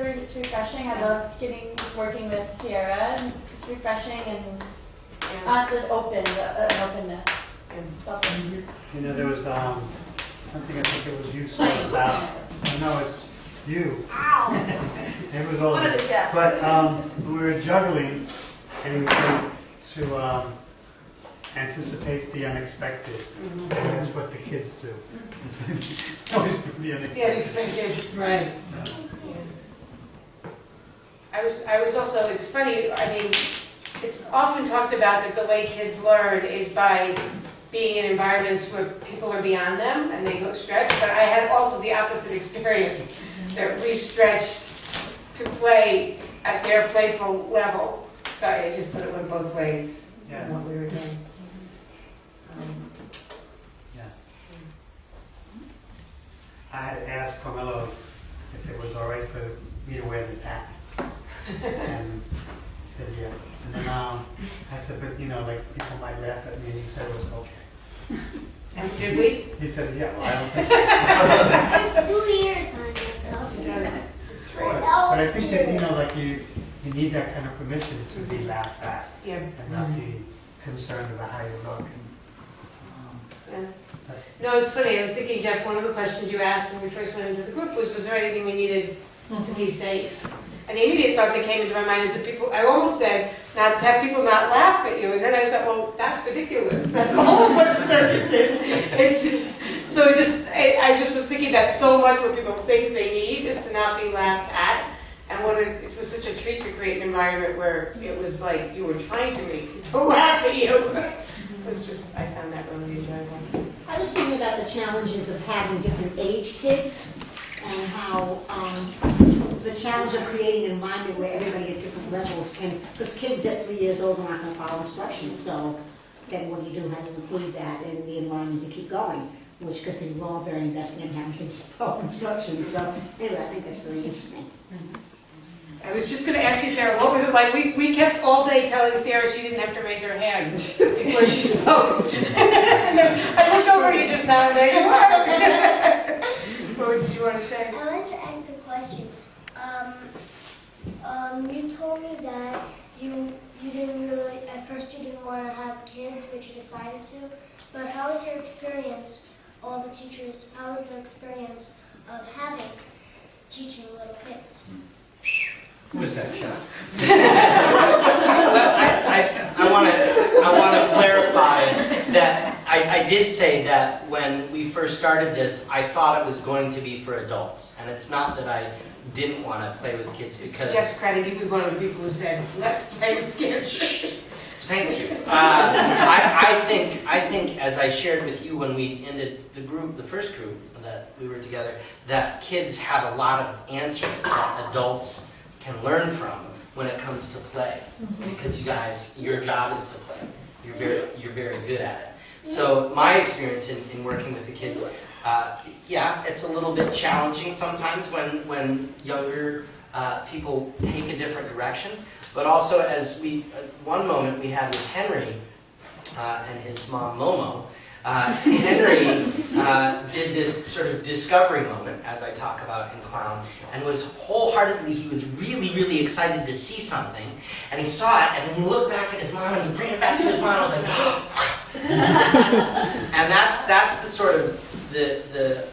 it's refreshing. I love working with Sierra, and just refreshing, and there's an openness.
You know, there was something I think it was you said about. No, it's you. It was all.
One of the chefs.
But we were juggling, and we were to anticipate the unexpected, and that's what the kids do. It's always the unexpected.
The unexpected, right. I was also, it's funny, I mean, it's often talked about that the way kids learn is by being in environments where people are beyond them and they go stretch, but I had also the opposite experience, that we stretched to play at their playful level. So I just thought it went both ways in what we were doing.
I had asked Carmelo if it was all right for me to wear this hat. And he said, yeah. And then I said, but you know, like people might laugh at me, and he said it was okay.
And did we?
He said, yeah, well, I don't think so.
It's 2 years on yourself.
But I think that, you know, like you need that kind of permission to be laughed at.
Yeah.
And not be concerned about how you look. And,
No, it's funny. I was thinking, Jeff, one of the questions you asked when we first went into the group was there anything we needed to be safe? And the immediate thought that came into my mind is that people, I almost said, not to have people not laugh at you. And then I thought, well, that's ridiculous. That's all of what the circus is. So I just was thinking that so much what people think they need is to not be laughed at. And it was such a treat to create an environment where it was like you were trying to make people laugh at you. I found that really enjoyable.
I was thinking about the challenges of having different age kids and how the challenge of creating an environment where everybody at different levels can, because kids at 3 years old are not going to follow instructions, so then what do you do, how do you include that in the environment to keep going, which because people are all very invested in having kids follow instructions, so anyway, I think that's very interesting.
I was just going to ask you, Sarah, what was it like? We kept all day telling Sarah she didn't have to raise her hand before she spoke. I looked over at you just now and there you are. What did you want to say?
I wanted to ask a question. You told me that you didn't really, at first you didn't want to have kids, but you decided to. But how was your experience, all the teachers, how was the experience of teaching little kids?
Who is that, Chuck?
I want to clarify that I did say that when we first started this, I thought it was going to be for adults. And it's not that I didn't want to play with kids because...
Jeff's credit, he was one of the people who said, let's play with kids.
Thank you. I think, as I shared with you when we ended the first group that we were together, that kids have a lot of answers that adults can learn from when it comes to play, because you guys, your job is to play. You're very good at it. So my experience in working with the kids, yeah, it's a little bit challenging sometimes when younger people take a different direction. But also, as one moment we had with Henry and his mom Momo, Henry did this sort of discovery moment, as I talk about in Clown, and was wholeheartedly, he was really, really excited to see something, and he saw it, and then he looked back at his mom, and he brought it back to his mom, and I was like, and that's the sort of the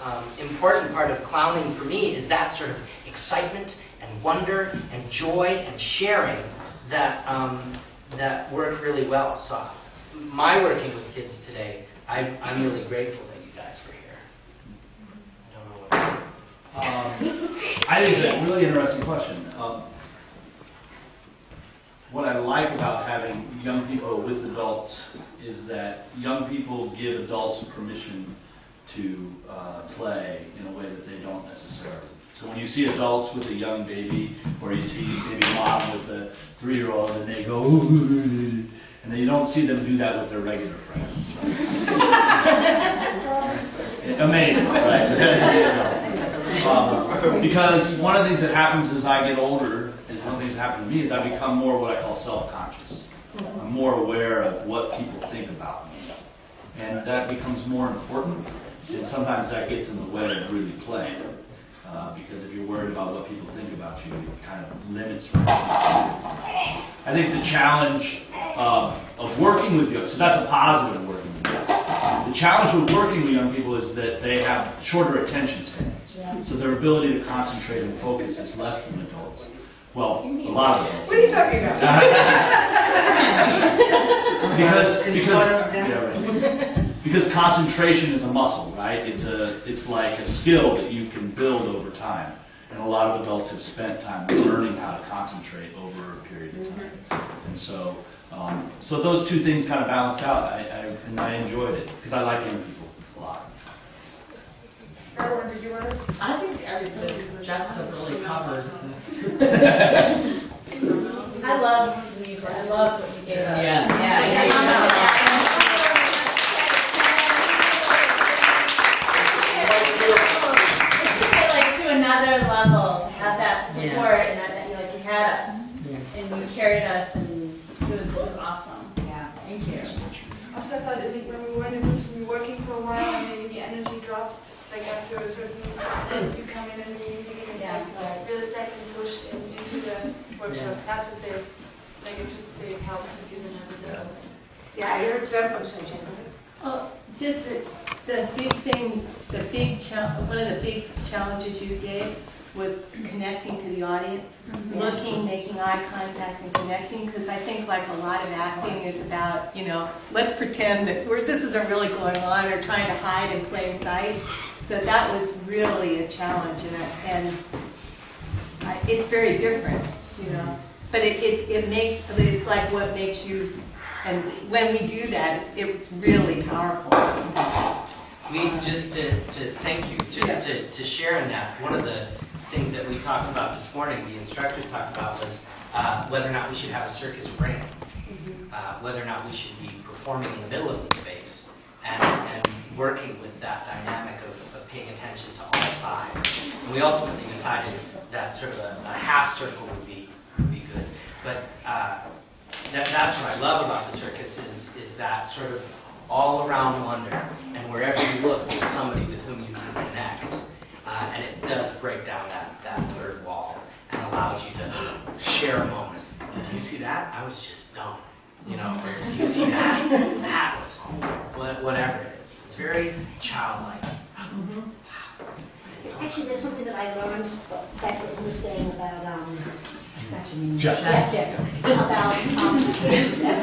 important part of clowning for me, is that sort of excitement and wonder and joy and sharing that that work really well. So my working with kids today, I'm really grateful that you guys were here. I don't know what
I think it's a really interesting question. What I like about having young people with adults is that young people give adults permission to play in a way that they don't necessarily. So when you see adults with a young baby, or you see maybe mom with a 3-year-old and they go, ooh, and then you don't see them do that with their regular friends. Right? Amazing, right? Because one of the things that happens as I get older, one of the things that happen to me is I become more what I call self-conscious. I'm more aware of what people think about me. And that becomes more important, and sometimes that gets in the way of really playing. Because if you're worried about what people think about you, it kind of limits what you can do. I think the challenge of working with you, so that's a positive of working with you. The challenge with working with young people is that they have shorter attention spans. So their ability to concentrate and focus is less than adults. Well, a lot of adults.
What are you talking about?
Because concentration is a muscle, right? It's like a skill that you can build over time. And a lot of adults have spent time learning how to concentrate over a period of time. And so those two things kind of balanced out, and I enjoyed it, because I like young people a lot.
Did you want to? I think everything Jeff's have really covered.
I love the music. I love what you gave us.
Yes.
Like to another level to have that support and that you had us and you carried us and it was awesome. Yeah, thank you.
Also, I thought when we were in a group, we were working for a while and maybe the energy drops. Like after a certain, you come in and the music and it's like really second push into the workshops. Not to say, like it just say it helps to give another.
Yeah, I heard some of something.
Oh, just the big thing, one of the big challenges you gave was connecting to the audience, looking, making eye contact and connecting, because I think like a lot of acting is about, let's pretend that this isn't really going on or trying to hide in plain sight. So that was really a challenge, and it's very different, but it's like what makes you, and when we do that, it's really powerful.
Just to thank you, to share in that, one of the things that we talked about this morning, the instructors talked about, was whether or not we should have a circus ring, whether or not we should be performing in the middle of the space, and working with that dynamic of paying attention to all sides. And we ultimately decided that sort of a half circle would be good. But that's what I love about the circus is that sort of all around wonder, and wherever you look, there's somebody with whom you can connect. And it does break down that third wall and allows you to share a moment. Did you see that? I was just dumb. Or did you see that? That was cool. Whatever it is. It's very childlike.
Actually, there's something that I learned back what you were saying about
Jeff.
About kids and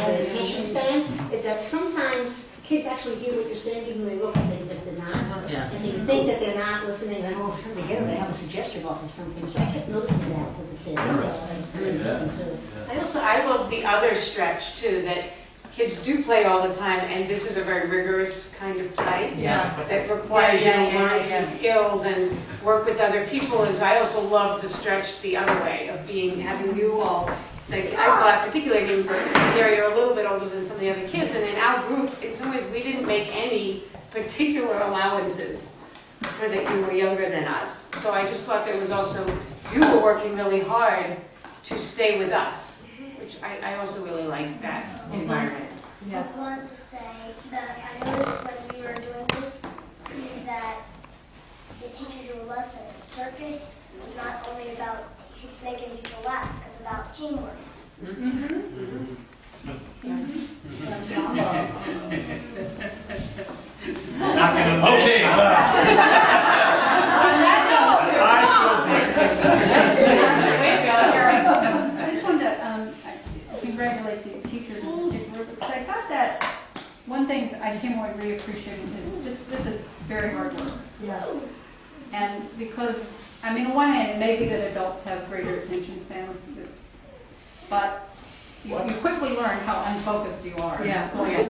the attention span, is that sometimes kids actually hear what you're saying even when they look like they're not.
Yeah.
And so you think that they're not listening, and all of a sudden they have a suggestion off of something. So I kept noticing that with the kids. So it's really interesting too.
I love the other stretch too, that kids do play all the time, and this is a very rigorous kind of play that requires you to learn some skills and work with other people. And so I also love the stretch the other way of having you all. Like I thought, particularly in Gary, you're a little bit older than some of the other kids, and in our group, in some ways, we didn't make any particular allowances for that you were younger than us. So I just thought there was also, you were working really hard to stay with us, which I also really like that environment.
I wanted to say that I noticed when we were doing this that it teaches you a lesson. Circus is not only about making you feel laugh, it's about teamwork.
Okay,
I just wanted to congratulate the teachers in particular, because I thought that one thing I came away really appreciating is this is very hard work.
Yeah.
And because, on one hand, it may be that adults have greater attention spans, but you quickly learn how unfocused you are.
Yeah.